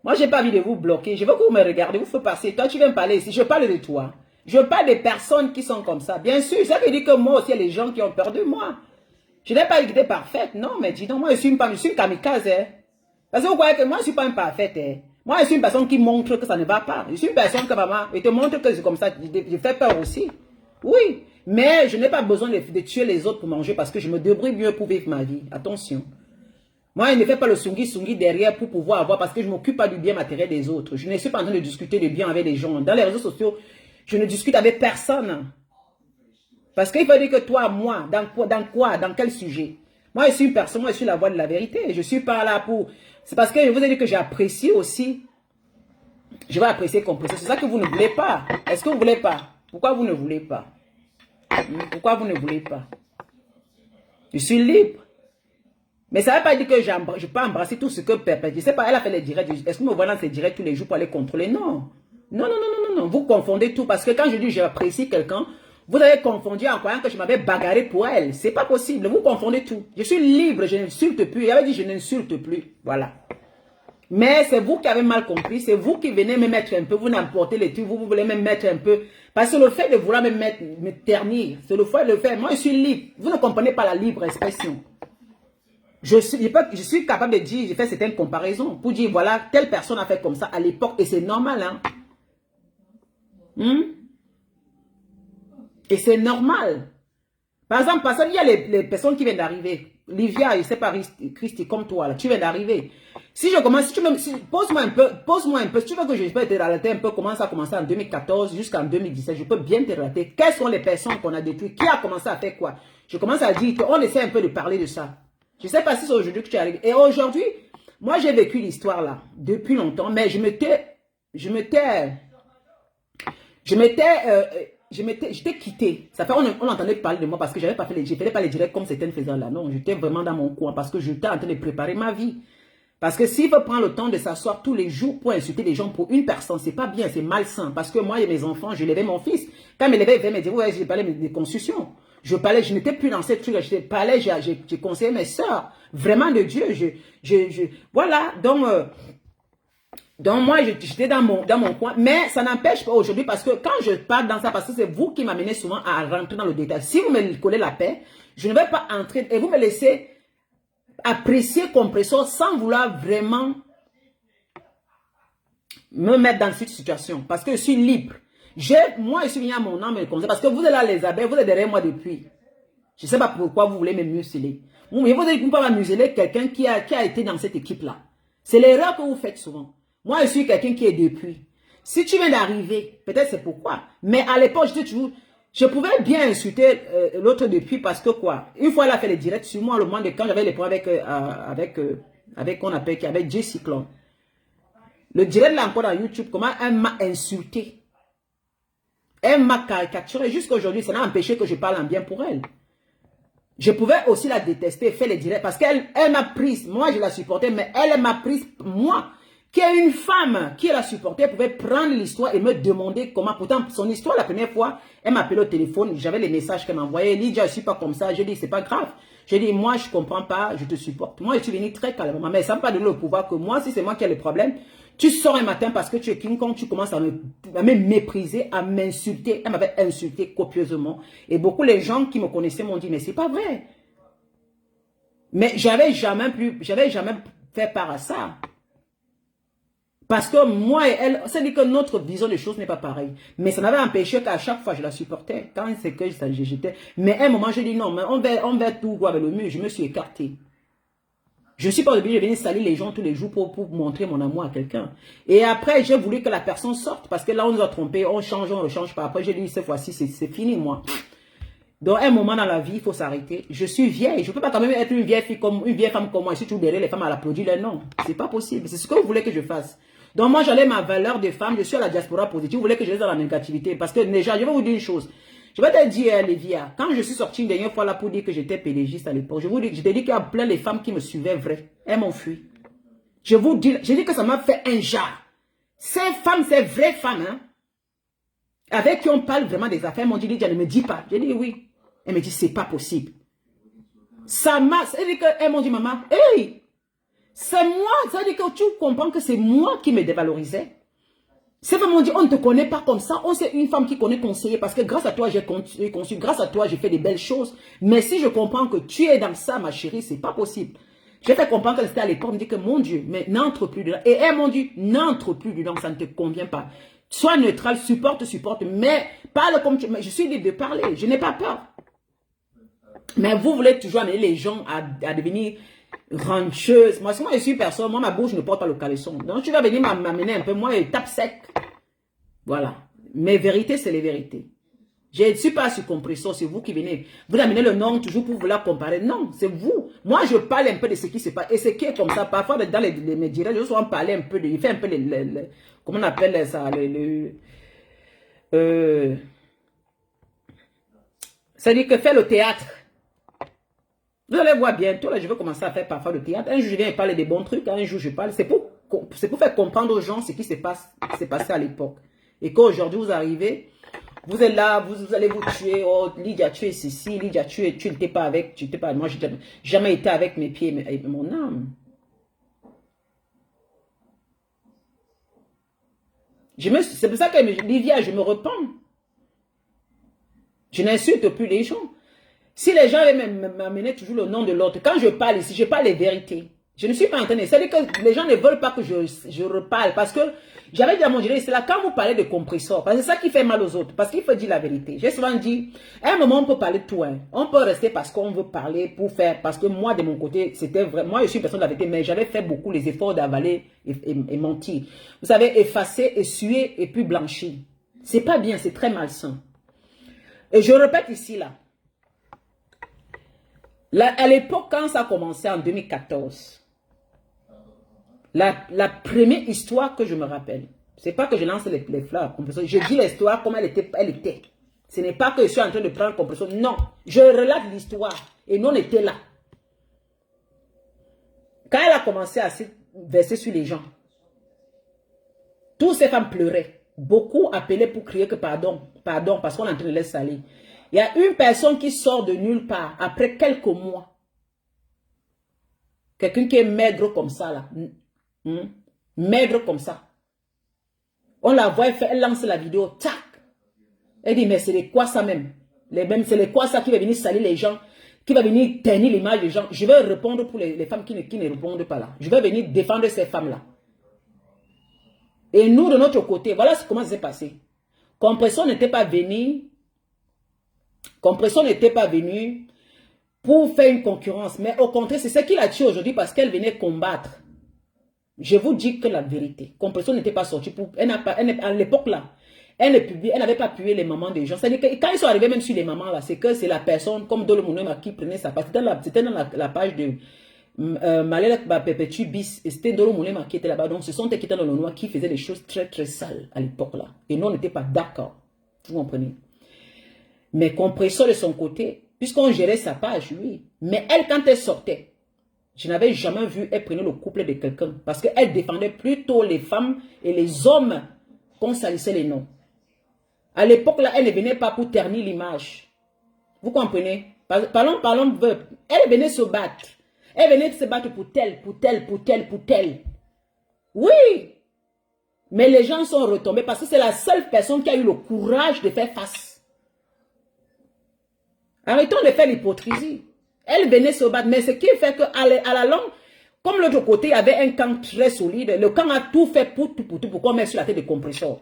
Moi, je n'ai pas envie de vous bloquer. Je veux que vous me regardez, vous faites passer. Toi, tu viens me parler ici. Je parle de toi. Je parle des personnes qui sont comme ça. Bien sûr, ça veut dire que moi aussi, il y a les gens qui ont peur de moi. Je n'ai pas dit que j'étais parfaite. Non, mais dis donc, moi, je suis une femme, je suis une kamikaze. Hein. Parce que vous croyez que moi, je ne suis pas imparfaite. Hein. Moi, je suis une personne qui montre que ça ne va pas. Je suis une personne que maman, je te montre que c'est comme ça. Je fais peur aussi. Oui. Mais je n'ai pas besoin de tuer les autres pour manger parce que je me débrouille mieux pour vivre ma vie. Attention. Moi, je ne fais pas le sungi derrière pour pouvoir avoir, parce que je ne m'occupe pas du bien matériel des autres. Je ne suis pas en train de discuter de bien avec les gens. Dans les réseaux sociaux, je ne discute avec personne. Parce qu'il faut dire que toi, moi, dans quoi, dans quel sujet? Moi, je suis une personne, moi, je suis la voix de la vérité. Je ne suis pas là pour... C'est parce que je vous ai dit que j'apprécie aussi. Je vais apprécier compresser. C'est ça que vous ne voulez pas. Est-ce que vous ne voulez pas? Pourquoi vous ne voulez pas? Pourquoi vous ne voulez pas? Je suis libre. Mais ça ne veut pas dire que je peux embrasser tout ce que Pépé. Je ne sais pas, elle a fait les directs. Est-ce que me voit dans ses directs tous les jours pour aller contrôler? Non. Non, non, non, non, non, non. Vous confondez tout. Parce que quand je dis j'apprécie quelqu'un, vous avez confondu en croyant que je m'avais bagarré pour elle. C'est pas possible. Vous confondez tout. Je suis libre, je n'insulte plus. Elle avait dit je n'insulte plus. Voilà. Mais c'est vous qui avez mal compris. C'est vous qui venez me mettre un peu. Vous n'emportez les trucs. Vous voulez me mettre un peu. Parce que le fait de vouloir me ternir, c'est le fait de le faire. Moi, je suis libre. Vous ne comprenez pas la libre expression. Je suis capable de dire, j'ai fait certaines comparaisons pour dire, voilà, telle personne a fait comme ça à l'époque et c'est normal. Hein? Et c'est normal. Par exemple, il y a les personnes qui viennent d'arriver. Livia, je ne sais pas, Christy, comme toi, là, tu viens d'arriver. Si je commence, pose-moi un peu, si tu veux que je peux te relater un peu comment ça a commencé en 2014 jusqu'en 2017, je peux bien te relater. Quelles sont les personnes qu'on a détruites? Qui a commencé à faire quoi? Je commence à dire qu'on essaie un peu de parler de ça. Je ne sais pas si c'est aujourd'hui que tu arrives. Et aujourd'hui, moi j'ai vécu l'histoire là, depuis longtemps, mais j'étais quitté. Ça fait, on entendait parler de moi parce que je faisais pas les directs comme certaines faisaient là. Non, j'étais vraiment dans mon coin parce que j'étais en train de préparer ma vie. Parce que s'il veut prendre le temps de s'asseoir tous les jours pour insulter les gens pour une personne, c'est pas bien, c'est malsain. Parce que moi et mes enfants, je levais mon fils. Quand il me levait, il venait me dire, ouais, j'ai parlé des constructions. Je n'étais plus dans cette truc, je parlais, j'ai conseillé mes soeurs. Vraiment de Dieu. Voilà. Donc moi, j'étais dans mon coin. Mais ça n'empêche pas aujourd'hui parce que quand je parle dans ça, parce que c'est vous qui m'amenez souvent à rentrer dans le détail. Si vous me collez la paix, je ne vais pas entrer et vous me laissez apprécier Compressor sans vouloir vraiment me mettre dans cette situation. Parce que je suis libre. Moi, je suis venu à mon âme et comme ça. Parce que vous êtes là, les abeilles, vous êtes derrière moi depuis. Je ne sais pas pourquoi vous voulez me museler. Vous ne pouvez pas museler quelqu'un qui a été dans cette équipe-là. C'est l'erreur que vous faites souvent. Moi, je suis quelqu'un qui est depuis. Si tu viens d'arriver, peut-être c'est pourquoi. Mais à l'époque, je pouvais bien insulter l'autre depuis parce que quoi. Une fois, elle a fait les directs sur moi, le moment de quand j'avais les points avec J Cyclone. Le direct là encore dans YouTube, comment elle m'a insulté. Elle m'a caricaturé. Jusqu'à aujourd'hui, ça n'a empêché que je parle en bien pour elle. Je pouvais aussi la détester, faire les directs, parce qu'elle m'a prise. Moi, je la supportais, mais elle m'a prise, moi, qui est une femme qui la supportait, pouvait prendre l'histoire et me demander comment. Pourtant, son histoire, la première fois, elle m'appelait au téléphone, j'avais les messages qu'elle m'envoyait. Lydia, je ne suis pas comme ça. Je dis, c'est pas grave. Je dis, moi, je ne comprends pas, je te supporte. Moi, je suis venue très calmement, mais ça ne m'a pas donné le pouvoir que moi, si c'est moi qui ai le problème, tu sors un matin parce que tu es King Kong, tu commences à me mépriser, à m'insulter. Elle m'avait insulté copieusement. Et beaucoup les gens qui me connaissaient m'ont dit, mais c'est pas vrai. Mais j'avais jamais fait part à ça. Parce que moi et elle, ça dit que notre vision des choses n'est pas pareille. Mais ça m'avait empêché qu'à chaque fois je la supportais. Quand c'est que j'étais. Mais à un moment, je dis non, mais on va tout voir avec le mur. Je me suis écarté. Je ne suis pas obligé de venir salir les gens tous les jours pour montrer mon amour à quelqu'un. Et après, j'ai voulu que la personne sorte. Parce que là, on nous a trompés. On change, on ne change pas. Après, j'ai dit, cette fois-ci, c'est fini, moi. Donc, un moment dans la vie, il faut s'arrêter. Je suis vieille. Je ne peux pas quand même être une vieille femme comme moi. Si tu derrière les femmes à l'applaudir, non. C'est pas possible. C'est ce que vous voulez que je fasse. Donc, moi, j'allais ma valeur de femme. Je suis à la diaspora positive. Vous voulez que je reste dans la négativité. Parce que déjà, je vais vous dire une chose. Je vais te dire, Lévia, quand je suis sortie une dernière fois là pour dire que j'étais pédégiste à l'époque, je t'ai dit qu'il y a plein de femmes qui me suivaient vrai. Elles m'ont fui. Je vous dis, j'ai dit que ça m'a fait un jar. Ces femmes, ces vraies femmes, hein, avec qui on parle vraiment des affaires, elles m'ont dit, Lydia, ne me dis pas. J'ai dit oui. Elle me dit, c'est pas possible. Ça m'a, c'est-à-dire qu'elles m'ont dit, maman, hey, c'est moi, c'est-à-dire que tu comprends que c'est moi qui me dévalorisais. C'est vraiment dit, on ne te connaît pas comme ça. On sait une femme qui connaît conseiller parce que grâce à toi, j'ai conçu, grâce à toi, j'ai fait des belles choses. Mais si je comprends que tu es dans ça, ma chérie, c'est pas possible. J'ai fait comprendre qu'elle était à l'époque, me dit que mon Dieu, mais n'entre plus dedans. Et elle m'a dit, n'entre plus dedans, ça ne te convient pas. Sois neutral, supporte, mais parle comme tu... Je suis libre de parler, je n'ai pas peur. Mais vous voulez toujours amener les gens à devenir rancheuses. Moi, si moi je suis personne, moi ma bouche ne porte pas le caleçon. Donc tu vas venir m'amener un peu, moi je tape sec. Voilà. Mes vérités, c'est les vérités. Je ne suis pas sur compresseur, c'est vous qui venez. Vous amenez le nom toujours pour vouloir comparer. Non, c'est vous. Moi, je parle un peu de ce qui se passe. Et ce qui est comme ça, parfois, dans les médias, je sois parler un peu de... Il fait un peu comment on appelle ça? C'est-à-dire que fait le théâtre. Vous allez voir bientôt, là, je vais commencer à faire parfois le théâtre. Un jour, je viens parler des bons trucs. Un jour, je parle. C'est pour faire comprendre aux gens ce qui s'est passé à l'époque. Et qu'aujourd'hui, vous arrivez... Vous êtes là, vous allez vous tuer. Oh, Lydia, tu es ceci. Lydia, tu n'étais pas avec. Tu n'étais pas. Moi, je n'ai jamais été avec mes pieds et mon âme. C'est pour ça que Lydia, je me repens. Je n'insulte plus les gens. Si les gens m'amenaient toujours le nom de l'autre, quand je parle ici, je parle les vérités. Je ne suis pas en train de... C'est-à-dire que les gens ne veulent pas que je reparle. Parce que j'avais dit à mon direct, c'est là quand vous parlez de compresseur. Parce que c'est ça qui fait mal aux autres. Parce qu'il faut dire la vérité. J'ai souvent dit, à un moment, on peut parler de tout. Hein. On peut rester parce qu'on veut parler pour faire. Parce que moi, de mon côté, c'était vrai. Moi, je suis une personne de la vérité, mais j'avais fait beaucoup les efforts d'avaler et mentir. Vous savez, effacer, essuyer et puis blanchir. C'est pas bien, c'est très malsain. Et je répète ici, là. À l'époque, quand ça a commencé en 2014, la première histoire que je me rappelle, c'est pas que je lance les fleurs, je dis l'histoire comme elle était. Ce n'est pas que je suis en train de prendre compression, non. Je relate l'histoire et nous on était là. Quand elle a commencé à se verser sur les gens, toutes ces femmes pleuraient. Beaucoup appelaient pour crier que pardon, parce qu'on est en train de les salir. Il y a une personne qui sort de nulle part après quelques mois. Quelqu'un qui est maigre comme ça, là. Maigre comme ça. On la voit, elle lance la vidéo, tac. Elle dit, mais c'est les quoi ça même? C'est les quoi ça qui va venir salir les gens, qui va venir ternir l'image des gens. Je vais répondre pour les femmes qui ne répondent pas là. Je vais venir défendre ces femmes-là. Et nous, de notre côté, voilà comment ça s'est passé. Compression n'était pas venu pour faire une concurrence. Mais au contraire, c'est ce qui l'a tué aujourd'hui parce qu'elle venait combattre. Je vous dis que la vérité. Compression n'était pas sortie. À l'époque là, elle n'avait pas appuyé les mamans des gens. C'est-à-dire que quand ils sont arrivés même sur les mamans là, c'est que c'est la personne comme Dolo Mounema qui prenait sa part. C'était dans la page de Malela Perpétue Bis. Et c'était Dolo Mounema qui était là-bas. Donc ce sont eux qui étaient dans le noir qui faisaient des choses très très sales à l'époque là. Et nous on n'était pas d'accord. Vous comprenez? Mais Compression de son côté, puisqu'on gérait sa page, oui. Mais elle, quand elle sortait, je n'avais jamais vu elle prenait le couple de quelqu'un. Parce qu'elle défendait plutôt les femmes et les hommes qu'on salissait les noms. À l'époque, là, elle ne venait pas pour ternir l'image. Vous comprenez? Parlons, elle venait se battre. Elle venait se battre pour tel. Oui! Mais les gens sont retombés parce que c'est la seule personne qui a eu le courage de faire face. Arrêtons de faire l'hypocrisie. Elle venait se battre. Mais ce qui fait qu'à la longue, comme l'autre côté, il y avait un camp très solide. Le camp a tout fait pour qu'on mette sur la tête des compresseurs.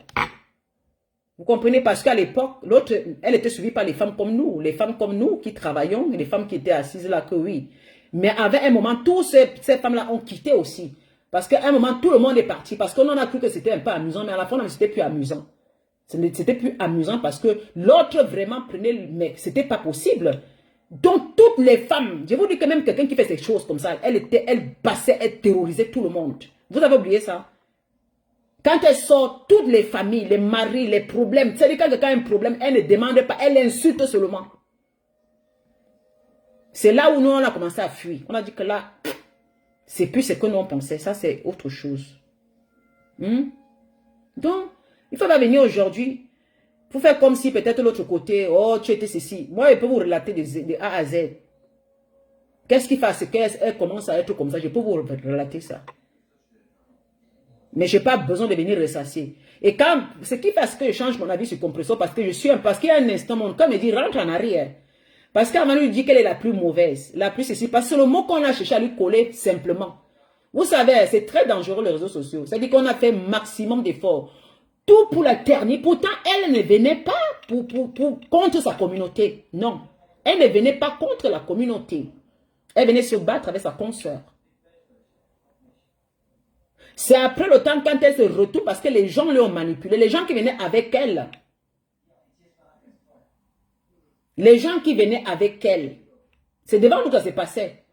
Vous comprenez? Parce qu'à l'époque, l'autre, elle était suivie par les femmes comme nous. Les femmes comme nous qui travaillons, et les femmes qui étaient assises là, que oui. Mais avec un moment, toutes ces femmes-là ont quitté aussi. Parce qu'à un moment, tout le monde est parti. Parce qu'on en a cru que c'était un peu amusant. Mais à la fin, c'était plus amusant. C'était plus amusant parce que l'autre vraiment prenait... Mais c'était pas possible. Donc, toutes les femmes, je vous dis que même quelqu'un qui fait ces choses comme ça, elle passait, elle terrorisait tout le monde. Vous avez oublié ça? Quand elle sort, toutes les familles, les maris, les problèmes, c'est-à-dire quand quelqu'un a un problème, elle ne demande pas, elle insulte seulement. C'est là où nous, on a commencé à fuir. On a dit que là, c'est plus ce que nous on pensait. Ça, c'est autre chose. Donc, il faut pas venir aujourd'hui pour faire comme si peut-être l'autre côté, oh, tu étais ceci. Moi, je peux vous relater de A à Z. Qu'est-ce qui fait ce qu'elle commence à être comme ça? Je peux vous relater ça. Mais je n'ai pas besoin de venir ressasser. Et quand, ce qui fait que je change mon avis sur Compressor, parce que je suis parce qu'il y a un instant, mon corps me dit, rentre en arrière. Parce qu'Armand lui dit qu'elle est la plus mauvaise, la plus ceci. Parce que c'est le mot qu'on a cherché à lui coller simplement. Vous savez, c'est très dangereux les réseaux sociaux. C'est-à-dire qu'on a fait maximum d'efforts. Tout pour la ternir. Pourtant, elle ne venait pas contre sa communauté. Non. Elle ne venait pas contre la communauté. Elle venait se battre avec sa consoeur. C'est après le temps quand elle se retourne parce que les gens l'ont manipulé. Les gens qui venaient avec elle. Les gens qui venaient avec elle. C'est devant nous que ça se passait.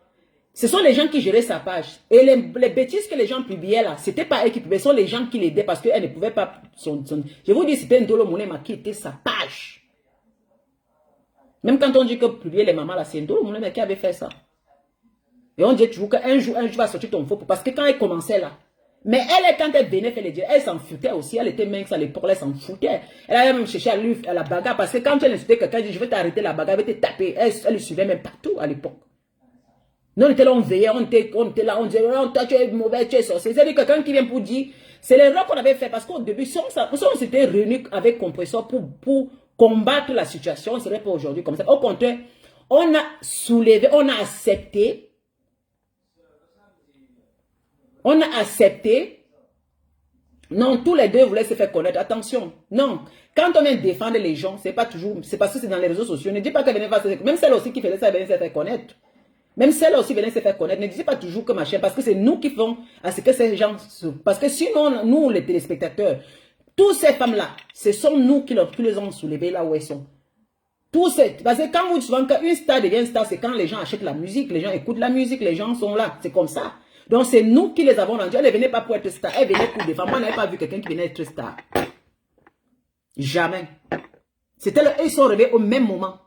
Ce sont les gens qui géraient sa page. Et les bêtises que les gens publiaient là, ce n'était pas elle qui publiait, ce sont les gens qui l'aidaient parce qu'elle ne pouvait pas... Je vous dis, c'était Ndolo Moulema qui était sa page. Même quand on dit que publier les mamans là, c'est Ndolo Moulema qui avait fait ça. Et on dit toujours qu'un jour va sortir ton faux. Parce que quand elle commençait là, mais elle, quand elle venait faire les dieux, elle s'en foutait aussi. Elle était mince à l'époque, elle s'en foutait. Elle avait même cherché à la bagarre parce que quand elle insultait quelqu'un, elle dit je vais t'arrêter la bagarre, je vais te taper. Elle le suivait même partout à l'époque. Nous, on était là, on veillait, on était là, on disait, oh, toi, tu es mauvais, tu es sorcier. C'est-à-dire quelqu'un qui vient pour dire, c'est l'erreur qu'on avait fait parce qu'au début, si on s'était réunis avec Compressor pour combattre la situation, on ne serait pas aujourd'hui comme ça. Au contraire, on a soulevé, on a accepté. On a accepté. Non, tous les deux voulaient se faire connaître. Attention, non. Quand on vient défendre les gens, c'est pas toujours, c'est parce que c'est dans les réseaux sociaux. Ne dis pas qu'elle venait faire ça. Même celle aussi qui faisait ça, elle venait se faire connaître. Même celle-là aussi venait se faire connaître. Ne disez pas toujours que machin, parce que c'est nous qui font à ce que ces gens... Parce que sinon, nous, les téléspectateurs, toutes ces femmes-là, ce sont nous qui les ont soulevées là où elles sont. Parce que quand vous souvent qu'une star devient star, c'est quand les gens achètent la musique, les gens écoutent la musique, les gens sont là. C'est comme ça. Donc c'est nous qui les avons rendus. Elle ne venait pas pour être star, elle venait pour défendre. Moi, je n'avais pas vu quelqu'un qui venait être star. Jamais. Ils sont arrivés au même moment.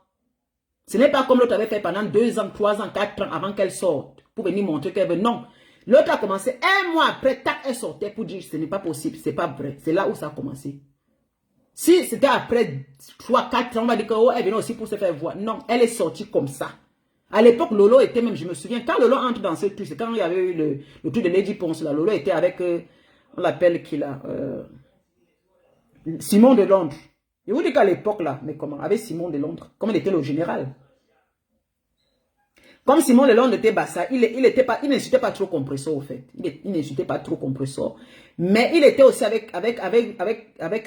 Ce n'est pas comme l'autre avait fait pendant 2 ans, 3 ans, 4 ans avant qu'elle sorte. Pour venir montrer qu'elle veut. Non. L'autre a commencé 1 mois après, tac, elle sortait pour dire ce n'est pas possible, c'est pas vrai. C'est là où ça a commencé. Si c'était après 3, 4 ans, on va dire qu'elle venait aussi pour se faire voir. Non, elle est sortie comme ça. À l'époque, Lolo était même, je me souviens, quand Lolo entre dans ce truc, c'est quand il y avait eu le truc de Lady Ponce, là. Lolo était avec, on l'appelle qui là, Simon de Londres. Je vous dis qu'à l'époque, là, mais comment, avec Simon de Londres, comme il était le général. Comme Simon de Londres était bassa, il n'insultait pas trop Compressor, au fait. Il n'insultait pas trop Compressor. Mais il était aussi avec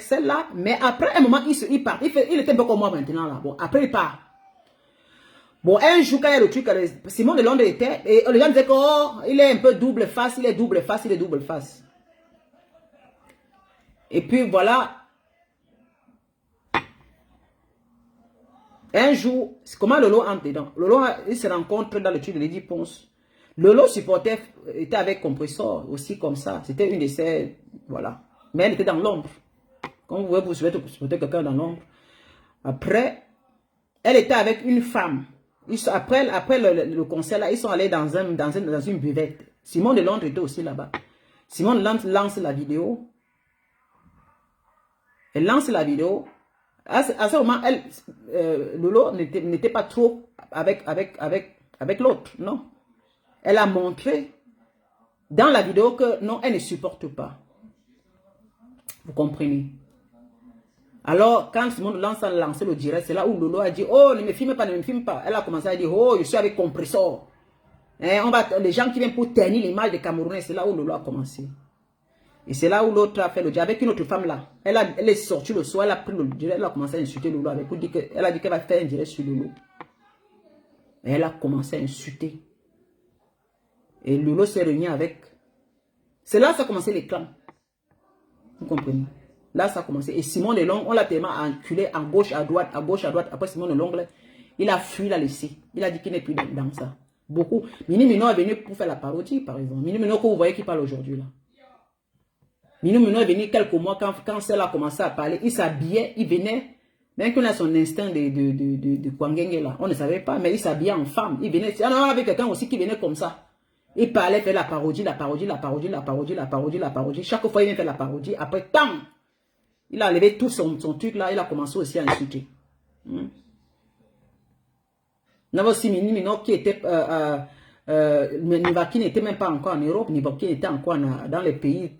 celle-là. Mais après un moment, il part. Il était un peu comme moi maintenant, là. Bon, après, il part. Bon, un jour, quand il y a le truc, Simon de Londres était, et les gens disaient que, oh, il est un peu double face, il est double face, il est double face. Et puis, voilà. Un jour, comment Lolo entre dedans? Lolo, il se rencontre dans le truc de Lady Ponce. Lolo supportait, était avec Compressor, aussi comme ça. C'était une de ses, voilà. Mais elle était dans l'ombre. Quand vous voyez, vous supportez quelqu'un dans l'ombre. Après, elle était avec une femme. Après le concert, là, ils sont allés dans une buvette. Simon de Londres était aussi là-bas. Simon de Londres lance la vidéo. Elle lance la vidéo. À ce moment, Lolo n'était pas trop avec l'autre, non. Elle a montré dans la vidéo que non, elle ne supporte pas. Vous comprenez? Alors, quand Simon lance le direct, c'est là où Lolo a dit, oh, ne me filme pas, ne me filme pas. Elle a commencé à dire, oh, je suis avec Compressor. Les gens qui viennent pour ternir l'image des Camerounais, c'est là où Lolo a commencé. Et c'est là où l'autre a fait le direct avec une autre femme là. Elle est sortie le soir, elle a pris le direct, elle a commencé à insulter Lolo avec pour dire elle a dit qu'elle va faire un direct sur Lolo. Et elle a commencé à insulter. Et Lolo s'est réuni avec. C'est là que ça a commencé les clans. Vous comprenez? Là, ça a commencé. Et Simon de Londres, on l'a tellement enculé à gauche, à droite, à gauche, à droite. Après Simon de Londres, il a fui, il a laissé. Il a dit qu'il n'est plus dans ça. Beaucoup. Mini Mino est venu pour faire la parodie, par exemple. Mini Mino que vous voyez qui parle aujourd'hui là. Mino Mino est venu quelques mois quand celle a commencé à parler. Il s'habillait, il venait. Même qu'on a son instinct de Kwangenge là. On ne savait pas, mais il s'habillait en femme. Il venait. On avait quelqu'un aussi qui venait comme ça. Il parlait, fait la parodie, la parodie, la parodie, la parodie, la parodie, la parodie. Chaque fois, il vient faire la parodie. Après, tant. Il a enlevé tout son truc là. Il a commencé aussi à insulter. On avait aussi Mini Mino qui était Nivaki n'était même pas encore en Europe, Nivaki était encore dans les pays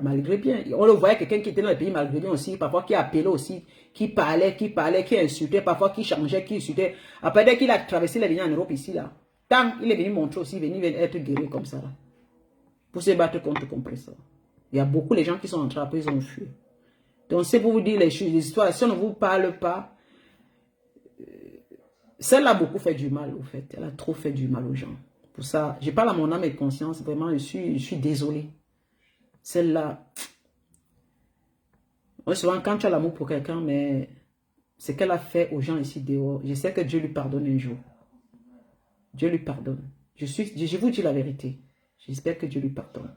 malgré bien. On le voyait, quelqu'un qui était dans les pays malgré bien aussi, parfois qui appelait aussi, qui parlait, qui insultait, parfois qui changeait, qui insultait. Après, dès qu'il a traversé les lignes en Europe ici, là, tant il est venu montrer aussi, venu être guéri comme ça, là, pour se battre contre le compresseur. Il y a beaucoup de gens qui sont entrés après, ils ont fui. Donc, c'est pour vous dire les choses, les histoires, si on ne vous parle pas, celle-là a beaucoup fait du mal, au fait. Elle a trop fait du mal aux gens. Pour ça, je parle à mon âme et conscience, vraiment, je suis désolé. Celle-là, souvent, quand tu as l'amour pour quelqu'un, mais ce qu'elle a fait aux gens ici dehors, je sais que Dieu lui pardonne un jour. Dieu lui pardonne. Je vous dis la vérité. J'espère que Dieu lui pardonne.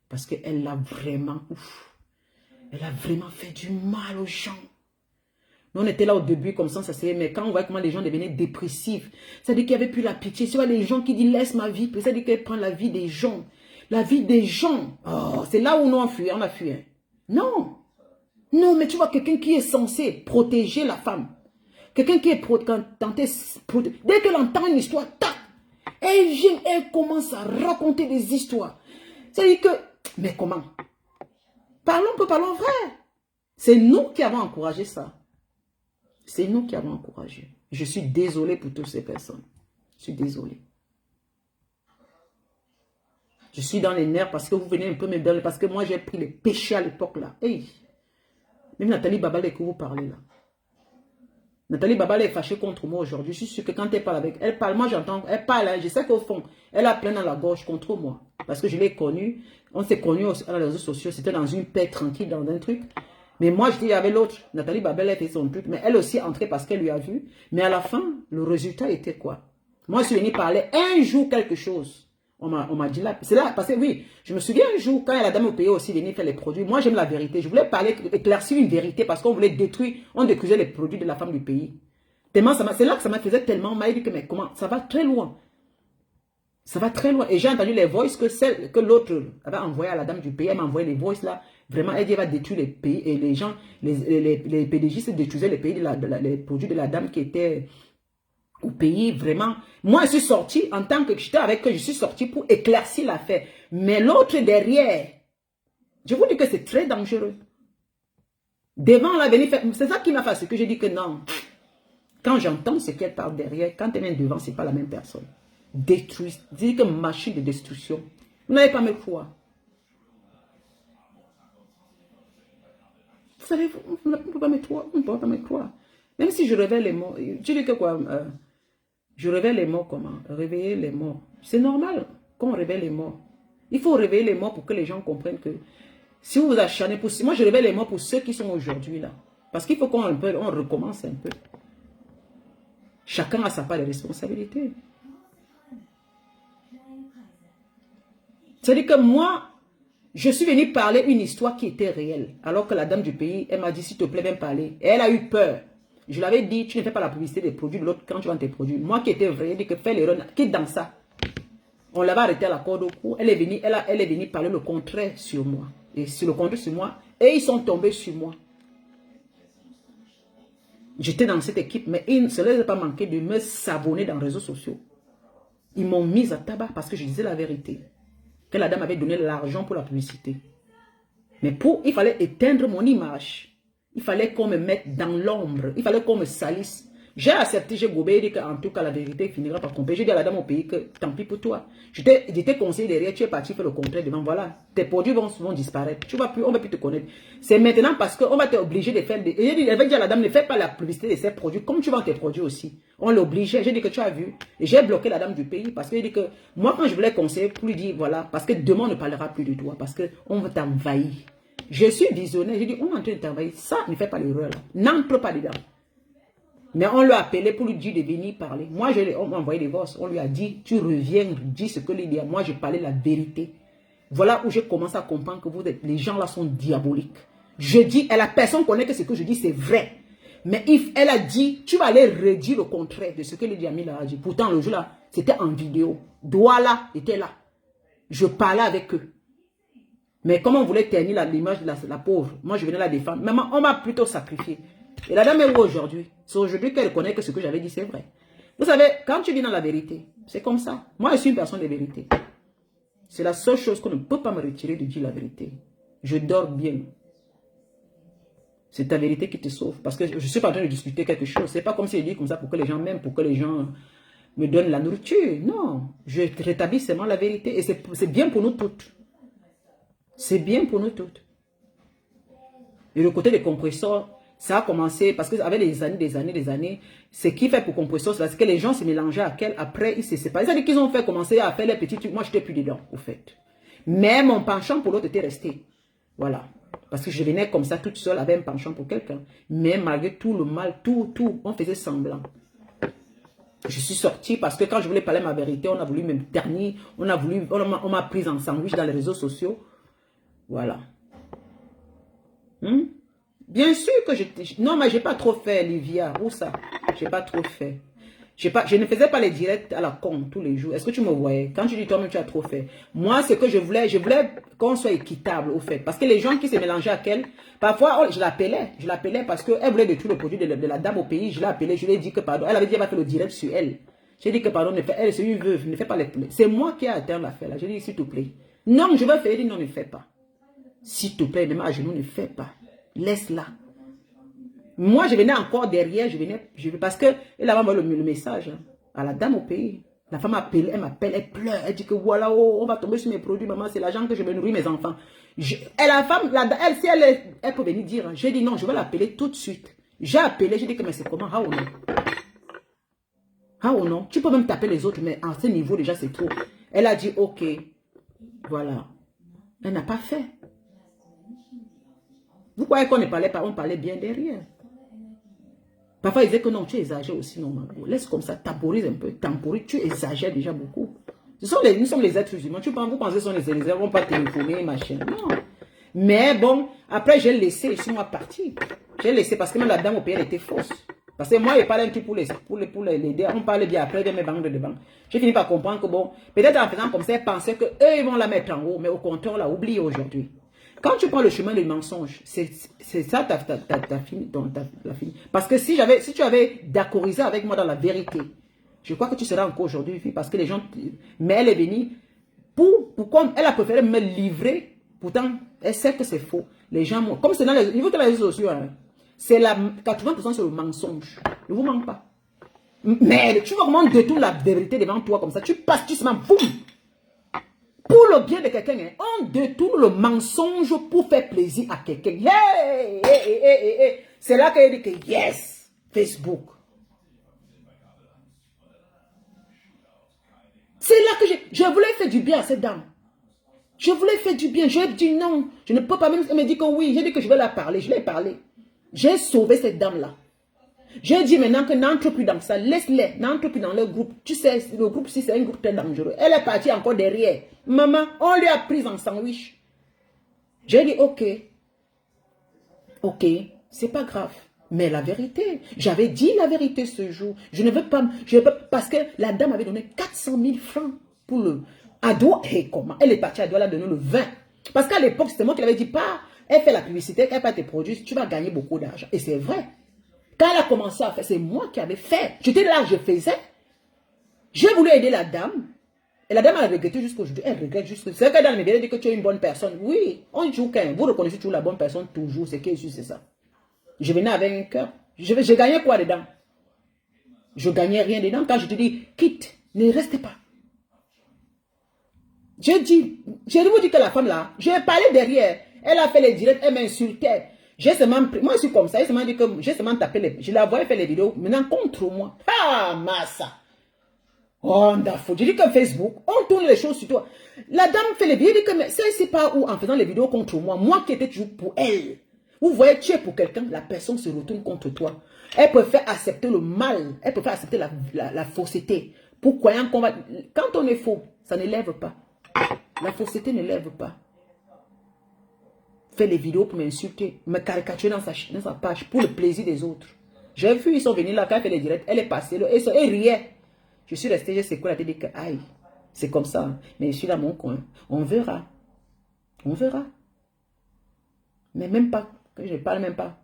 Parce qu'elle a vraiment, elle a vraiment fait du mal aux gens. Nous, on était là au début comme ça c'est, mais quand on voit comment les gens devenaient dépressifs, c'est-à-dire qu'il n'y avait plus la pitié. C'est les gens qui disent laisse ma vie, c'est-à-dire qu'elle prend la vie des gens. La vie des gens. Oh, c'est là où nous on a fui. Hein. Non. Non, mais tu vois, quelqu'un qui est censé protéger la femme. Quelqu'un qui est tenté protéger. Dès qu'elle entend une histoire, tac, elle commence à raconter des histoires. C'est-à-dire que, mais comment? Parlons vrai. C'est nous qui avons encouragé ça. C'est nous qui avons encouragé. Je suis désolé pour toutes ces personnes. Je suis désolé. Je suis dans les nerfs parce que vous venez un peu me donner. Parce que moi, j'ai pris les péchés à l'époque là. Hey. Même Nathalie Babalé que vous parlez là. Nathalie Babalé est fâchée contre moi aujourd'hui. Je suis sûr que quand elle parle avec... Elle parle, moi j'entends... Elle parle, je sais qu'au fond, elle a plein dans la gorge contre moi. Parce que je l'ai connue. On s'est connus à les réseaux sociaux. C'était dans une paix tranquille, dans un truc. Mais moi, je dis, il y avait l'autre, Nathalie Babel, elle fait son truc, mais elle aussi entrée parce qu'elle lui a vu. Mais à la fin, le résultat était quoi? Moi, je suis venu parler un jour quelque chose. On m'a dit là, c'est là, parce que oui, je me souviens un jour, quand la dame au pays aussi venue faire les produits, moi j'aime la vérité. Je voulais parler, éclaircir une vérité parce qu'on voulait détruire, on détruisait les produits de la femme du pays. Tellement, c'est là que ça m'a fait tellement mal, dit que mais comment, ça va très loin. Ça va très loin. Et j'ai entendu les voices que l'autre avait envoyé à la dame du pays. Elle m'a envoyé les voices là. Vraiment, elle dit qu'elle va détruire les pays. Et les gens, les PDG détruisaient les pays les produits de la dame qui étaient au pays. Vraiment. Moi, je suis sortie en tant que j'étais avec eux. Je suis sortie pour éclaircir l'affaire. Mais l'autre derrière, je vous dis que c'est très dangereux. Devant la venue, c'est ça qui m'a fait. C'est que j'ai dit que non. Quand j'entends ce qu'elle parle derrière, quand elle vient devant, ce n'est pas la même personne. Détruire, dire que machine de destruction. Vous n'avez pas me croire. Vous savez, on ne peut pas me croire. On ne peut pas me croire. Même si je révèle les morts. Tu dis que quoi? Je révèle les morts comment? Réveiller les morts. C'est normal qu'on révèle les morts. Il faut réveiller les morts pour que les gens comprennent que si vous vous acharnez pour... Moi, je révèle les morts pour ceux qui sont aujourd'hui là. Parce qu'il faut qu'on recommence un peu. Chacun a sa part de responsabilité. C'est-à-dire que moi, je suis venu parler une histoire qui était réelle. Alors que la dame du pays, elle m'a dit, s'il te plaît, viens parler. Et elle a eu peur. Je l'avais dit, tu ne fais pas la publicité des produits de l'autre quand tu vends tes produits. Moi qui étais vrai, elle dit que fais l'erreur, quitte dans ça. On l'avait arrêté à la corde au cou. Elle est venue parler le contraire sur moi. Et sur le contraire sur moi. Et ils sont tombés sur moi. J'étais dans cette équipe, mais ils ne se les a pas manqué de me s'abonner dans les réseaux sociaux. Ils m'ont mis à tabac parce que je disais la vérité. Que la dame avait donné l'argent pour la publicité. Mais il fallait éteindre mon image. Il fallait qu'on me mette dans l'ombre. Il fallait qu'on me salisse. J'ai accepté, j'ai gobé, et dit qu'en tout cas la vérité finira par tromper. J'ai dit à la dame au pays que tant pis pour toi. J'étais conseillé derrière, tu es parti faire le contraire devant. Voilà, tes produits vont disparaître. Tu vas plus, on ne va plus te connaître. C'est maintenant parce qu'on va t'obliger de faire des... Et j'ai dit, elle va dire à la dame, ne fais pas la publicité de ces produits comme tu vends tes produits aussi. On l'obligeait. J'ai dit que tu as vu. Et j'ai bloqué la dame du pays parce que j'ai dit que moi quand je voulais conseiller, pour lui dire voilà, parce que demain on ne parlera plus de toi parce qu'on va t'envahir. Je suis visionnaire. J'ai dit, on est en train de t'envahir. Ça, ne fais pas l'erreur là. N'entre pas dedans. Mais on l'a appelé pour lui dire de venir parler. Moi, on m'a envoyé des voix. On lui a dit, tu reviens, dis ce que lui dit. Moi, je parlais la vérité. Voilà où je commence à comprendre que les gens là sont diaboliques. Je dis, et la personne connaît que ce que je dis, c'est vrai. Mais elle a dit, tu vas aller redire le contraire de ce que Lady Amila a dit. Pourtant, le jour là, c'était en vidéo. Douala était là. Je parlais avec eux. Mais comme on voulait ternir l'image de la pauvre, moi, je venais la défendre. Mais on m'a plutôt sacrifié. Et la dame est où aujourd'hui? C'est aujourd'hui qu'elle connaît que ce que j'avais dit, c'est vrai. Vous savez, quand tu vis dans la vérité, C'est comme ça. Moi, je suis une personne de vérité. C'est la seule chose qu'on ne peut pas me retirer de dire la vérité. Je dors bien. C'est ta vérité qui te sauve. Parce que je ne suis pas en train de discuter quelque chose. C'est pas comme si je dis comme ça pour que les gens m'aiment, pour que les gens me donnent la nourriture. Non. Je rétablis seulement la vérité. Et c'est bien pour nous toutes. C'est bien pour nous toutes. Et le côté des compresseurs, ça a commencé parce qu'avec les années, ce qui fait pour compresseurs, c'est que les gens se mélangeaient à quel, après ils se séparent. C'est-à-dire qu'ils ont fait commencer à faire les petits trucs. Moi, je n'étais plus dedans, au fait. Mais mon penchant pour l'autre était resté. Voilà. Parce que je venais comme ça toute seule avec un penchant pour quelqu'un. Mais malgré tout le mal, tout, on faisait semblant. Je suis sortie parce que quand je voulais parler ma vérité, on a voulu me ternir, on m'a prise en sandwich dans les réseaux sociaux. Voilà. Bien sûr que non, mais j'ai pas trop fait, Livia. Où ça? J'ai pas trop fait. Je ne faisais pas les directs à la con tous les jours. Est-ce que tu me voyais? Quand tu dis toi-même, tu as trop fait. Moi, ce que je voulais qu'on soit équitable, au fait. Parce que les gens qui se mélangeaient à quel, parfois, je l'appelais parce qu'elle voulait détruire le produit de la dame au pays. Je l'ai appelée, je lui ai dit que pardon. Elle avait dit qu'elle va faire le direct sur elle. J'ai dit que pardon, elle c'est une veuve, ne fais pas les plaies. C'est moi qui ai atteint l'affaire là. J'ai dit, s'il te plaît. Non, je vais faire. Elle dit, non, ne fais pas. S'il te plaît, même à genoux, ne fais pas. Laisse-la. Moi, je venais encore derrière, parce que elle avait envoyé le message à la dame au pays. La femme appelle, elle m'appelle, elle pleure, elle dit que voilà, oh, on va tomber sur mes produits, maman, c'est l'argent que je vais nourrir mes enfants. Si elle peut venir dire, j'ai dit non, je vais l'appeler tout de suite. J'ai appelé, j'ai dit que mais c'est comment, ah ou non? Ah ou non? Tu peux même taper les autres, mais à ce niveau déjà c'est trop. Elle a dit ok, voilà. Elle n'a pas fait. Vous croyez qu'on ne parlait pas, on parlait bien derrière. Parfois, ils disaient que non, tu exagères aussi, non, Margot. Laisse comme ça, temporise un peu, temporise, tu exagères déjà beaucoup. Nous sommes les êtres humains. Vous pensez que ce sont les Élisées, on ne vont pas téléphoner, machin. Non. Mais bon, après, j'ai laissé, je suis moi parti. J'ai laissé parce que même la dame au pays, elle était fausse. Parce que moi, je parlais un petit pour l'aider. On parlait bien après, de mes banques de banque. J'ai fini par comprendre que bon, peut-être en faisant comme ça, elle pensait qu'eux, ils vont la mettre en haut. Mais au contraire, on l'a oublié aujourd'hui. Quand tu prends le chemin du mensonge, c'est ça ta fini. Parce que si tu avais d'accordiser avec moi dans la vérité, je crois que tu seras encore aujourd'hui, parce que les gens... Mais elle est venue, pourquoi elle a préféré me livrer, pourtant, elle sait que c'est faux. Les gens... Comme c'est dans les réseaux sociaux, hein, c'est 80% sur le mensonge. Ne vous manque pas. Mais tu vas vraiment détourner la vérité devant toi comme ça. Tu passes, tu se mens, boum. Pour le bien de quelqu'un, hein, on détourne le mensonge pour faire plaisir à quelqu'un. Hey. C'est là qu'elle dit que yes, Facebook. C'est là que je voulais faire du bien à cette dame. Je voulais faire du bien. J'ai dit non, je ne peux pas même. Elle me dit que oui, j'ai dit que je vais la parler. Je l'ai parlé. J'ai sauvé cette dame-là. J'ai dit maintenant que n'entre plus dans ça, laisse-les, n'entre plus dans le groupe. Tu sais, le groupe, si c'est un groupe très dangereux. Elle est partie encore derrière. Maman, on lui a pris en sandwich. J'ai dit, ok, c'est pas grave. Mais la vérité, j'avais dit la vérité ce jour. Je ne veux pas, parce que la dame avait donné 400 000 francs pour le ado. Et comment? Elle est partie à Douala, elle a donné le 20. Parce qu'à l'époque, c'était moi qui l'avais dit, pas, elle fait la publicité, elle fait tes produits, tu vas gagner beaucoup d'argent. Et c'est vrai. Quand elle a commencé à faire, c'est moi qui avais fait. J'étais là, je faisais. J'ai voulu aider la dame. Et la dame a regretté jusqu'aujourd'hui. Elle regrette jusqu'aujourd'hui. C'est que dans le médias, elle dit que tu es une bonne personne. Oui, on joue quand même. Vous reconnaissez toujours la bonne personne, toujours. C'est que c'est ça. Je venais avec un cœur. J'ai gagné quoi dedans? Je gagnais rien dedans. Quand je te dis, quitte, ne restez pas. Je vous dis que la femme là, j'ai parlé derrière. Elle a fait les directs, elle m'insultait. J'ai seulement pris, moi je suis comme ça, j'ai seulement tapé je la voyais faire les vidéos, maintenant contre moi. Ah, massa. Oh, d'accord. Je dis que Facebook, on tourne les choses sur toi. La dame fait les vidéos, elle dit que mais c'est pas où en faisant les vidéos contre moi qui étais toujours pour elle. Vous voyez, tu es pour quelqu'un, la personne se retourne contre toi. Elle préfère accepter le mal, elle préfère accepter la fausseté. Pourquoi quand on est faux, ça ne lève pas. La fausseté ne lève pas. Fait les vidéos pour m'insulter, me caricaturer dans sa page pour le plaisir des autres. J'ai vu, ils sont venus là, quand elle fait les directs, elle est passée là, elle riait. Je suis resté, j'ai secoué la tête, dit que aïe, c'est comme ça, mais je suis dans mon coin. On verra. On verra. Mais même pas, que je ne parle même pas.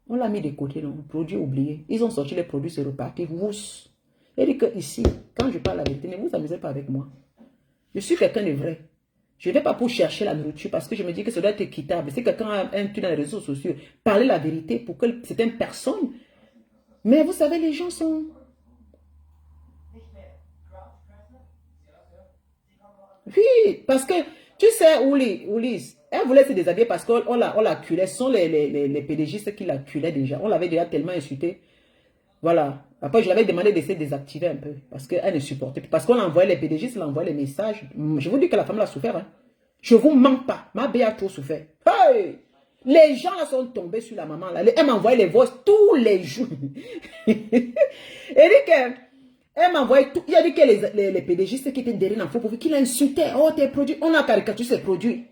On l'a mis de côté, non, produit oublié. Ils ont sorti les produits, c'est reparti. Elle dit que ici, quand je parle la vérité, ne vous amusez pas avec moi. Je suis quelqu'un de vrai. Je ne vais pas pour chercher la nourriture parce que je me dis que ça doit être équitable. Si quelqu'un a un truc dans les réseaux sociaux, parler la vérité pour que certaines personnes. Mais vous savez, les gens sont... Oui, parce que, tu sais, Ulysse, elle voulait se déshabiller parce qu'on l'acculait. Ce sont les pédégistes qui l'acculaient déjà. On l'avait déjà tellement insulté. Voilà. Après, je l'avais demandé d'essayer de désactiver un peu. Parce qu'elle ne supportait plus. Parce qu'on envoyait les pédégistes, elle envoyait les messages. Je vous dis que la femme l'a souffert. Hein. Je vous mens pas. Ma bé a trop souffert. Hey! Les gens là sont tombés sur la maman. Là. Elle m'envoyait les voix tous les jours. Elle dit que... Elle m'envoyait tout. Il a dit que les pédégistes qui étaient derrière l'enfant, qui l'insultaient. Oh, tes produits. On a caricaturé ses produits.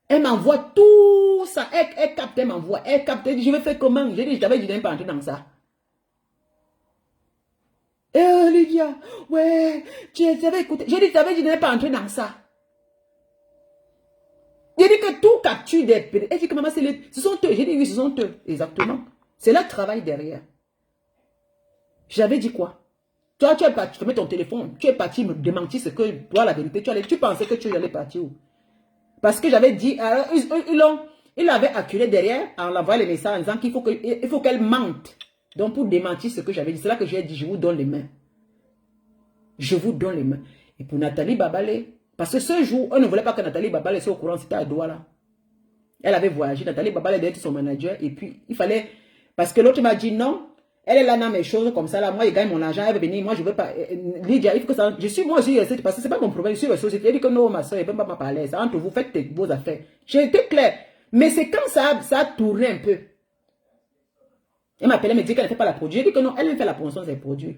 Elle m'envoie tout ça. Elle capte, elle m'envoie. Elle capte. Je vais faire comment? J'ai dit, je t'avais dit de ne pas entrer dans ça. Eh, Lydia, ouais, tu avais écouté. J'ai dit, tu avais dit de ne pas entrer dans ça. J'ai dit que tout capture des pédégistes. Elle dit que maman, ce sont eux. J'ai dit, oui, ce sont eux. Exactement. C'est leur travail derrière. J'avais dit quoi? Toi, tu es parti, tu mets ton téléphone, tu es parti me démentir ce que, toi, la vérité, tu pensais que tu allais partir où? Parce que j'avais dit, ils l'avaient acculé derrière, en l'envoyant les messages en disant qu'il faut qu'elle mente. Donc, pour démentir ce que j'avais dit, c'est là que j'ai dit, je vous donne les mains. Je vous donne les mains. Et pour Nathalie Babalé, parce que ce jour, on ne voulait pas que Nathalie Babalé soit au courant, c'était à Douala. Elle avait voyagé, Nathalie Babalé devait être son manager, et puis, il fallait, parce que l'autre m'a dit non. Elle est là dans mes choses comme ça, là. Moi, je gagne mon argent, elle veut venir. Moi, je veux pas. Lydia, il faut que ça. Je suis, moi aussi, parce que c'est pas mon problème. Je suis ressourcée. Elle dit que non, ma soeur, elle ne peut pas me parler. Ça, entre vous, faites vos affaires. J'ai été clair. Mais c'est quand ça a tourné un peu. Elle m'appelait, elle me dit qu'elle ne fait pas la produit. J'ai dit que non, elle fait la promotion de ses produits.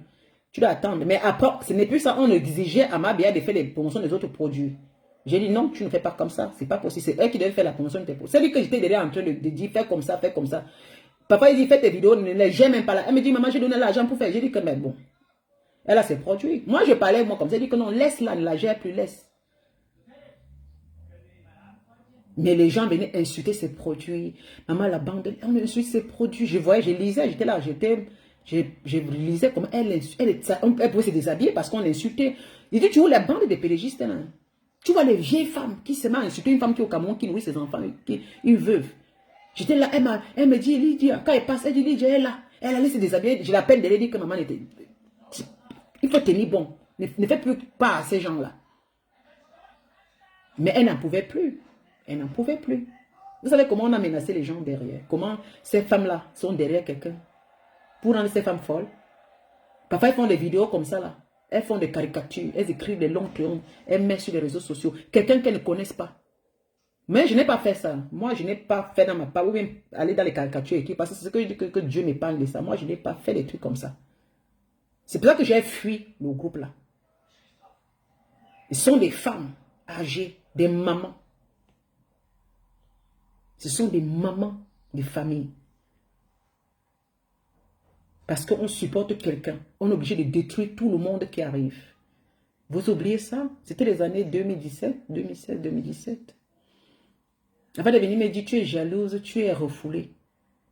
Tu dois attendre. Mais après, ce n'est plus ça. On exigeait à ma BA de faire les promotions des autres produits. J'ai dit non, tu ne fais pas comme ça. C'est pas possible. C'est elle qui devait faire la promotion de tes produits. C'est lui que j'étais derrière en train de dire, fais comme ça, fais comme ça. Papa, il dit, fais tes vidéos, ne les j'aime même pas là. Elle me dit, maman, j'ai donné l'argent pour faire. J'ai dit que, mais bon, elle a ses produits. Moi, je parlais, moi, comme ça. J'ai dit que non, laisse-la, ne la gère plus, laisse. Mais les gens venaient insulter ses produits. Maman, la bande, on insulte ses produits. Je voyais, je lisais, j'étais là, je lisais comme elle pouvait se déshabiller parce qu'on l'insultait. Il dit, tu vois la bande des pédégistes, là. Tu vois les vieilles femmes qui se mettent à insulter une femme qui est au Cameroun, qui nourrit ses enfants, une veuve. J'étais là, elle me dit, Lydia, quand elle passe, elle dit, Lydia, elle est là. Elle allait se déshabiller. Je l'appelle, elle dit que maman était... Il faut tenir bon. Ne fais plus pas à ces gens-là. Mais elle n'en pouvait plus. Elle n'en pouvait plus. Vous savez comment on a menacé les gens derrière? Comment ces femmes-là sont derrière quelqu'un pour rendre ces femmes folles? Parfois, elles font des vidéos comme ça, là. Elles font des caricatures. Elles écrivent des longs triomphes. Elles mettent sur les réseaux sociaux. Quelqu'un qu'elles ne connaissent pas. Mais je n'ai pas fait ça. Moi, je n'ai pas fait dans ma part ou bien aller dans les caricatures et tout. Parce que c'est ce que je dis que Dieu m'épargne de ça. Moi, je n'ai pas fait des trucs comme ça. C'est pour ça que j'ai fui le groupe là. Ils sont des femmes âgées, des mamans. Ce sont des mamans de famille. Parce qu'on supporte quelqu'un. On est obligé de détruire tout le monde qui arrive. Vous oubliez ça? C'était les années 2017, 2016, 2017. Avant de venir me dire, tu es jalouse, tu es refoulée.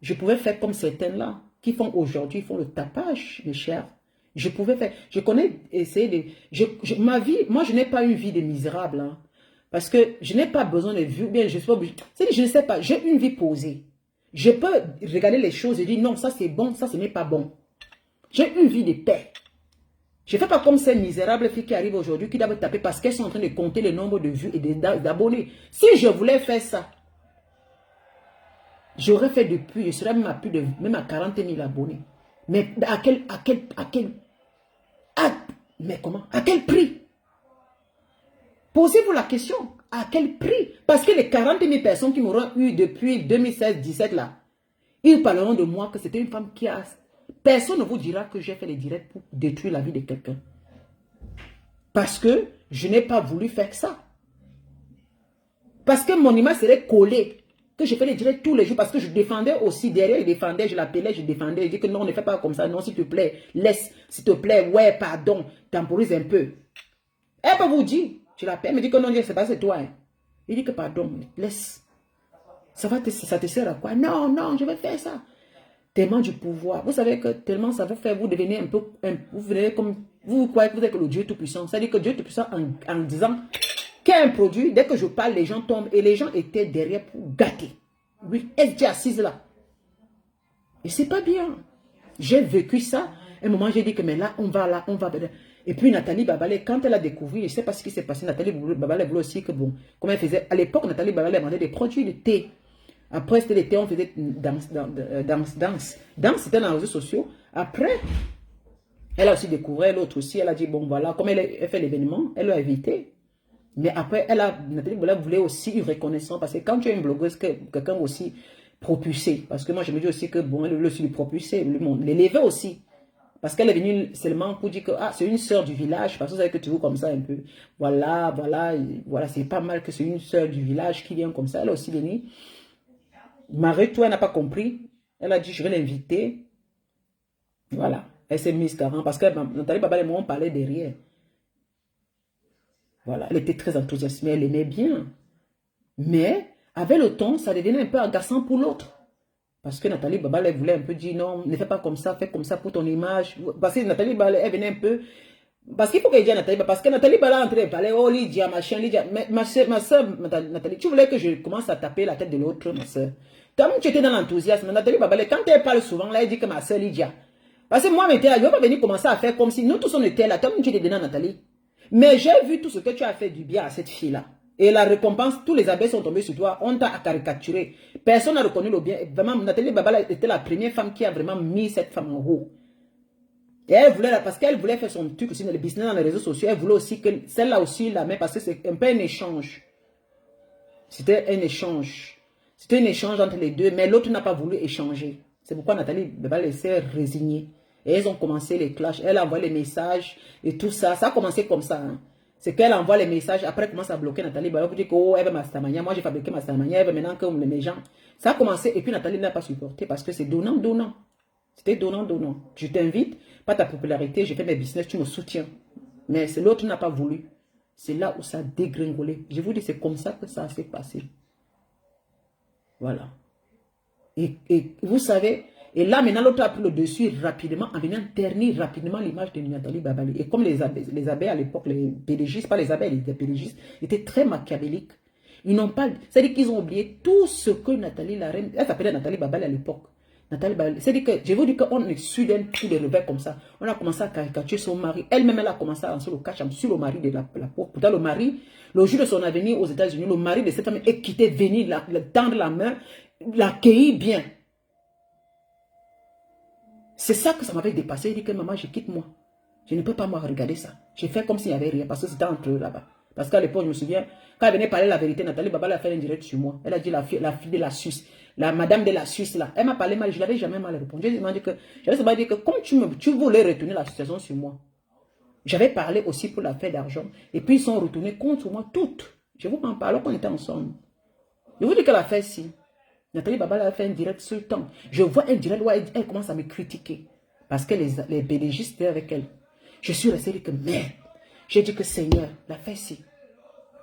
Je pouvais faire comme certaines là, qui font aujourd'hui, font le tapage, mes chers. Je pouvais faire, je connais, essayer de, ma vie, moi je n'ai pas une vie de misérable, hein, parce que je n'ai pas besoin de vue, bien je suis pas obligé, je ne sais pas, j'ai une vie posée. Je peux regarder les choses et dire non, ça c'est bon, ça ce n'est pas bon. J'ai une vie de paix. Je ne fais pas comme ces misérables filles qui arrivent aujourd'hui, qui doivent taper parce qu'elles sont en train de compter le nombre de vues et d'abonnés. Si je voulais faire ça, j'aurais fait depuis, je serais même à plus de, même à 40 000 abonnés. Mais mais comment? À quel prix? Posez-vous la question. À quel prix? Parce que les 40 000 personnes qui m'auront eu depuis 2016-17 là, ils parleront de moi que c'était une femme qui a... Personne ne vous dira que j'ai fait les directs pour détruire la vie de quelqu'un. Parce que je n'ai pas voulu faire ça. Parce que mon image serait collée. Que je fais les directs tous les jours. Parce que je défendais aussi. Derrière, je défendais, je l'appelais, je défendais. Je dis que non, ne fais pas comme ça. Non, s'il te plaît, laisse. S'il te plaît, ouais, pardon. Temporise un peu. Elle peut vous dire. Je l'appelle, elle me dit que non, je ne sais pas, c'est toi. Hein. Il dit que pardon, laisse. Ça te sert à quoi? Non, non, je vais faire ça. Tellement du pouvoir. Vous savez que tellement ça vous fait, vous devenez un peu, vous devenez comme Vous croyez que vous êtes le Dieu Tout-Puissant. C'est-à-dire que Dieu Tout-Puissant, en disant qu'il y a un produit, dès que je parle, les gens tombent. Et les gens étaient derrière pour gâter. Oui, elle était assise là. Et c'est pas bien. J'ai vécu ça. À un moment, j'ai dit que mais là, on va là, on va. Et puis Nathalie Babalé, quand elle a découvert, je ne sais pas ce qui s'est passé, Nathalie Babalé voulait aussi que bon, comme elle faisait, à l'époque, Nathalie Babalé vendait des produits de thé. Après, c'était le thé, on faisait danse. Danse, c'était dans les réseaux sociaux. Après, elle a aussi découvert l'autre aussi. Elle a dit, bon, voilà, comme elle fait l'événement, elle l'a invité. Mais après, Nathalie Babalé voulait aussi une reconnaissance. Parce que quand tu es une blogueuse, quelqu'un aussi propulsé. Parce que moi, je me dis aussi que, bon, elle voulait aussi le propulser, l'élever aussi. Parce qu'elle est venue seulement pour dire que ah, c'est une sœur du village. Parce que vous savez que tu vois comme ça un peu. Voilà, c'est pas mal que c'est une sœur du village qui vient comme ça. Elle est aussi venue. Marie, toi, elle n'a pas compris. Elle a dit, je vais l'inviter. Voilà. Elle s'est mise carrément. Parce que Nathalie Babalé et moi, on parlait derrière. Voilà. Elle était très enthousiasmée. Elle aimait bien. Mais, avec le temps, ça devenait un peu agaçant pour l'autre. Parce que Nathalie Babalé voulait un peu dire non, ne fais pas comme ça, fais comme ça pour ton image. Parce que Nathalie Babalé, elle venait un peu. Parce qu'il faut qu'elle dise à Nathalie, parce que Nathalie Babalé est en train de parler, oh Lydia, machin, Lydia. Mais ma soeur, Nathalie, tu voulais que je commence à taper la tête de l'autre, ma soeur. Comme tu étais dans l'enthousiasme, Nathalie Babalé, quand elle parle souvent, là, elle dit que ma soeur Lydia. Parce que moi, je ne vais pas venir commencer à faire comme si nous tous on était là, comme tu étais dedans, Nathalie. Mais j'ai vu tout ce que tu as fait du bien à cette fille-là. Et la récompense, tous les abeilles sont tombés sur toi, on t'a caricaturé. Personne n'a reconnu le bien. Vraiment, Nathalie Babalé était la première femme qui a vraiment mis cette femme en haut. Et elle voulait, parce qu'elle voulait faire son truc aussi dans le business, dans les réseaux sociaux, elle voulait aussi que celle-là aussi la met, parce que c'est un peu un échange. C'était un échange. C'était un échange entre les deux, mais l'autre n'a pas voulu échanger. C'est pourquoi Nathalie Babalé s'est résignée. Et elles ont commencé les clashs. Elle envoie les messages et tout ça. Ça a commencé comme ça. Hein. C'est qu'elle envoie les messages. Après, elle commence à bloquer Nathalie Babalé pour dire que oh, elle veut ma stamania. Moi, j'ai fabriqué ma stamania. Elle veut maintenant que les gens. Ça a commencé. Et puis Nathalie n'a pas supporté parce que c'est donnant. C'était donnant. Je t'invite. Pas ta popularité. J'ai fait mes business. Tu me soutiens. Mais l'autre n'a pas voulu. C'est là où ça a dégringolé. Je vous dis, c'est comme ça que ça s'est passé. Voilà. Et vous savez. Et là, maintenant, l'autre a pris le dessus rapidement en venant ternir rapidement l'image de Nathalie Babalé. Et comme les abeilles à l'époque, les pédégistes, pas les abeilles, les pédégistes, étaient très machiavéliques. Ils n'ont pas... C'est-à-dire qu'ils ont oublié tout ce que Nathalie, la reine... Elle s'appelait Nathalie Babalé à l'époque. Nathalie Babalé. C'est-à-dire que, je vous dis qu'on est su d'un coup de revers comme ça. On a commencé à caricaturer son mari. Elle-même, elle a commencé à lancer le cash sur le mari de la pauvre. Pourtant, le mari, le jour de son avenir aux États-Unis, le mari de cette femme est quitté, venir, tendre la main, l'accueillir bien. C'est ça que ça m'avait dépassé. Il dit que maman, je quitte moi. Je ne peux pas moi regarder ça. J'ai fait comme s'il n'y avait rien parce que c'était entre eux là-bas. Parce qu'à l'époque, je me souviens, quand elle venait parler la vérité, Nathalie Babalé a fait un direct sur moi. Elle a dit la fille de la Suisse, la madame de la Suisse là. Elle m'a parlé mal, je ne l'avais jamais mal répondu. J'avais dit que comme tu voulais retourner la situation sur moi, j'avais parlé aussi pour la fête d'argent. Et puis ils sont retournés contre moi toutes. Je vous en parle alors qu'on était ensemble. Je vous dis que la fête si. Nathalie Babalé a fait un direct sur le temps. Je vois un direct où elle commence à me critiquer. Parce que les pédégistes étaient avec elle. Je suis resté dit que merde. J'ai dit que Seigneur, la fait si.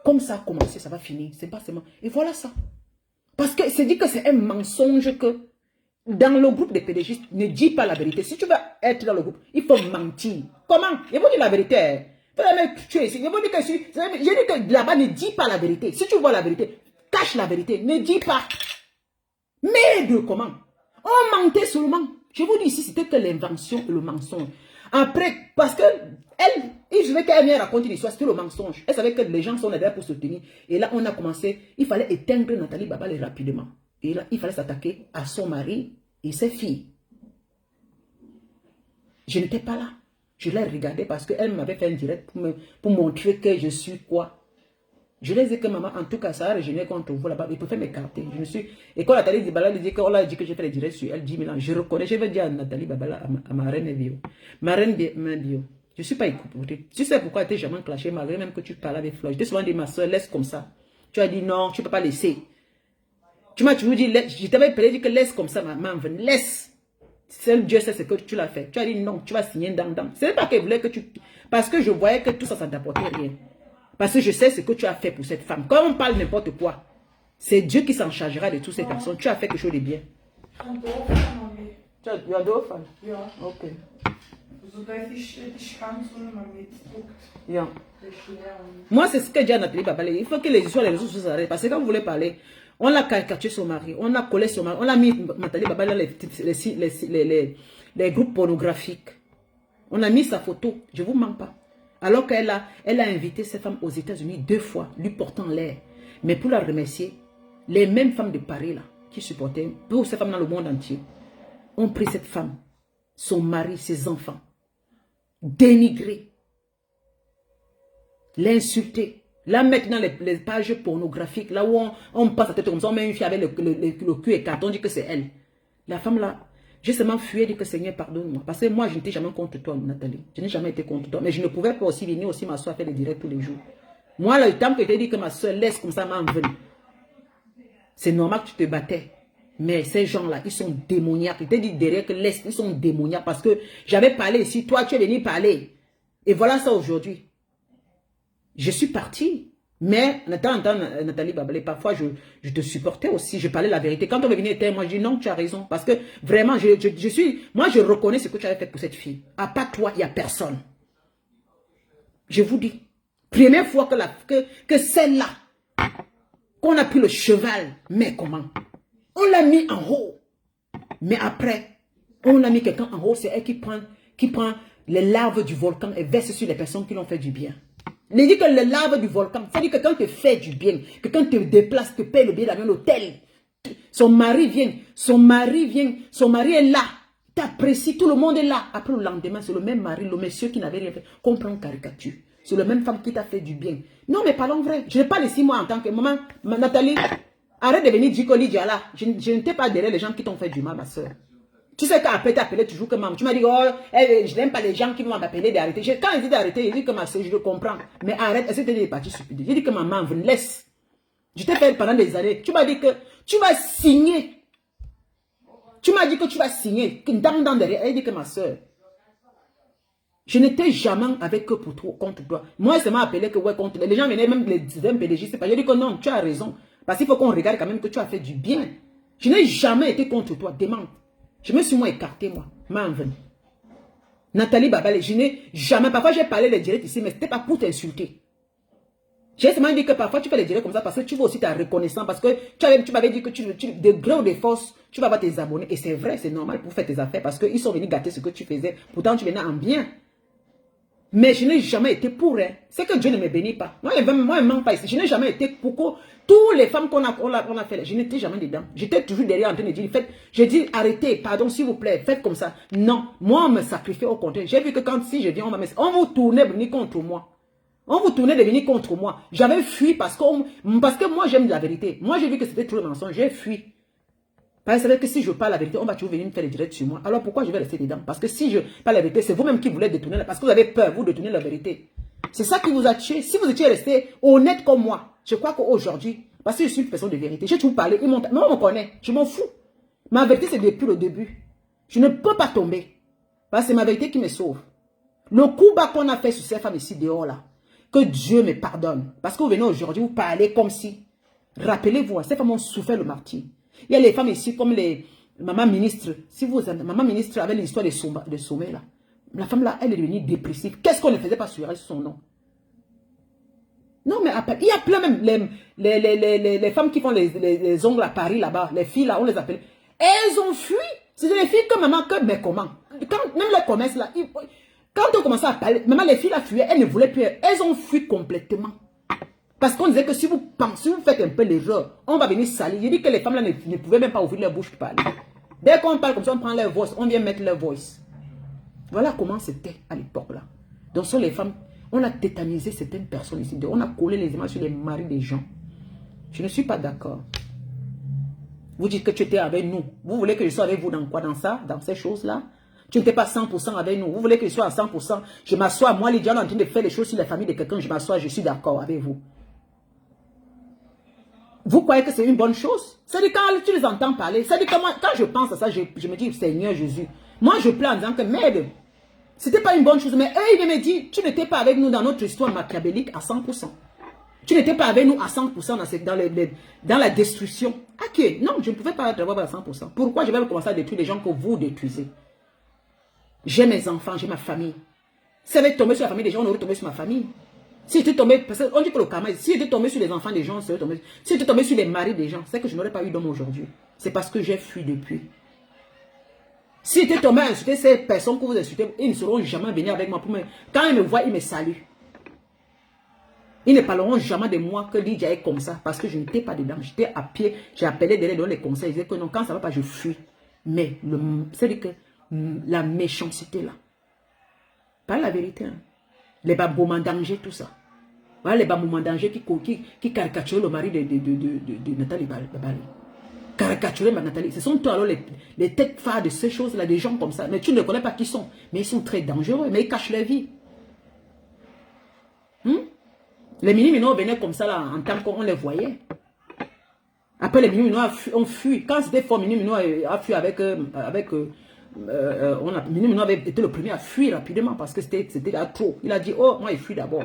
Comme ça a commencé, ça va finir. C'est pas seulement. Et voilà ça. Parce que c'est dit que c'est un mensonge que dans le groupe des pédégistes, ne dis pas la vérité. Si tu veux être dans le groupe, il faut mentir. Comment? Je vous dis la vérité. Je vous dis que là-bas, ne dis pas la vérité. Si tu vois la vérité, cache la vérité. Ne dis pas. Mais de comment? On mentait seulement. Je vous dis ici, c'était que l'invention et le mensonge. Après, parce que je veux qu'elle vienne raconter l'histoire, c'était le mensonge. Elle savait que les gens sont là pour soutenir. Et là, on a commencé, il fallait éteindre Nathalie Babalé rapidement. Et là, il fallait s'attaquer à son mari et ses filles. Je n'étais pas là. Je l'ai regardé parce qu'elle m'avait fait un direct pour montrer que je suis quoi. Je leur ai dit que maman, en tout cas, ça a régénéré contre vous là-bas. Ils peuvent m'écarter. Et quand Nathalie Babalé dit qu'on a dit que j'ai fait les directs sur elle, 10 000 ans, je reconnais, je vais dire à Nathalie Babalé, à ma reine bio. Ma reine bio. Je ne suis pas écoutée. Tu sais pourquoi tu n'es jamais clashé, malgré même que tu parles avec Floyd. Je t'ai souvent dit, ma soeur, laisse comme ça. Tu as dit non, tu ne peux pas laisser. Tu m'as toujours dit, je t'avais dit que laisse comme ça, maman, laisse. Seul Dieu sait ce que tu l'as fait. Tu as dit non, tu vas signer dans. Ce n'est pas qu'elle voulait que tu. Parce que je voyais que tout ça, ça ne t'apportait rien. Parce que je sais ce que tu as fait pour cette femme. Quand on parle n'importe quoi, c'est Dieu qui s'en chargera de toutes ces personnes. Tu as fait quelque chose de bien. Tu as deux femmes? Yeah. Ok. Yeah. Moi, c'est ce que j'ai dit à Nathalie Babalé. Il faut que les histoires, les réseaux sociaux s'arrêtent. Parce que quand vous voulez parler, on l'a caricaturé son mari, on a collé son mari, on a mis Nathalie Babalé dans les groupes pornographiques. On a mis sa photo, je ne vous mens pas. Alors qu'elle a invité cette femme aux États-Unis 2 fois, lui portant l'air. Mais pour la remercier, les mêmes femmes de Paris là, qui supportaient, pour ces femmes dans le monde entier, ont pris cette femme, son mari, ses enfants, dénigré, l'insulter. Là maintenant, les pages pornographiques, là où on passe la tête comme ça, on met une fille avec le cul écarté, on dit que c'est elle. La femme là, j'ai seulement fui et dit que Seigneur, pardonne-moi. Parce que moi, je n'étais jamais contre toi, Nathalie. Je n'ai jamais été contre toi. Mais je ne pouvais pas aussi venir aussi m'asseoir faire des directs tous les jours. Moi, le temps que je t'ai dit que ma soeur laisse comme ça m'en venir. C'est normal que tu te battais. Mais ces gens-là, ils sont démoniaques. Je t'ai dit derrière que laisse, ils sont démoniaques. Parce que j'avais parlé ici, toi, tu es venu parler. Et voilà ça aujourd'hui. Je suis partie. Mais, Nathalie Babalé, parfois, je te supportais aussi. Je parlais la vérité. Quand on me venait, moi, je dis non, tu as raison. Parce que vraiment, moi, je reconnais ce que tu avais fait pour cette fille. À part toi, il n'y a personne. Je vous dis. Première fois que celle-là, qu'on a pris le cheval, mais comment? On l'a mis en haut. Mais après, on a mis quelqu'un en haut. C'est elle qui prend les larves du volcan et verse sur les personnes qui l'ont fait du bien. Il dit que les larves du volcan, c'est-à-dire que quand tu fais du bien, que quand tu te déplaces, tu payes le billet d'avion à l'hôtel, son mari est là, t'apprécies, tout le monde est là. Après le lendemain, c'est le même mari, le monsieur qui n'avait rien fait, qu'on prend en caricature. C'est la même femme qui t'a fait du bien. Non, mais parlons vrai. Je n'ai pas laissé moi en tant que maman, Nathalie, arrête de venir dire que Lydia là. Je ne t'ai pas derrière les gens qui t'ont fait du mal, ma soeur. Tu sais qu'après t'appeler toujours que maman. Tu m'as dit, oh, je n'aime pas les gens qui vont m'appeler d'arrêter. Quand il dit d'arrêter, il dit que ma soeur, je le comprends. Mais arrête, est-ce que tu es des parties stupides? J'ai dit que maman, vous laisse. Je t'ai fait pendant des années. Tu m'as dit que tu vas signer. Tu m'as dit que tu vas signer. Dans derrière, elle dit que ma soeur. Je n'étais jamais avec eux pour toi, contre toi. Moi, ça m'a appelé que ouais, contre les gens venaient même les PDG, c'est pas. J'ai dit que non, tu as raison. Parce qu'il faut qu'on regarde quand même que tu as fait du bien. Je n'ai jamais été contre toi, demande. Je me suis moi écarté, moi. Nathalie Babalé, je n'ai jamais. Parfois, j'ai parlé les directs ici, mais ce n'était pas pour t'insulter. J'ai seulement dit que parfois, tu fais les directs comme ça parce que tu veux aussi ta reconnaissance. Parce que tu m'avais dit que de gré ou de force, tu vas avoir tes abonnés. Et c'est vrai, c'est normal pour faire tes affaires parce qu'ils sont venus gâter ce que tu faisais. Pourtant, tu venais en bien. Mais je n'ai jamais été pour elle. C'est que Dieu ne me bénit pas. Moi, il ne manque pas ici. Je n'ai jamais été pour que toutes les femmes qu'on a fait, je n'étais jamais dedans. J'étais toujours derrière en train de dire, faites, j'ai dit, arrêtez, pardon, s'il vous plaît, faites comme ça. Non, moi, on me sacrifie au contraire. J'ai vu que quand si je viens, on vous tournait de venir contre moi. On vous tournait de venir contre moi. J'avais fui parce que moi, j'aime la vérité. Moi, j'ai vu que c'était trop de mensonge. J'ai fui. Parce que si je parle la vérité, on va toujours venir me faire des directs sur moi. Alors pourquoi je vais rester dedans? Parce que si je parle la vérité, c'est vous-même qui voulez détourner. Parce que vous avez peur, vous, de détourner la vérité. C'est ça qui vous a tué. Si vous étiez resté honnête comme moi, je crois qu'aujourd'hui, parce que je suis une personne de vérité, j'ai toujours parlé, moi on me connaît, je m'en fous. Ma vérité, c'est depuis le début. Je ne peux pas tomber. Parce que c'est ma vérité qui me sauve. Le coup bas qu'on a fait sur ces femmes ici dehors là, que Dieu me pardonne. Parce que vous venez aujourd'hui, vous parlez comme si, rappelez-vous, ces femmes ont souffert le martyre. Il y a les femmes ici comme les mamans ministres. Si vous avez maman ministre avec l'histoire de sommet là. La femme là, elle est devenue dépressive. Qu'est-ce qu'on ne faisait pas sur son nom? Non, mais après, il y a plein même les femmes qui font les ongles à Paris là-bas. Les filles là, on les appelle. Elles ont fui. C'est des filles comme maman, mais comment? Quand, même le commerce là, quand on commençait à parler, maman, les filles là fuyaient, elles ne voulaient plus. Elles ont fui complètement. Parce qu'on disait que si vous pensez, vous faites un peu l'erreur, on va venir salir. Il dit que les femmes là ne pouvaient même pas ouvrir leur bouche pour parler. Dès qu'on parle comme ça, on prend leur voice, on vient mettre leur voice. Voilà comment c'était à l'époque là. Donc sur les femmes, on a tétanisé certaines personnes ici. On a collé les images sur les maris des gens. Je ne suis pas d'accord. Vous dites que tu étais avec nous. Vous voulez que je sois avec vous dans quoi? Dans ça? Dans ces choses-là? Tu n'étais pas 100% avec nous. Vous voulez que je sois à 100%? Je m'assois, moi, Lydia, en train de faire les choses sur la famille de quelqu'un. Je m'assois, je suis d'accord avec vous. Vous croyez que c'est une bonne chose? C'est-à-dire quand tu les entends parler, c'est-à-dire que moi, quand je pense à ça, je me dis, Seigneur Jésus, moi je pleure en disant que merde, c'était pas une bonne chose, mais eux, ils me disent, tu n'étais pas avec nous dans notre histoire machiavélique à 100%. Tu n'étais pas avec nous à 100% dans la destruction. Ok, non, je ne pouvais pas être à 100%. Pourquoi je vais commencer à détruire les gens que vous détruisez? J'ai mes enfants, j'ai ma famille. Si j'avais tombé sur la famille des gens, on aurait tombé sur ma famille. Si j'étais tombé, parce qu'on dit que le karma, si j'étais tombé sur les enfants des gens, si j'étais tombé sur les maris des gens, c'est que je n'aurais pas eu d'homme aujourd'hui. C'est parce que j'ai fui depuis. Si j'étais tombé à insulter ces personnes que vous insultez, ils ne seront jamais venus avec moi. Quand ils me voient, ils me saluent. Ils ne parleront jamais de moi que Lydia est comme ça, parce que je n'étais pas dedans. J'étais à pied, j'ai appelé de donner les conseils. Ils disaient que non, quand ça ne va pas, je fuis. Mais c'est-à-dire que la méchanceté là, pas la vérité. Hein. Les moments danger, tout ça. Voilà les moments danger qui caricaturent le mari de Nathalie Bali. Caricaturer ma Nathalie. Ce sont toi alors les têtes phares de ces choses-là, des gens comme ça. Mais tu ne connais pas qui sont. Mais ils sont très dangereux, mais ils cachent leur vie. Les mini-minos venaient comme ça là, en tant qu'on les voyait. Après les mini-minos ont fui. Quand c'était fort, mini-minos a fui avec mini-minos avait été le premier à fuir rapidement parce que c'était trop. Il a dit, oh, moi, il fuit d'abord.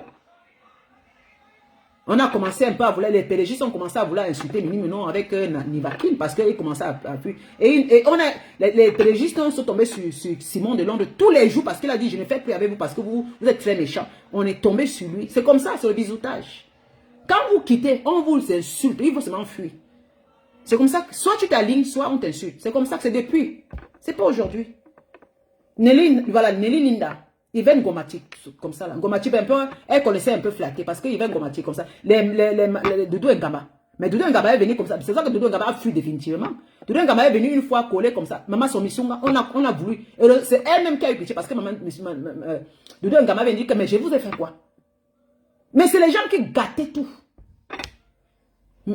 On a commencé un peu à vouloir, les PDG ont commencé à vouloir insulter Mini-Minon avec Nivakin parce qu'ils commençaient à fuir. Et les PDG sont tombés sur Simon de Londres tous les jours parce qu'il a dit, je ne fais plus avec vous parce que vous êtes très méchants. On est tombé sur lui. C'est comme ça, c'est le bisoutage. Quand vous quittez, on vous insulte, il faut seulement fuir. C'est comme ça que soit tu t'alignes, soit on t'insulte. C'est comme ça que c'est depuis. C'est pas aujourd'hui. Nelly Linda. Yvonne Ngomati, comme ça là. Ngomati, elle connaissait un peu flatter parce que Yvonne Ngomati, comme ça. Doudou Ngama. Mais Doudou Ngama est venu comme ça. C'est ça que Doudou Ngama a fui définitivement. Doudou Ngama est venu une fois collé comme ça. Maman, son mission, on a voulu. C'est elle-même qui a eu pitié parce que maman, Doudou Ngama avait dit que mais je vous ai fait quoi? Mais c'est les gens qui gâtaient tout.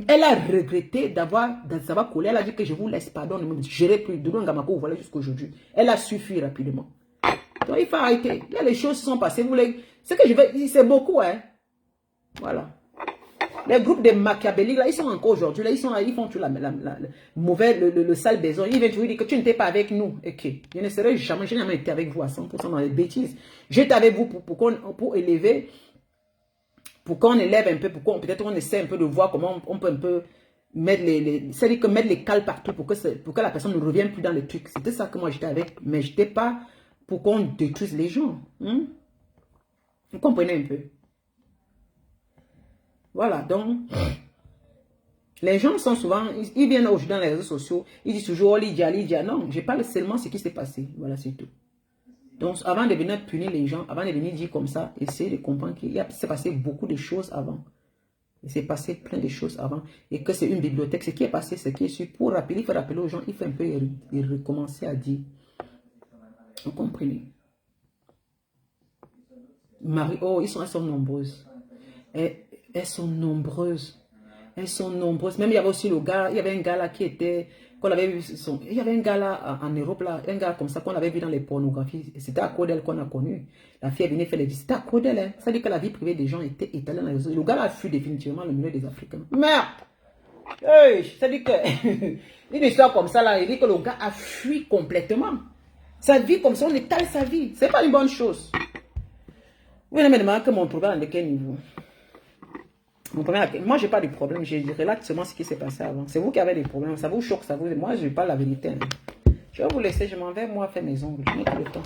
Elle a regretté d'avoir collé. Elle a dit que je vous laisse pardon. Ne me gérez plus. Doudou Ngama, vous voilà jusqu'à aujourd'hui. Elle a suffi rapidement. Donc, il faut arrêter. Là, les choses sont passées. Ce que je veux dire, c'est beaucoup, hein. Voilà. Les groupes de machiavéliques, là, ils sont encore aujourd'hui. Là, ils sont là, ils font tout le sale besoin. Ils viennent te dire que tu n'étais pas avec nous. Ok. Je ne serai jamais, je n'ai jamais été avec vous à 100% dans les bêtises. J'étais avec vous pour élever, pour qu'on élève un peu, peut-être on essaie un peu de voir comment on peut un peu mettre c'est-à-dire que mettre les cales partout pour que la personne ne revienne plus dans les trucs. C'était ça que moi j'étais avec. Mais je n'étais pas pour qu'on détruise les gens. Vous comprenez un peu? Voilà, donc, les gens sont souvent, ils viennent aujourd'hui dans les réseaux sociaux, ils disent toujours, oh, Lydia, non, je parle seulement ce qui s'est passé. Voilà, c'est tout. Donc, avant de venir punir les gens, avant de venir dire comme ça, essayez de comprendre qu'il s'est passé beaucoup de choses avant. Il s'est passé plein de choses avant. Et que c'est une bibliothèque. Ce qui est passé, ce qui est sûr. Pour rappeler, il faut rappeler aux gens, il faut un peu recommencer à dire. Vous comprenez? Marie, oh, elles sont nombreuses. Elles sont nombreuses. Elles sont nombreuses. Même il y avait aussi le gars, il y avait un gars là qui était, qu'on avait vu, il y avait un gars là en Europe là, un gars comme ça qu'on avait vu dans les pornographies. C'était à cause d'elle qu'on a connu. La fille est venue faire les visites. C'était à cause d'elle. Hein. Ça dit que la vie privée des gens était étalée dans les réseaux. Le gars là a fui définitivement le milieu des Africains. Merde! Hey, ça dit que, une histoire comme ça là, il dit que le gars a fui complètement. Sa vie comme ça, on étale sa vie. C'est pas une bonne chose. Vous venez me demander que mon problème est de quel niveau? Moi, je n'ai pas de problème. Je relate seulement ce qui s'est passé avant. C'est vous qui avez des problèmes. Ça vous choque, ça vous... Moi, je parle la vérité. Hein. Je vais vous laisser. Je m'en vais, moi, faire mes ongles. Je n'ai pas le temps.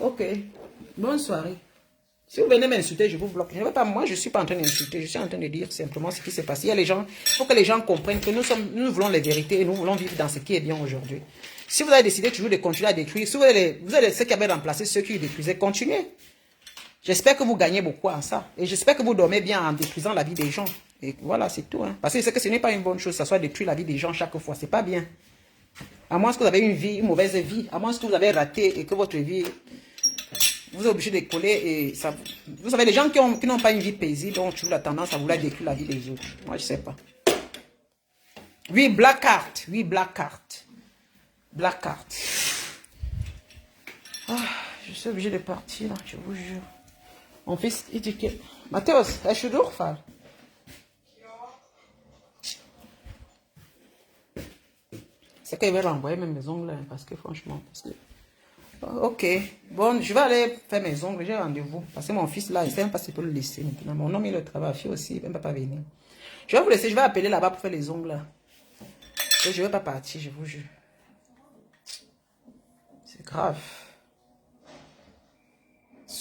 Ok. Bonne soirée. Si vous venez m'insulter, je vous bloque. Je ne veux pas, moi, je ne suis pas en train d'insulter. Je suis en train de dire simplement ce qui s'est passé. Il y a les gens... Il faut que les gens comprennent que nous voulons les vérités et nous voulons vivre dans ce qui est bien aujourd'hui. Si vous avez décidé toujours de continuer à détruire, si vous avez ceux qui avaient remplacé ceux qui détruisaient, continuez. J'espère que vous gagnez beaucoup en ça. Et j'espère que vous dormez bien en détruisant la vie des gens. Et voilà, c'est tout. Hein. Parce que c'est que ce n'est pas une bonne chose, ça soit détruire la vie des gens chaque fois. C'est pas bien. À moins que vous avez une mauvaise vie. À moins que vous avez raté et que votre vie, vous êtes obligé de coller. Et ça, vous savez, les gens qui n'ont pas une vie paisible ont toujours la tendance à vouloir détruire la vie des autres. Moi, je sais pas. Oui, black card. Oui, black card. Black card. Ah, je suis obligé de partir, là, je vous jure. Mon fils, il dit que... Mathéos, est-ce que tu refais? C'est qu'il va renvoyer mes ongles, hein, parce que franchement... Ok, bon, je vais aller faire mes ongles, j'ai rendez-vous. Parce que mon fils, là, il ne sait même pas si il peut le laisser maintenant. Mon homme, il le travaille, la fille aussi, il ne peut pas venir. Je vais vous laisser, je vais appeler là-bas pour faire les ongles, là. Et je ne vais pas partir, je vous jure. C'est grave.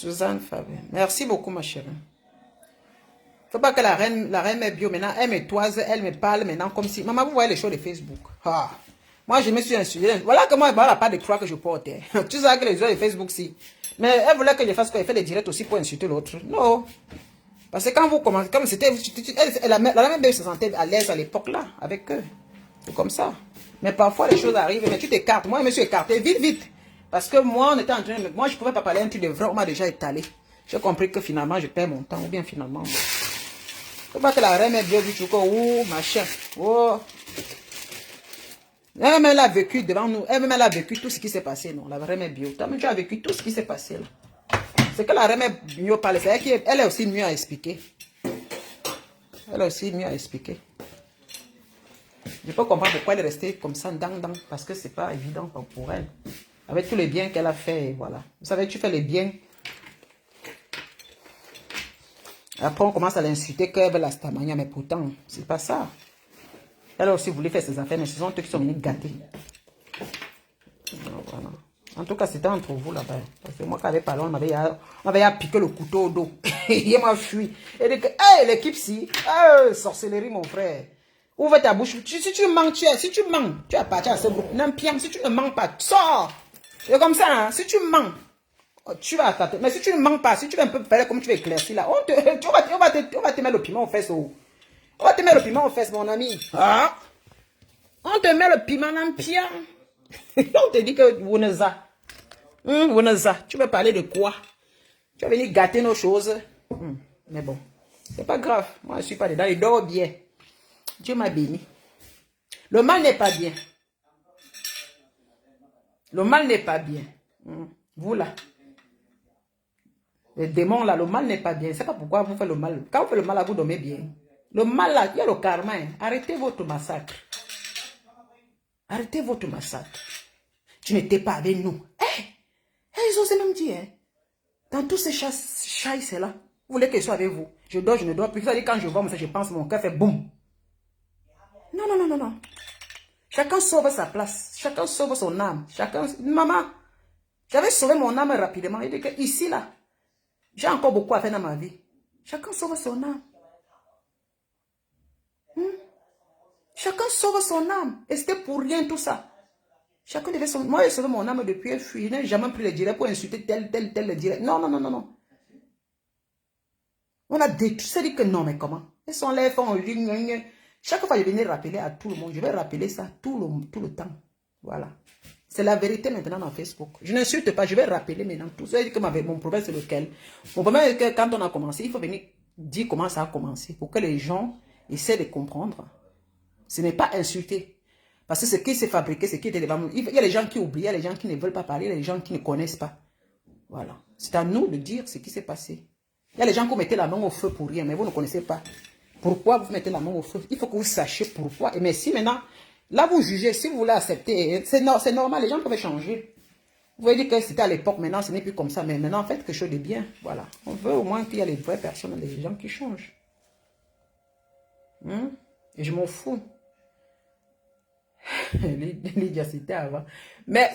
Suzanne Fabien. Merci beaucoup, ma chérie. Faut pas que la reine est bio maintenant, elle me toise, elle me parle maintenant comme si... Maman, vous voyez les choses de Facebook. Ah. Moi, je me suis insulté. Voilà que moi, elle n'a pas de croix que je porte. Tu sais que les gens de Facebook, si. Mais elle voulait que je fasse quoi? Elle fait des directs aussi pour insulter l'autre. Non. Parce que quand vous commencez, comme c'était... La même belle se sentait à l'aise à l'époque là, avec eux. C'est comme ça. Mais parfois, les choses arrivent, mais tu t'écartes. Moi, je me suis écarté vite, vite. Parce que moi, on était en train de... Moi, je ne pouvais pas parler un truc de vrai. On m'a déjà étalé. J'ai compris que finalement, je perds mon temps. Ou bien finalement... Faut pas que la reine est bien du tout. Oh, machin. Oh. Elle-même, elle a vécu devant nous. Elle-même, elle a vécu tout ce qui s'est passé. Non, la reine est bio. Toi-même, tu as vécu tout ce qui s'est passé là. C'est que la reine est mieux parler. C'est elle est aussi mieux à expliquer. Elle est aussi mieux à expliquer. Je peux comprendre pourquoi elle est restée comme ça, parce que c'est pas évident pour elle. Avec tous les biens qu'elle a fait, voilà. Vous savez, tu fais les biens. Après, on commence à l'insulter qu'elle veut la stamania, mais pourtant, c'est pas ça. Elle a aussi voulu faire ses affaires, mais ce sont eux qui sont venus gâter. Voilà. En tout cas, c'était entre vous là-bas. Parce que moi, quand j'avais parlé, on m'avait piqué le couteau au dos. Il m'a fui. Et dit que, hey, l'équipe-ci, sorcellerie, mon frère. Ouvre ta bouche. Si tu mens, tu as parti à ce groupe. N'importe, si tu ne mens pas, sors. C'est comme ça, hein. Si tu mens, tu vas attaquer. Mais si tu ne mens pas, si tu veux un peu faire comme tu veux éclaircir là, on va te mettre le piment aux fesses. On va te mettre le piment aux fesses, mon ami. Ah. On te met le piment dans le pied. On te dit que Wounaza. Tu veux parler de quoi? Tu vas venir gâter nos choses. Mais bon, c'est pas grave. Moi, je ne suis pas dedans. Il dort bien. Dieu m'a béni. Le mal n'est pas bien. Le mal n'est pas bien. Vous là. Les démons là, le mal n'est pas bien. Je ne sais pas pourquoi vous faites le mal. Quand vous faites le mal, vous dormez bien. Le mal là, il y a le karma. Hein. Arrêtez votre massacre. Arrêtez votre massacre. Tu n'étais pas avec nous. Ils osent même dire. Hein. Dans tous ces chasses là, vous voulez que je sois avec vous. Je dors, je ne dors plus. Ça dit quand je vois, je pense, mon cœur fait boum. Non. Chacun sauve sa place. Chacun sauve son âme. Maman, j'avais sauvé mon âme rapidement. Il dit que ici, là, j'ai encore beaucoup à faire dans ma vie. Chacun sauve son âme. Chacun sauve son âme. Et c'était pour rien tout ça. Chacun devait sauver. Moi, j'ai sauvé mon âme depuis un fui. Je n'ai jamais pris le direct pour insulter tel le direct. Non. On a détruit. Ça dit que non, mais comment? Ils sont là, ils font ligne. Chaque fois, je venais rappeler à tout le monde. Je vais rappeler ça tout le temps. Voilà. C'est la vérité maintenant dans Facebook. Je n'insulte pas, je vais rappeler maintenant tout. Ça dit que mon problème, c'est lequel? Mon problème, c'est que quand on a commencé, il faut venir dire comment ça a commencé. Pour que les gens essaient de comprendre. Ce n'est pas insulter. Parce que ce qui s'est fabriqué, ce qui était devant nous. Il y a les gens qui oublient, il y a les gens qui ne veulent pas parler, il y a les gens qui ne connaissent pas. Voilà. C'est à nous de dire ce qui s'est passé. Il y a les gens qui mettaient la main au feu pour rien, mais vous ne connaissez pas. Pourquoi vous mettez la main au feu? Il faut que vous sachiez pourquoi. Mais si maintenant, là vous jugez, si vous voulez accepter, c'est normal, les gens peuvent changer. Vous voyez dire que c'était à l'époque, maintenant ce n'est plus comme ça, mais maintenant faites quelque chose de bien. Voilà. On veut au moins qu'il y ait les vraies personnes, les gens qui changent. Et je m'en fous. Lydia, c'était avant. Mais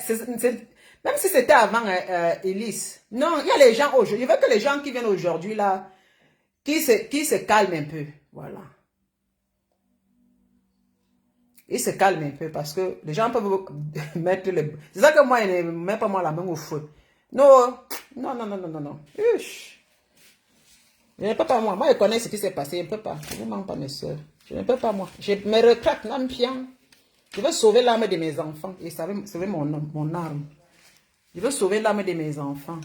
même si c'était avant, Elise. Non, il y a les gens aujourd'hui. Je veux que les gens qui viennent aujourd'hui là, qui se calment un peu. Voilà. Ils se calment un peu parce que les gens peuvent mettre le... C'est ça que moi, je ne mets pas moi la main au feu. Non. Uch. Je ne peux pas moi. Moi, je connais ce qui s'est passé. Je ne peux pas. Je ne mens pas mes soeurs. Je ne peux pas moi. Je me retraite, l'ampion. Je veux sauver l'âme de mes enfants et sauver mon âme. Je veux sauver l'âme de mes enfants.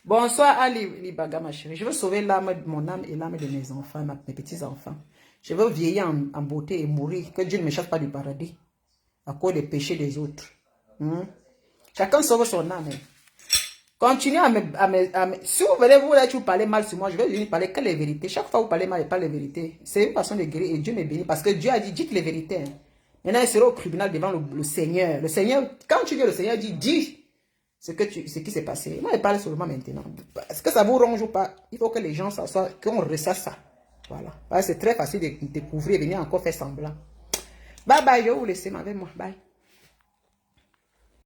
Bonsoir Ali Baga, ma chérie. Je veux sauver l'âme de mon âme et l'âme de mes enfants, mes petits-enfants. Je veux vieillir en beauté et mourir. Que Dieu ne me chasse pas du paradis à cause des péchés des autres. Chacun sauve son âme. Continuez à me... Si vous venez, vous là, tu parlez mal sur moi, je vais venir parler que les vérités. Chaque fois que vous parlez mal, je parle les vérités. C'est une façon de guérir et Dieu me bénit. Parce que Dieu a dit, dites les vérités. Hein. Maintenant, il sera au tribunal devant le Seigneur. Le Seigneur, quand tu viens, le Seigneur dit, dis ce qui s'est passé. Moi, je parle seulement maintenant. Est-ce que ça vous ronge ou pas? Il faut que les gens s'assoient, qu'on ressasse ça. Voilà. C'est très facile de découvrir et venir encore faire semblant. Bye bye, je vais vous laisser avec moi. Bye.